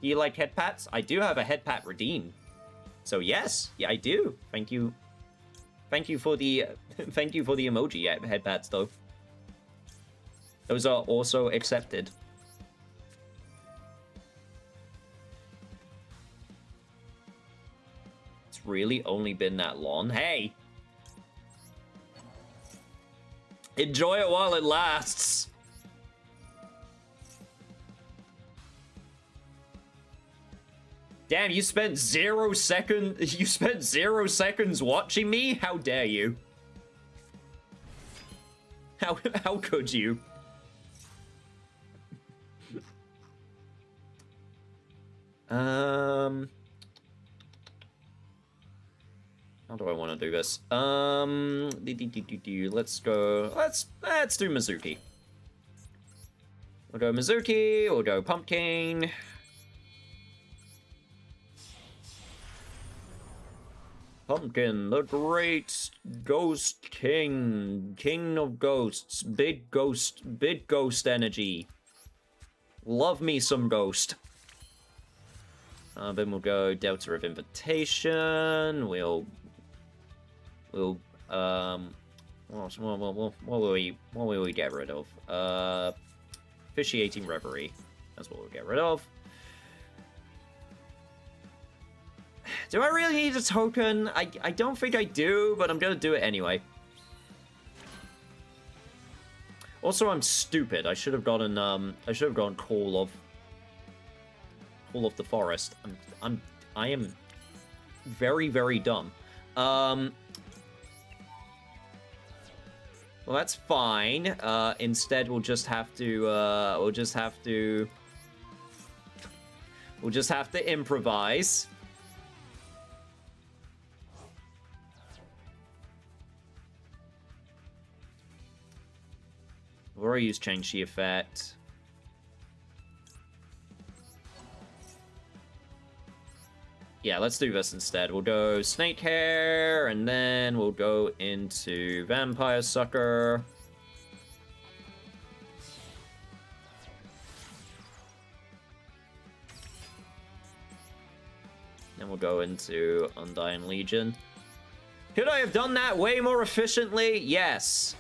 Do you like head pats? I do have a head pat redeemed. So yes, yeah, I do. Thank you. Thank you for the thank you for the emoji head pats though. Those are also accepted. It's really only been that long. Hey! Enjoy it while it lasts. Damn, you spent 0 seconds. You spent 0 seconds watching me? How dare you? How could you? How do I want to do this? Let's go. Let's do Mizuki. We'll go Mizuki. We'll go Pumpkin. Pumpkin, the great ghost king, king of ghosts, big ghost energy. Love me some ghost. Then we'll go Delta of Invitation. What will we get rid of? Officiating Reverie. That's what we'll get rid of. Do I really need a token? I don't think I do, but I'm gonna do it anyway. Also, I'm stupid. I should have gotten Call of the Forest. I am very, very dumb. Well, that's fine. Instead, we'll just have to improvise. I've already used Change the Effect. Yeah, let's do this instead. We'll go Snake Hair, and then we'll go into Vampire Sucker. Then we'll go into Undying Legion. Could I have done that way more efficiently? Yes.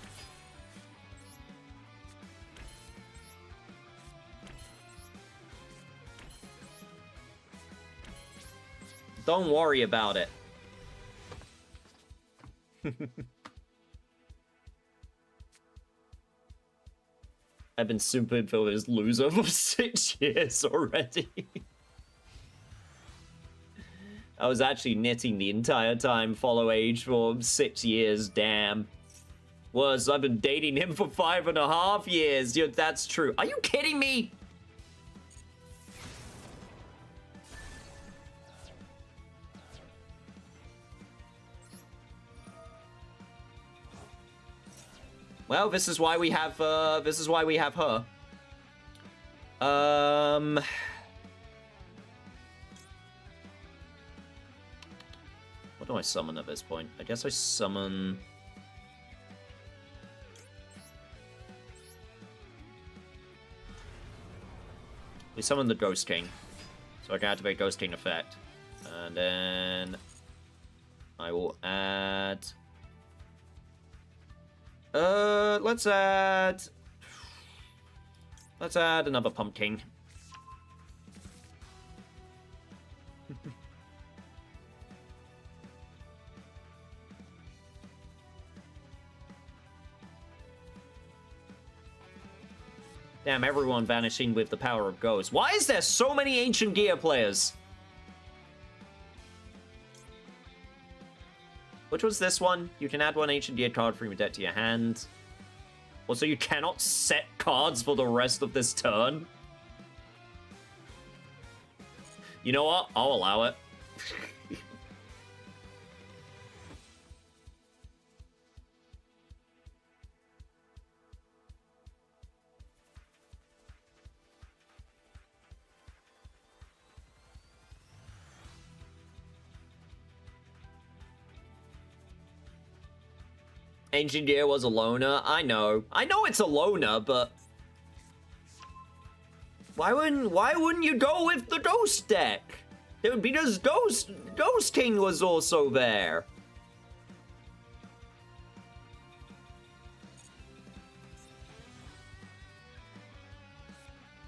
Don't worry about it. I've been super for this loser for 6 years already. I was actually knitting the entire time, follow age for 6 years, damn. Worse, I've been dating him for 5.5 years. Yeah, that's true. Are you kidding me? Well, this is why we have her. What do I summon at this point? I guess I summon... We summon the Ghost King, so I can activate Ghost King effect. And then... I will add... Let's add another Pumpkin. Damn, everyone vanishing with the power of Ghost. Why is there so many Ancient Gear players? Which was this one? You can add one Ancient Gear card from your deck to your hand. Also, you cannot set cards for the rest of this turn. You know what? I'll allow it. Ancient Gear was a loner. I know it's a loner, but why wouldn't you go with the Ghost deck? It would be because Ghost King was also there.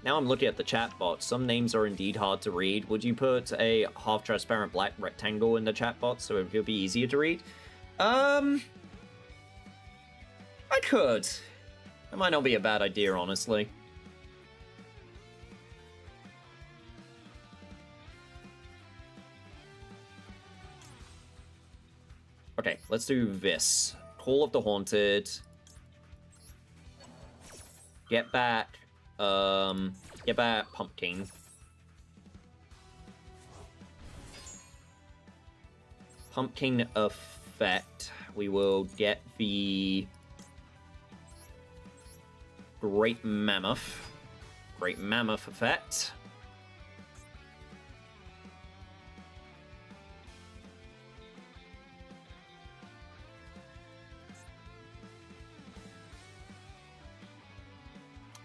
Now I'm looking at the chat box. Some names are indeed hard to read. Would you put a half-transparent black rectangle in the chat box so it would be easier to read? I could. That might not be a bad idea, honestly. Okay, let's do this. Call of the Haunted. Get back Pumpkin. Pumpkin effect. We will get the Great Mammoth effect.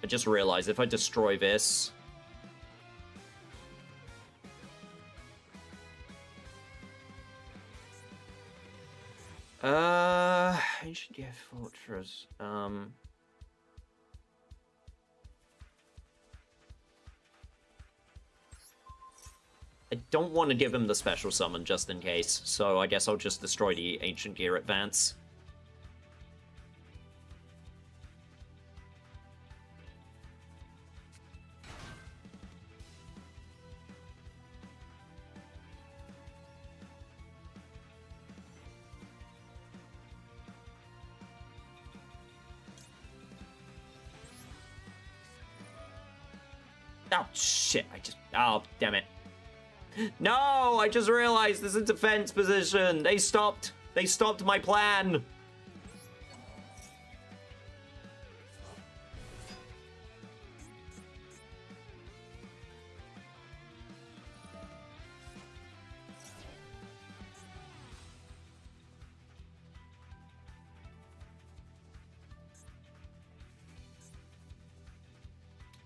I just realized if I destroy this... Ancient Gear Fortress. I don't want to give him the special summon just in case, so I guess I'll just destroy the Ancient Gear Advance. Oh, shit, oh, damn it. No, I just realized this is a defense position. They stopped my plan.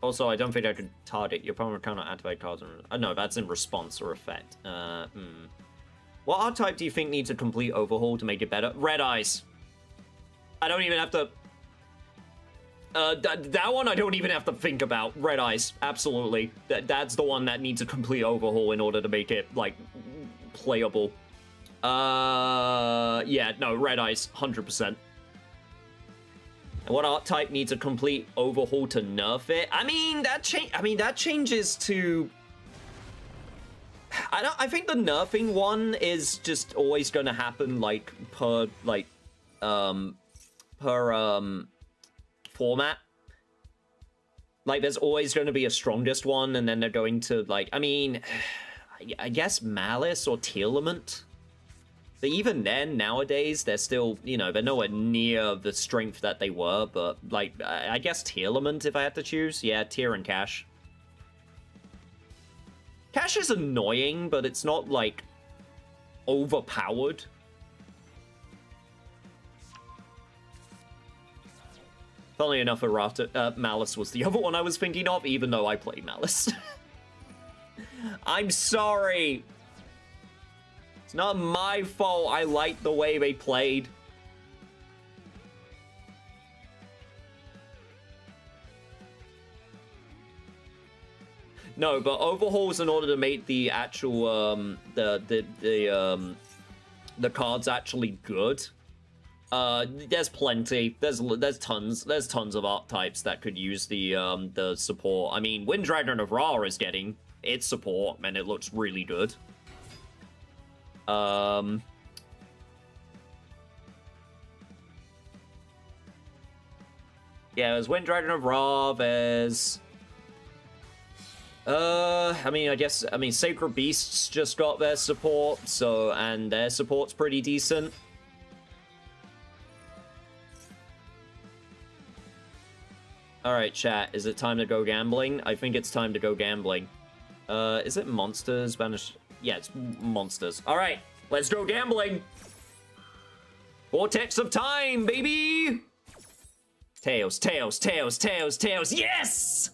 Also, I don't think I could target. Your opponent cannot activate cards. No, that's in response or effect. What archetype do you think needs a complete overhaul to make it better? Red Eyes. I don't even have to... that one I don't even have to think about. Red Eyes, absolutely. That's the one that needs a complete overhaul in order to make it, like, playable. Yeah, no, Red Eyes, 100%. And what archetype needs a complete overhaul to nerf it? I mean, that changes to... I think the nerfing one is just always going to happen, like, per format. Like, there's always going to be a strongest one, and then they're going to, like, I mean, I guess Malice or Tearlament. But even then, nowadays, they're still, you know, they're nowhere near the strength that they were, but, like, I guess Tearlament, if I had to choose. Yeah, Tear and Cash. Cash is annoying, but it's not, like, overpowered. Funnily enough, Malice was the other one I was thinking of, even though I play Malice. I'm sorry. It's not my fault. I liked the way they played. No, but overhauls in order to make the actual the cards actually good. There's plenty. There's tons of archetypes that could use the support. I mean, Wind Dragon of Ra is getting its support, and it looks really good. Yeah, there's Wind Dragon of Ra. There's I mean, Sacred Beasts just got their support, so, and their support's pretty decent. Alright, chat, is it time to go gambling? I think it's time to go gambling. Is it monsters? Banished? Yeah, it's monsters. Alright, let's go gambling! Vortex of time, baby! Tails, tails, tails, tails, tails, yes!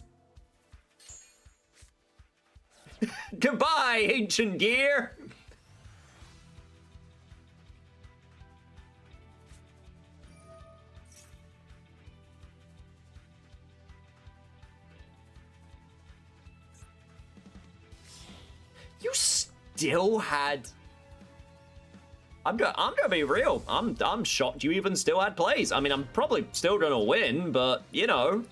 Goodbye, ancient gear! You still had... I'm gonna be real. I'm shocked you even still had plays. I mean, I'm probably still gonna win, but, you know...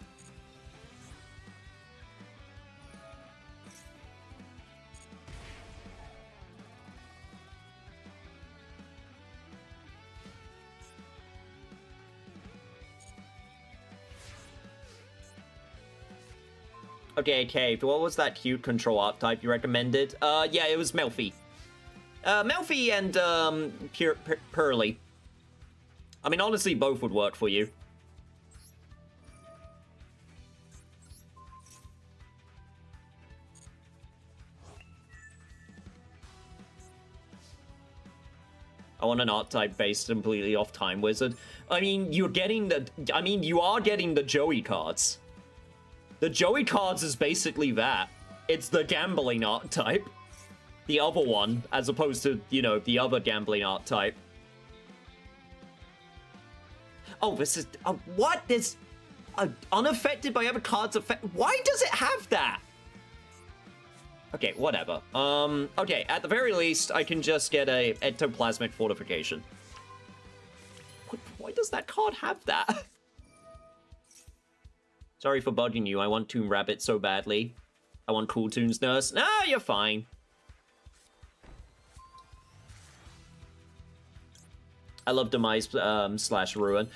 Okay, Cave, what was that cute control archetype you recommended? Yeah, it was Melfi. Melfi and, Pearly. I mean, honestly, both would work for you. I want an archetype based completely off Time Wizard. I mean, you are getting the Joey cards. The Joey cards is basically that. It's the gambling archetype. The other one, as opposed to, you know, the other gambling archetype. Oh, this is... what? This... unaffected by other cards affect... Why does it have that? Okay, whatever. Okay, at the very least, I can just get a ectoplasmic fortification. Why does that card have that? Sorry for bugging you. I want Toon Rabbit so badly. I want Cool Toon's Nurse. Nah, you're fine. I love Demise slash Ruin.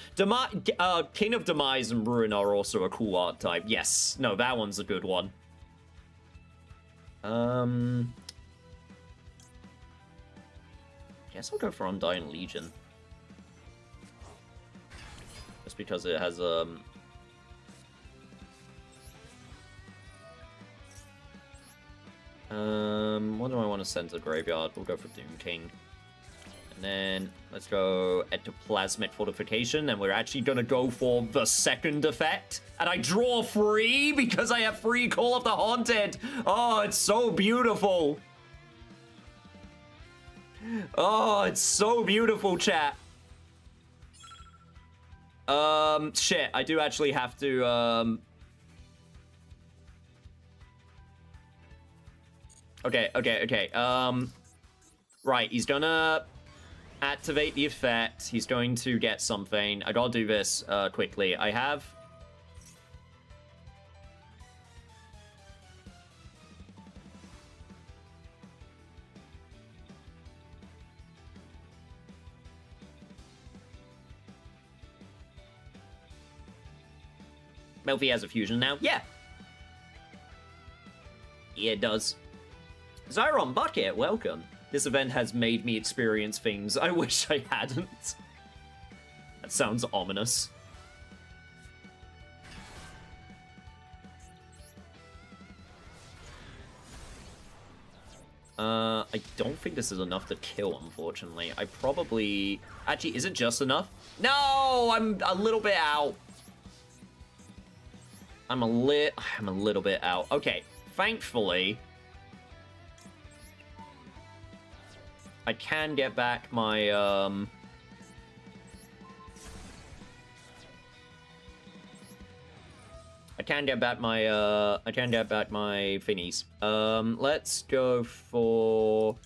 King of Demise and Ruin are also a cool archetype. Yes. No, that one's a good one. Guess I'll go for Undying Legion. Just because it has, what do I want to send to the graveyard? We'll go for Doom King. And then, let's go Ectoplasmic Fortification, and we're actually gonna go for the second effect. And I draw free because I have free Call of the Haunted! Oh, it's so beautiful! Oh, it's so beautiful, chat! Shit, I do actually have to, Okay. Right, he's gonna activate the effect. He's going to get something. I gotta do this, quickly. I have... Melfi has a fusion now. Yeah! Yeah, it does. Zyron Bucket, welcome. This event has made me experience things I wish I hadn't. That sounds ominous. I don't think this is enough to kill, unfortunately. I probably... Actually, is it just enough? No! I'm a little bit out. I'm a little bit out. Okay, thankfully... I can get back my, I can get back my thingies. Let's go for...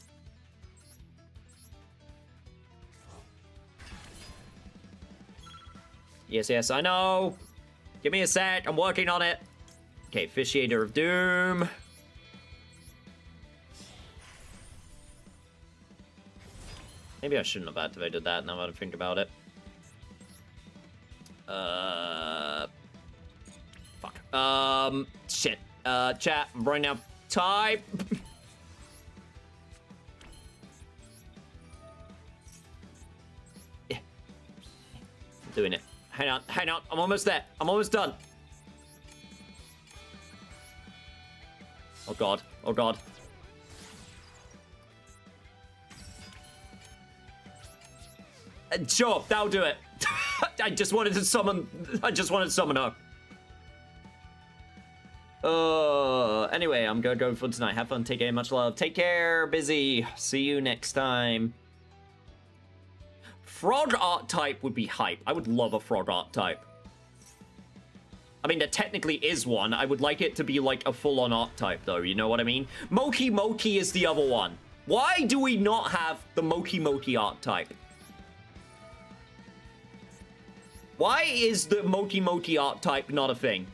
Yes, I know! Give me a sec, I'm working on it! Okay, Officiator of Doom. Maybe I shouldn't have activated that now that I think about it. Fuck. Shit. Chat, I'm running out of time. Yeah. I'm doing it. Hang on, I'm almost there. I'm almost done. Oh god, oh god. Sure, that'll do it. I just wanted to summon her. Anyway, I'm gonna go for tonight. Have fun, take care, much love. Take care, busy. See you next time. Frog art type would be hype. I would love a frog art type. I mean, there technically is one. I would like it to be like a full-on art type, though. You know what I mean? Moki Moki is the other one. Why do we not have the Moki Moki art type? Why is the Moki Moki art type not a thing?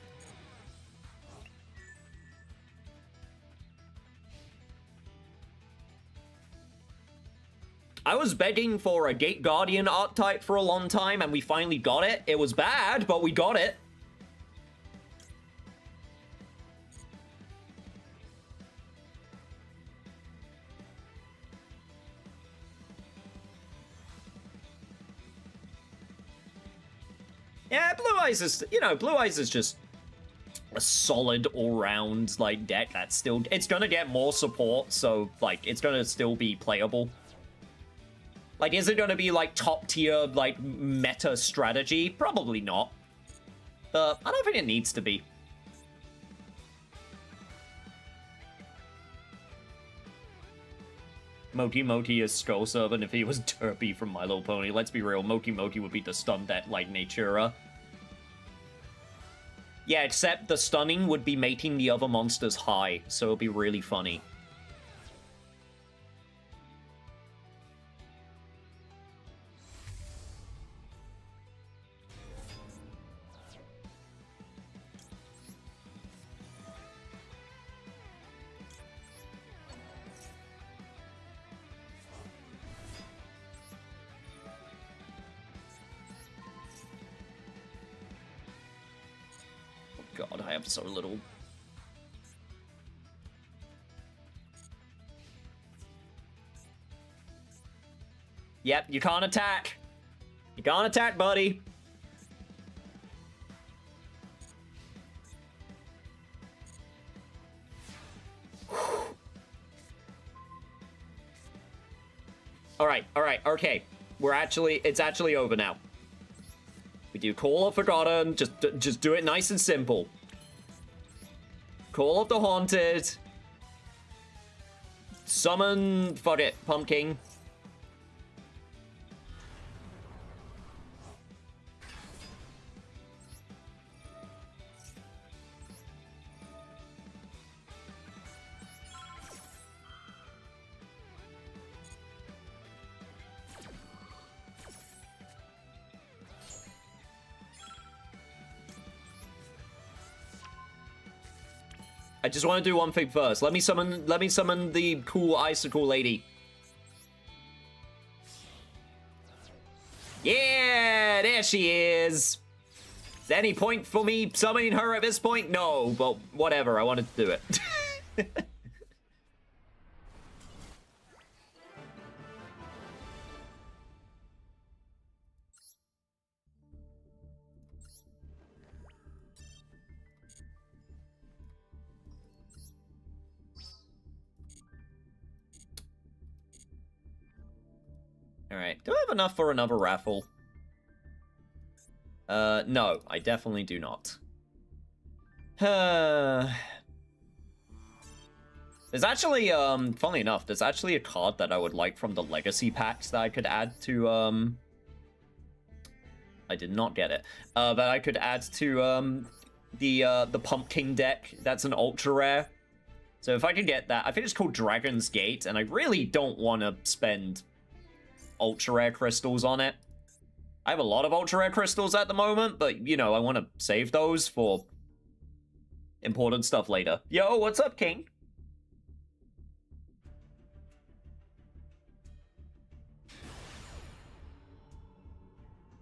I was begging for a Gate Guardian art type for a long time, and we finally got it. It was bad, but we got it. Yeah, Blue Eyes is, you know, Blue Eyes is just a solid all-round, like, deck that's still... It's gonna get more support, so, like, it's gonna still be playable. Like, is it gonna be, like, top-tier, like, meta strategy? Probably not. I don't think it needs to be. Moki Moki is Skull Servant if he was Derpy from My Little Pony. Let's be real, Moki Moki would be the stun that like Natura. Yeah, except the stunning would be making the other monsters high, so it'll be really funny. God, I have so little. Yep, you can't attack. You can't attack, buddy. Alright, okay. It's actually over now. We do Call of Forgotten, just do it nice and simple. Call of the Haunted. Summon, fuck it, Pumpkin. I just want to do one thing first. Let me summon the cool icicle lady. Yeah, there she is. Is there any point for me summoning her at this point? No, but whatever. I wanted to do it. Alright, do I have enough for another raffle? No, I definitely do not. There's actually, funnily enough, there's actually a card that I would like from the Legacy packs that I could add to, I did not get it. That I could add to, the Pumpkin deck. That's an ultra rare. So if I could get that, I think it's called Dragon's Gate, and I really don't want to spend ultra rare crystals on it. I have a lot of ultra rare crystals at the moment, but, you know, I want to save those for important stuff later. Yo, what's up, King?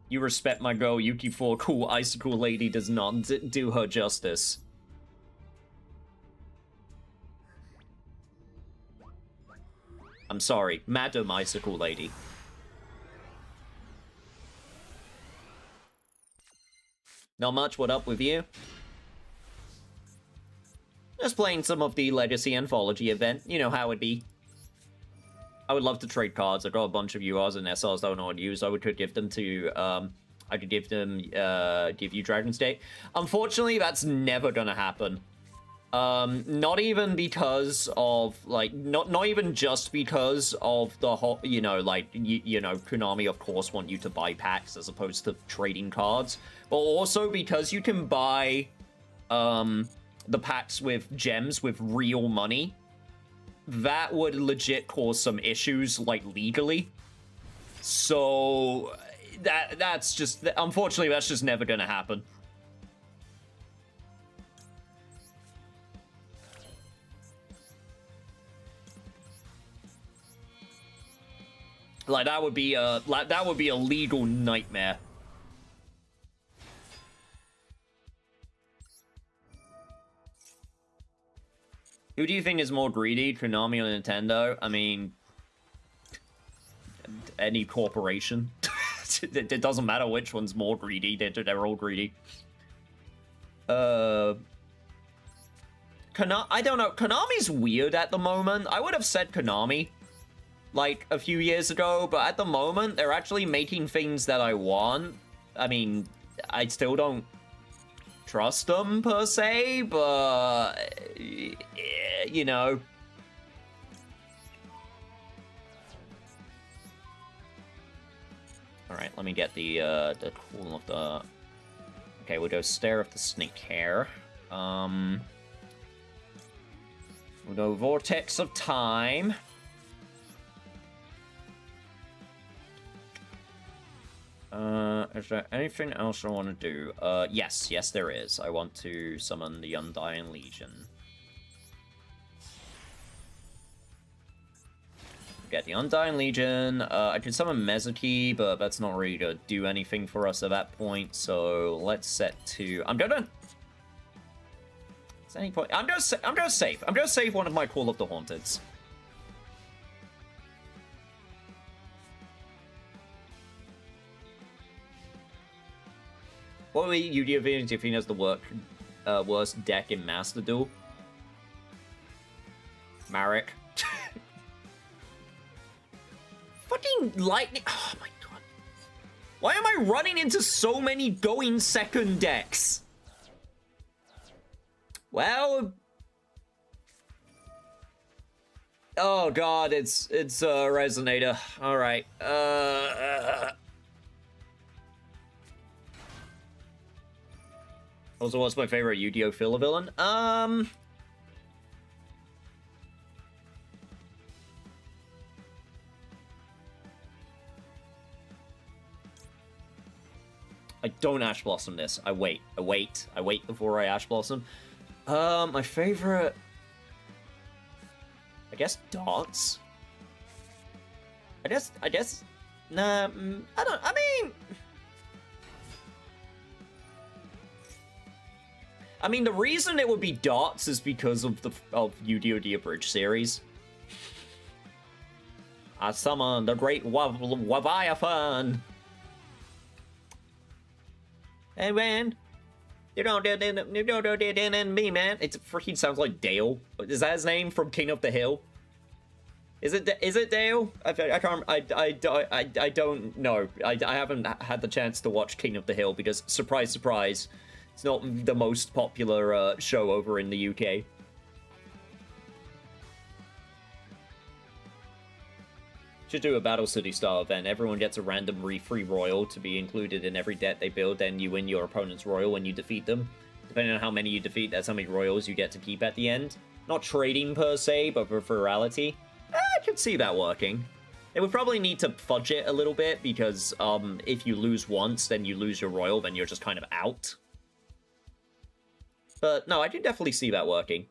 You respect my girl, Yuki for cool icicle lady does not do her justice. I'm sorry, Madam Icicle Lady. Not much, what up with you? Just playing some of the Legacy Anthology event, you know how it be. I would love to trade cards. I got a bunch of URs and SRs that I don't know what to use. I could give them to, I could give them, give you Dragon's Day. Unfortunately, that's never gonna happen. Not even because of, like, not even just because of the whole, you know, like, you know, Konami, of course, want you to buy packs as opposed to trading cards, but also because you can buy, the packs with gems with real money. That would legit cause some issues, like, legally. So, that's just, unfortunately, that's just never gonna happen. Like, that would be a legal nightmare. Who do you think is more greedy, Konami or Nintendo? I mean, any corporation. It doesn't matter which one's more greedy. They're all greedy. I don't know. Konami's weird at the moment. I would have said Konami, like, a few years ago, but at the moment, they're actually making things that I want. I mean, I still don't trust them, per se, but, you know. Alright, let me get the cool of the... Okay, we'll go Stare of the Snake Hair. We'll go Vortex of Time. Is there anything else I want to do? Yes, there is. I want to summon the Undying Legion. Get the Undying Legion. I could summon Mezuki, but that's not really gonna do anything for us at that point, so let's set to... I'm gonna save one of my Call of the Haunteds. What would Yu-Gi-Oh! If he has the worst deck in Master Duel? Marek. Fucking lightning. Oh my god. Why am I running into so many going second decks? Well. Oh god, it's Resonator. Alright. Also, what's my favorite Yu-Gi-Oh! Filler villain? I don't Ash Blossom this. I wait before I Ash Blossom. My favorite... I guess Dots? I guess... Nah, I mean, the reason it would be Dots is because of the Yu-Gi-Oh! The Abridged series. I summon the great Leviathan. Hey man, you don't do it in me, man. It freaking sounds like Dale. Is that his name from King of the Hill? Is it Dale? I can't. I don't know. I haven't had the chance to watch King of the Hill because surprise, surprise, it's not the most popular show over in the UK. Should do a Battle City style event. Everyone gets a random free royal to be included in every deck they build. Then you win your opponent's royal when you defeat them. Depending on how many you defeat, that's how many royals you get to keep at the end. Not trading per se, but for virality. I could see that working. They would probably need to fudge it a little bit because if you lose once, then you lose your royal, then you're just kind of out. But no, I can definitely see that working.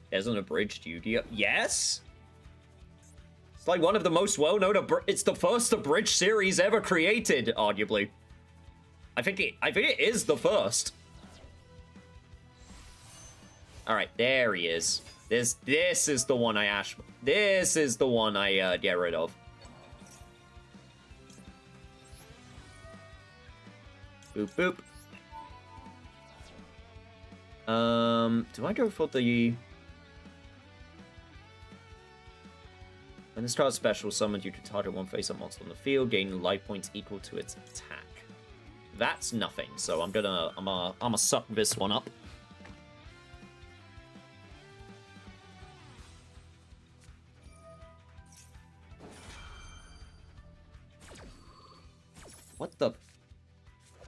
There's an abridged Yu-Gi-Oh! Yes? It's like one of the most well-known it's the first abridged series ever created, arguably. I think it is the first. Alright, there he is. This is the one I This is the one I get rid of. Boop boop. Do I go for the... When this card is special summoned, you can target one face-up monster on the field, gaining life points equal to its attack. That's nothing, so I'm gonna suck this one up. What the?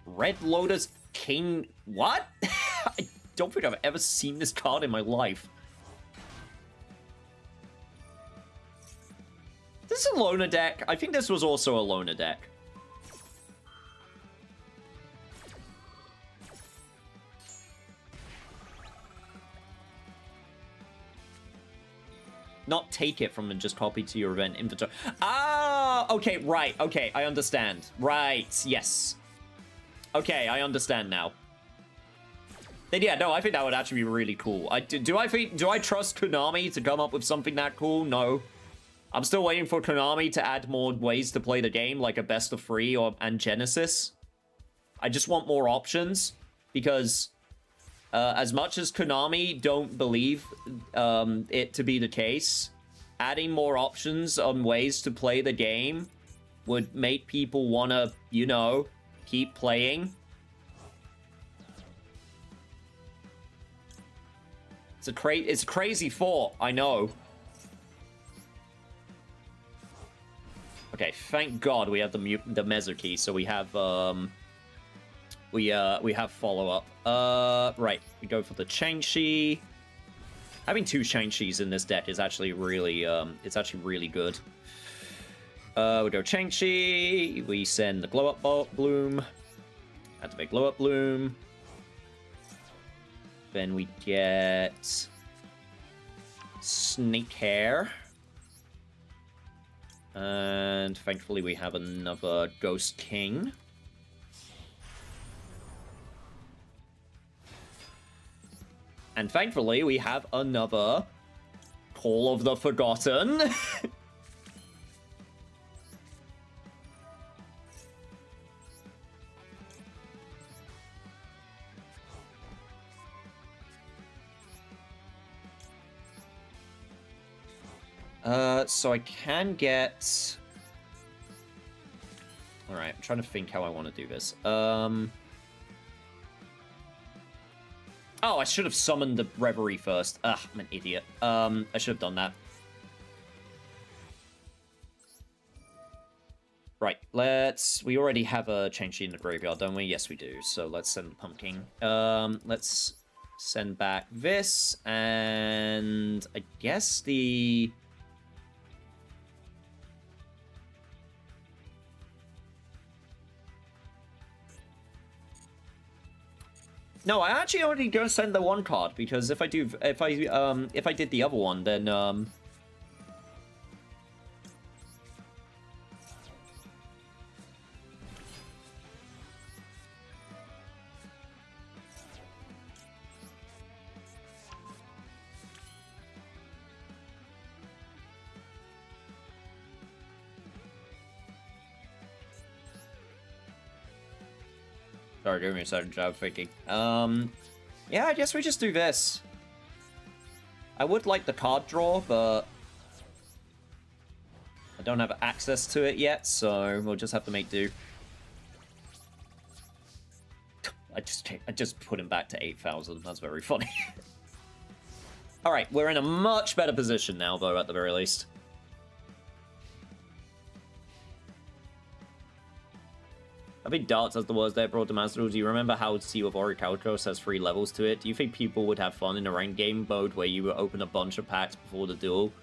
Red Lotus King... What? I don't think I've ever seen this card in my life. This is a loner deck. I think this was also a loner deck. Not take it from and just copy to your event inventory. Ah, okay, right. Okay, I understand. Right, yes. Okay, I understand now. Then yeah, no, I think that would actually be really cool. Do I trust Konami to come up with something that cool? No. I'm still waiting for Konami to add more ways to play the game, like a best of 3 and Genesis. I just want more options, because as much as Konami don't believe it to be the case, adding more options on ways to play the game would make people want to, you know, keep playing. It's a crazy thought, I know. Okay, thank God we have the Mezzo key, so we have we have follow-up. Right, we go for the Changshi. Having 2 Changshis in this deck is actually really it's actually really good. We go Changshi, we send the Glow-Up Bloom. Activate Glow-Up Bloom. Then we get Snake Hair. And thankfully we have another Ghost King. And thankfully we have another Call of the Forgotten. So I can get... Alright, I'm trying to think how I want to do this. Oh, I should have summoned the Reverie first. Ugh, I'm an idiot. I should have done that. Right, we already have a Changshi in the graveyard, don't we? Yes, we do. So let's send the Pumpkin. Let's send back this, and I guess the... No, I actually already gonna send the one card, because if I did the other one, then Sorry, give me a second, job thinking. Yeah, I guess we just do this. I would like the card draw, but I don't have access to it yet, so we'll just have to make do. I just put him back to 8,000. That's very funny. All right, we're in a much better position now, though, at the very least. I think Darts has the worst deck brought to Master Duel. Do you remember how Sea of Orichalcos has 3 levels to it? Do you think people would have fun in a ranked game mode where you open a bunch of packs before the duel?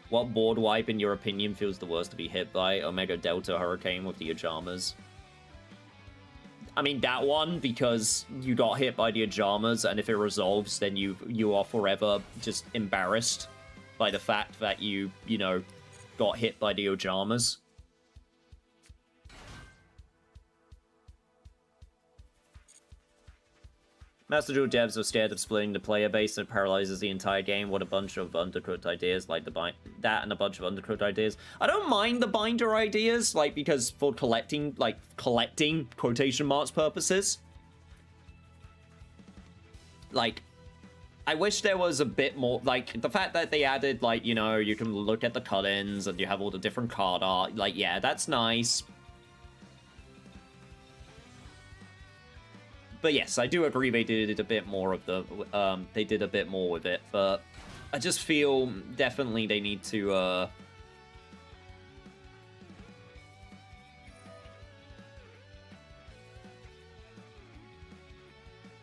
What board wipe, in your opinion, feels the worst to be hit by? Omega Delta Hurricane with the Ajamas. I mean, that one, because you got hit by the Ajamas, and if it resolves, then you are forever just embarrassed by the fact that you know, got hit by the Ajamas. Master Duel devs are scared of splitting the player base and it paralyzes the entire game. What a bunch of undercooked ideas, like that and a bunch of undercooked ideas. I don't mind the binder ideas, like, because for collecting quotation marks purposes. Like, I wish there was a bit more, like, the fact that they added, like, you know, you can look at the cut-ins and you have all the different card art. Like, yeah, that's nice. But yes, I do agree they did a bit more of the, they did a bit more with it, but I just feel definitely they need to,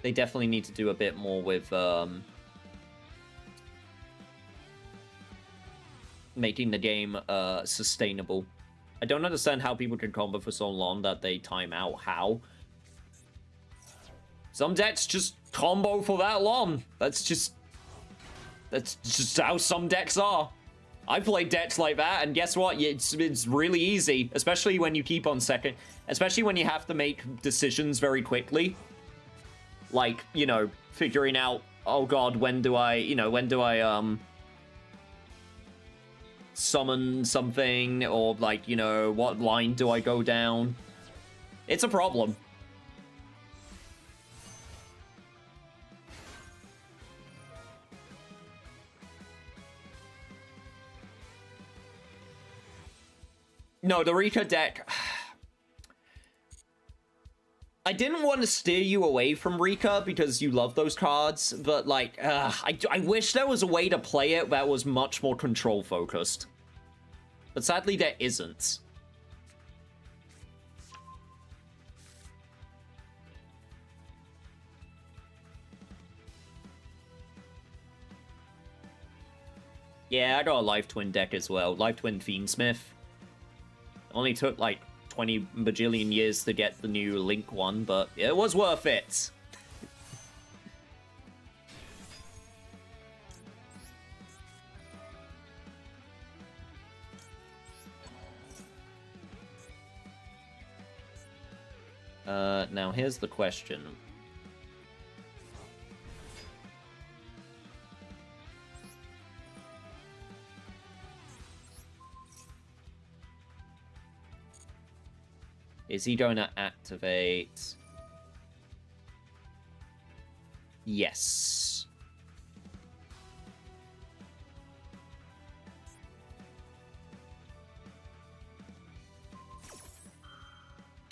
they definitely need to do a bit more with, making the game, sustainable. I don't understand how people can combo for so long that they time out. How? Some decks just combo for that long. That's just how some decks are. I played decks like that, and guess what? It's really easy, especially when you keep on second, especially when you have to make decisions very quickly. Like, you know, figuring out, oh god, when do I summon something, or like, you know, what line do I go down? It's a problem. No, the Rika deck... I didn't want to steer you away from Rika because you love those cards, but, like, I wish there was a way to play it that was much more control-focused. But sadly, there isn't. Yeah, I got a Life Twin deck as well. Life Twin Fiendsmith. Only took like 20 bajillion years to get the new Link one, but it was worth it. Now here's the question. Is he going to activate? Yes.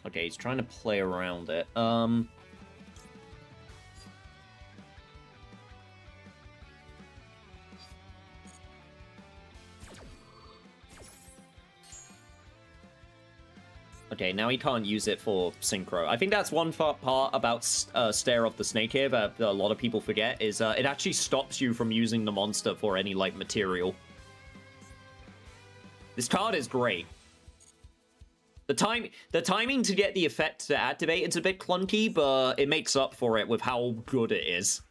Okay, he's trying to play around it. Okay, now he can't use it for synchro. I think that's one part about Stare of the Snake here that a lot of people forget, is it actually stops you from using the monster for any, like, material. This card is great. The timing to get the effect to activate, it's a bit clunky, but it makes up for it with how good it is.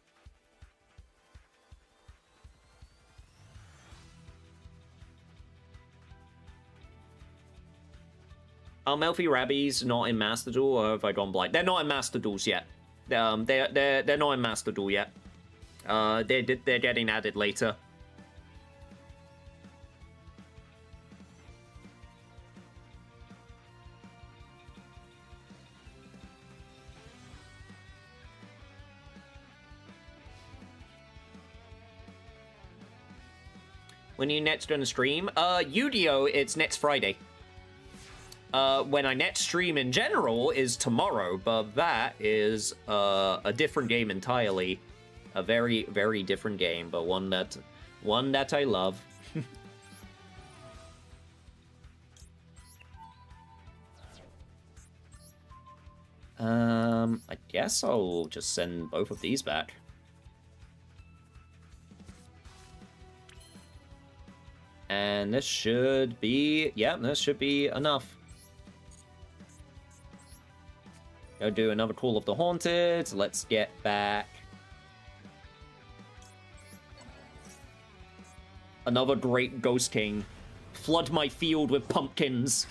Are Melfi Rabbies not in Master Duel, or have I gone blind? They're not in Master Duels yet. They're not in Master Duel yet. They're getting added later. When are you next gonna stream? Yu-Gi-Oh! It's next Friday. When I next stream in general is tomorrow, but that is a different game entirely. A very, very different game, but one that I love. I guess I'll just send both of these back. And this should be, yeah, this should be enough. Go do another Call of the Haunted. Let's get back another great Ghost King. Flood my field with pumpkins.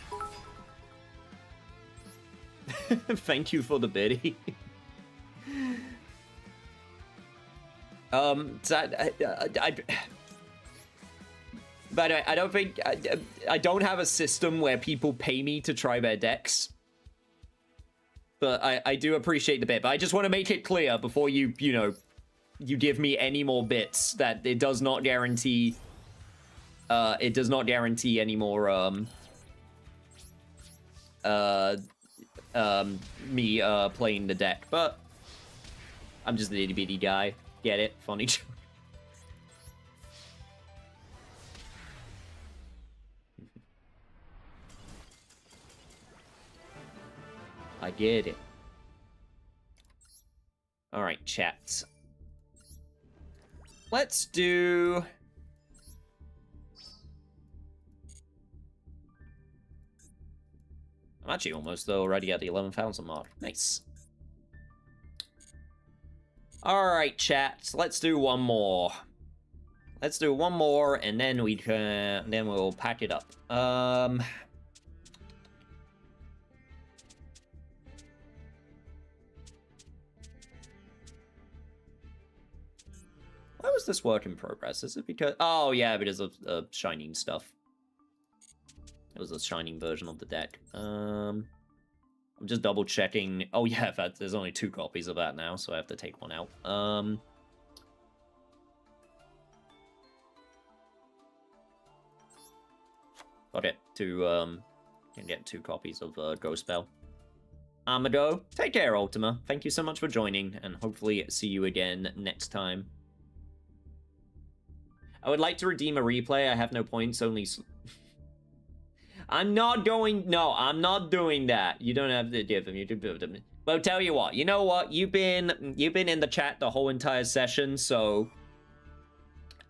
Thank you for the biddy. But I don't think I don't have a system where people pay me to try their decks. But I do appreciate the bit. But I just want to make it clear before you give me any more bits that it does not guarantee. It does not guarantee any more me playing the deck. But I'm just an itty bitty guy. Get it? Funny joke. I get it. Alright, chat. Let's do... I'm actually almost already at the 11,000 mark. Nice. Alright, chat. Let's do one more. Let's do one more, and then we can... then we'll pack it up. Why was this work in progress? Is it because... oh, yeah, because of Shining stuff. It was a Shining version of the deck. I'm just double checking. Oh, yeah, there's only 2 copies of that now, so I have to take one out. Got it. Can get 2 copies of Ghost Bell. Amado, take care, Ultima. Thank you so much for joining, and hopefully see you again next time. I would like to redeem a replay. I have no points, only... I'm not going... no, I'm not doing that. You don't have to give them. You can build them. But I'll tell you what. You know what? You've been in the chat the whole entire session, so...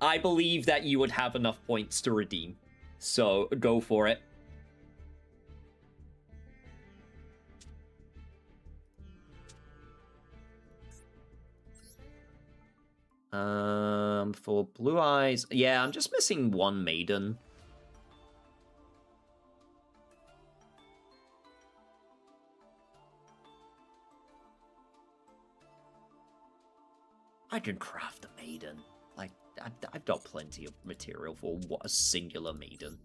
I believe that you would have enough points to redeem. So, go for it. For Blue Eyes... yeah, I'm just missing 1 Maiden. I can craft a Maiden. Like, I've got plenty of material for a singular Maiden.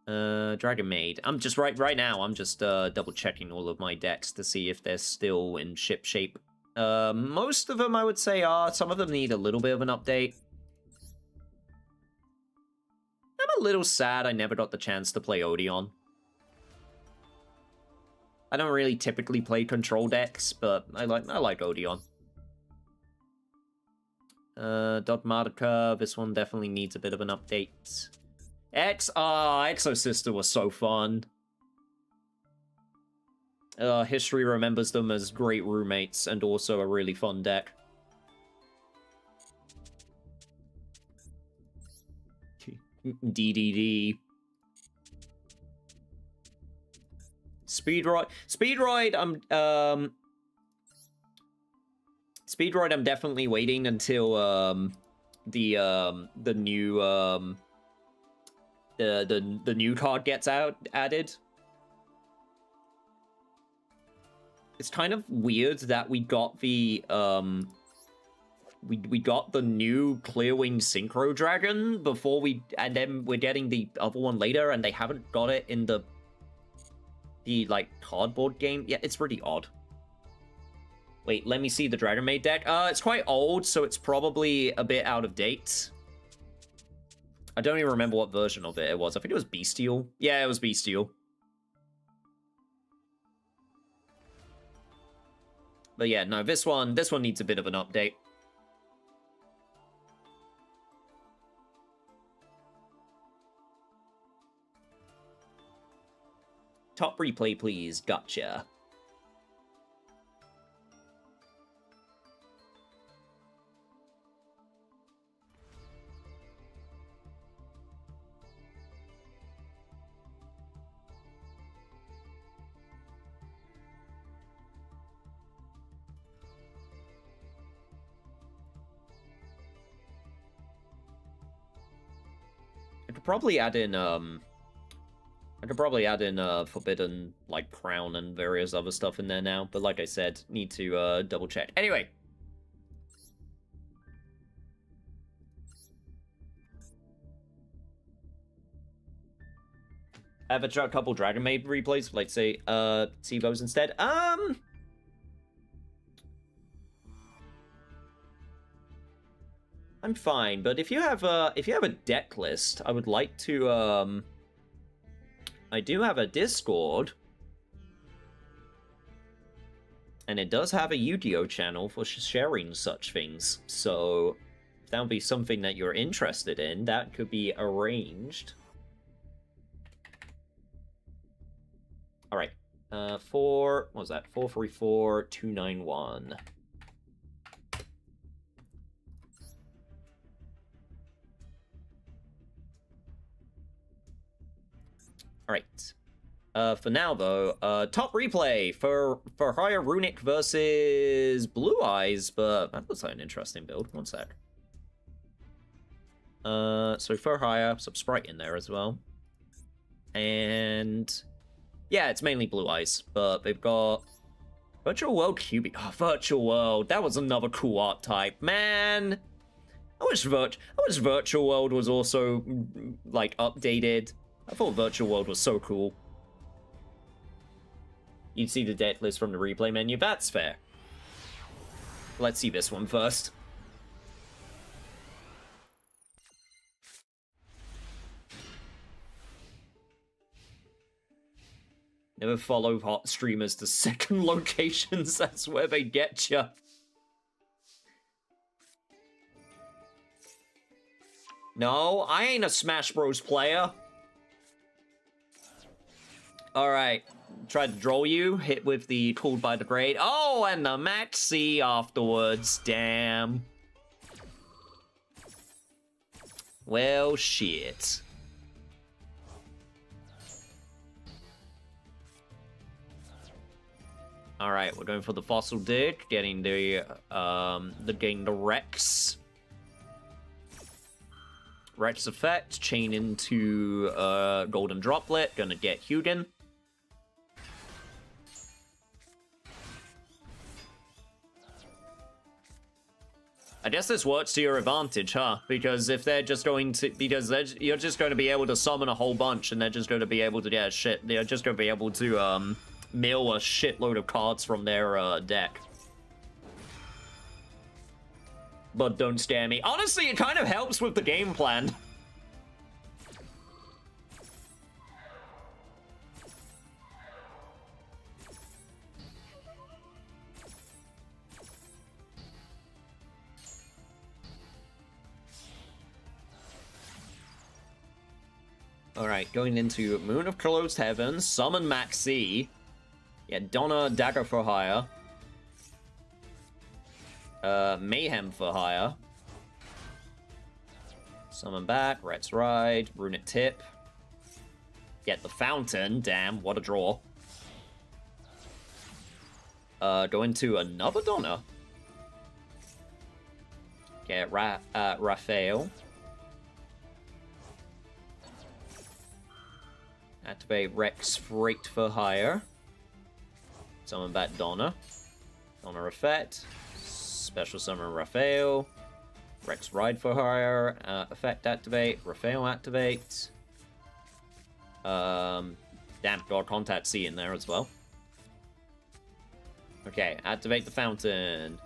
Dragon Maid. I'm just right now, I'm just double checking all of my decks to see if they're still in ship shape. Most of them I would say are. Some of them need a little bit of an update. I'm a little sad I never got the chance to play Odeon. I don't really typically play control decks, but I like Odeon. Dogmatica, this one definitely needs a bit of an update. Exo Sister was so fun. History remembers them as great roommates and also a really fun deck. DDD. Speedroid, Speedroid, I'm definitely waiting until the new card gets added. It's kind of weird that we got the we got the new Clearwing Synchro Dragon before and then we're getting the other one later, and they haven't got it in the like cardboard game. Yeah, it's really odd. Wait, let me see the Dragon Maid deck. It's quite old, so it's probably a bit out of date. I don't even remember what version of it was. I think it was Bestial. Yeah, it was Bestial. But yeah, no, this one needs a bit of an update. Top replay, please. Gotcha. I could probably add in Forbidden, like, Crown and various other stuff in there now, but like I said, need to double check. Anyway. I have a couple Dragon Maid replays, like say, see those instead. I'm fine, but if you have a deck list, I would like to I do have a Discord, and it does have a yugioh channel for sharing such things. So if that would be something that you're interested in, that could be arranged. All right, what was that? 434-291. All right. For now, though, top replay for Higher Runic versus Blue Eyes, but that looks like an interesting build. One sec. So for Higher, some Sprite in there as well. And yeah, it's mainly Blue Eyes, but they've got Virtual World QB. Oh, Virtual World. That was another cool art type. Man, I wish Virtual World was also, like, updated. I thought Virtual World was so cool. You'd see the deck list from the replay menu. That's fair. Let's see this one first. Never follow hot streamers to second locations. That's where they get ya. No, I ain't a Smash Bros. Player. Alright. Tried to draw you. Hit with the Called by the Grade. Oh, and the Maxi afterwards. Damn. Well, shit. Alright, we're going for the Fossil Dig. Getting the Rex. Rex effect. Chain into Golden Droplet. Gonna get Hugin. I guess this works to your advantage, huh? Because if they're just going to... you're just going to be able to summon a whole bunch, and they're just going to be able to... yeah, shit. They're just going to be able to, mill a shitload of cards from their, deck. But don't scare me. Honestly, it kind of helps with the game plan. Alright, going into Moon of Closed Heaven, Summon Maxi. Yeah, Donna Dagger for hire. Mayhem for hire. Summon back, Ret's Ride, Runic Tip. Get the Fountain, damn, what a draw. Go into another Donna. Get Raphael. Activate Rex Freight for hire. Summon back Donna. Donna effect. Special summon Raphael. Rex Ride for hire. Effect activate. Raphael activate. Damn, got Contact C in there as well. Okay, activate the Fountain.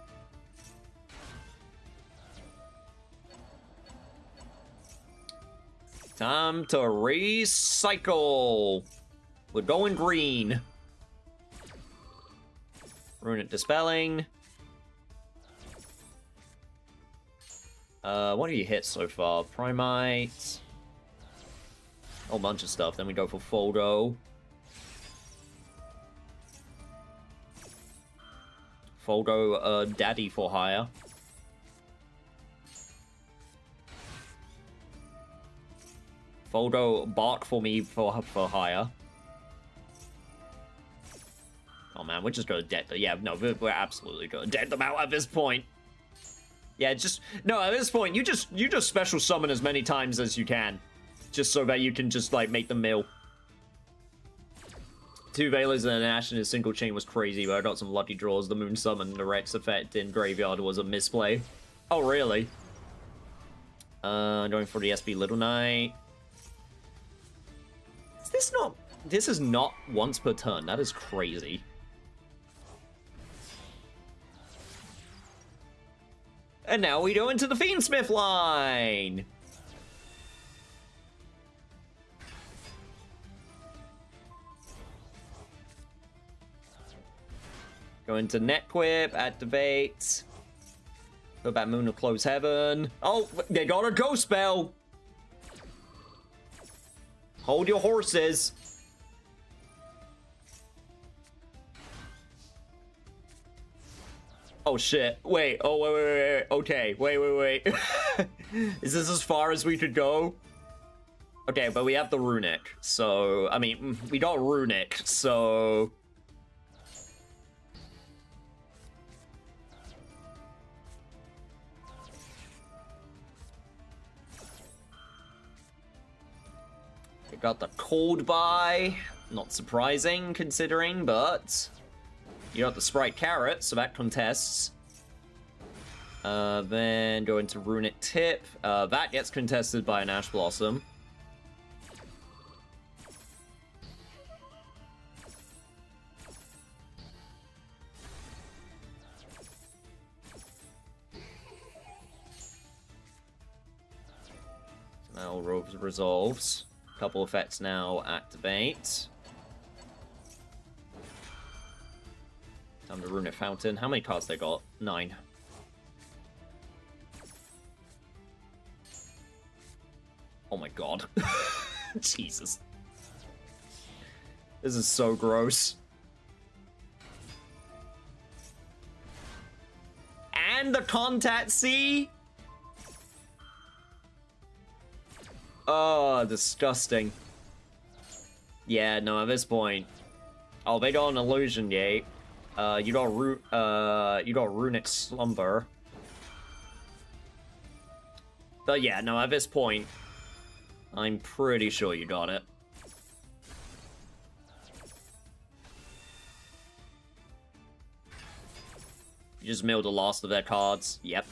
Time to recycle. We're going green. Runic Dispelling. What have you hit so far? Primite. A whole bunch of stuff. Then we go for Foldo. Foldo, Daddy for hire. Foldo, Bark for me for hire. Oh man, we're just gonna dead. Yeah, no, we're absolutely gonna dead them out at this point. Yeah, just no. At this point, you just special summon as many times as you can, just so that you can just like make them mill. 2 Veilers and an Ash in a single chain was crazy, but I got some lucky draws. The Moon Summon, the Rex effect in Graveyard was a misplay. Oh really? Going for the SB Little Knight. Is this not? This is not once per turn. That is crazy. And now we go into the Fiendsmith line! Go into Netquip, activate. Go back Moon of Close Heaven. Oh, they got a Ghost Spell! Hold your horses. Oh shit, wait, oh wait, okay, wait. Is this as far as we could go? Okay, but we have the Runic, so, I mean, we got Runic, so... We got the Cold Buy, not surprising considering, but... You got the Sprite Carrot, so that contests. Then go into Runic Tip. That gets contested by an Ash Blossom. So now Robes resolves. Couple effects now activate. Time to Runic Fountain. How many cards they got? 9. Oh my god. Jesus. This is so gross. And the Contact Sea? Oh, disgusting. Yeah, no, at this point. Oh, they got an Illusion Gate. You got Runic Slumber. But yeah, no, at this point, I'm pretty sure you got it. You just milled the last of their cards. Yep.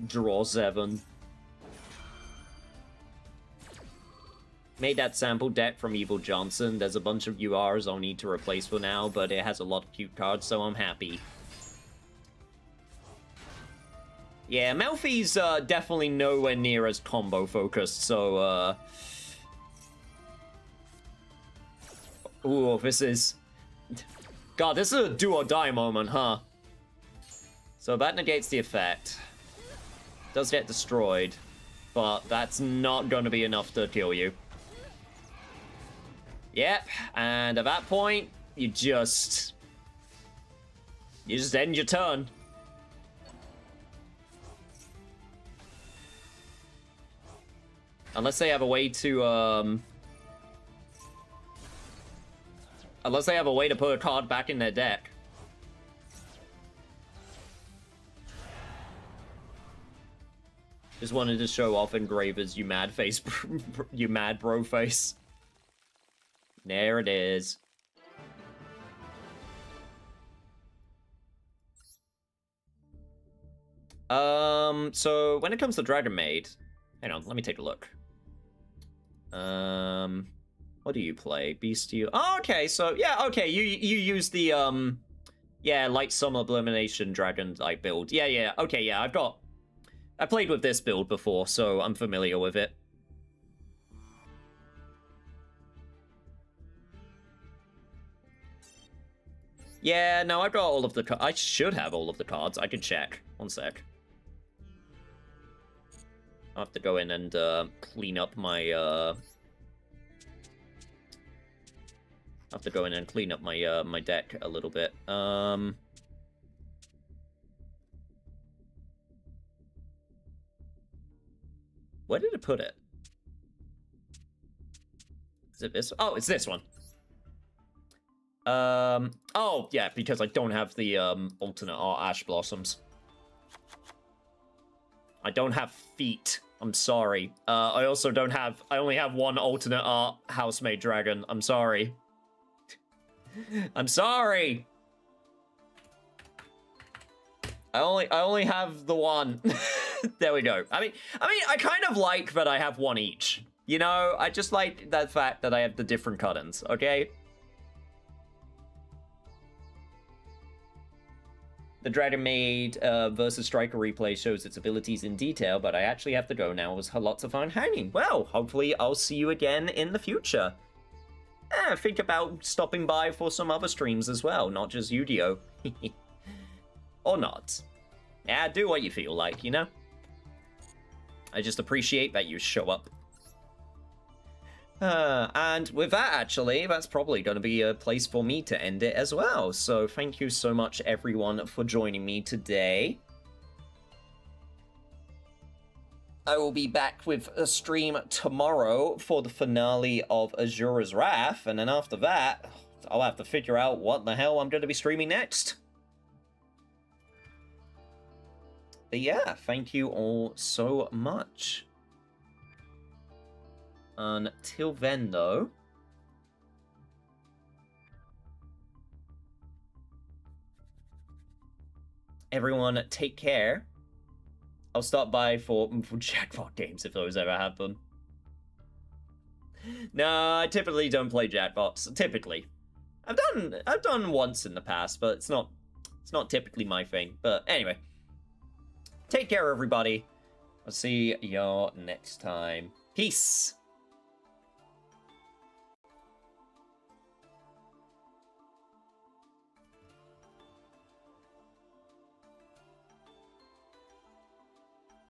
Draw 7. Made that sample deck from Evil Johnson. There's a bunch of URs I'll need to replace for now, but it has a lot of cute cards, so I'm happy. Yeah, Malfi's definitely nowhere near as combo focused, so ooh, this is... God, this is a do or die moment, huh? So that negates the effect. Does get destroyed, but that's not gonna be enough to kill you. Yep, and at that point, you just end your turn. Unless they have a way to, unless they have a way to put a card back in their deck. Just wanted to show off Engravers, you mad face, you mad bro face. There it is. So when it comes to Dragon Maid, hang on, let me take a look. What do you play? Bestial. Oh, okay, so yeah, okay, you use the Yeah, like some Abomination Dragon type build. Yeah. Okay, yeah, I played with this build before, so I'm familiar with it. Yeah, no, I've got all of the I should have all of the cards. I can check. One sec. I'll have to go in and clean up my I have to go in and clean up my my deck a little bit. Where did it put it? Is it this? Oh, it's this one. Oh, yeah, because I don't have the alternate art Ash Blossoms. I don't have feet. I'm sorry. I also don't have... I only have one alternate art Housemate Dragon. I'm sorry. I'm sorry! I only have the one. There we go. I mean, I kind of like that I have one each. You know, I just like that fact that I have the different cut-ins, okay? The Dragon Maid versus Striker replay shows its abilities in detail, but I actually have to go now. It was lots of fun hanging. Well, hopefully I'll see you again in the future. Think about stopping by for some other streams as well, not just Yu-Gi-Oh! Or not. Yeah, do what you feel like, you know? I just appreciate that you show up. And with that, actually, that's probably going to be a place for me to end it as well. So thank you so much, everyone, for joining me today. I will be back with a stream tomorrow for the finale of Azura's Wrath, and then after that, I'll have to figure out what the hell I'm going to be streaming next. But yeah, thank you all so much. Until then, though, everyone take care. I'll stop by for jackpot games if those ever happen. No, I typically don't play jackpots. Typically, I've done once in the past, but it's not typically my thing. But anyway, take care, everybody. I'll see y'all next time. Peace.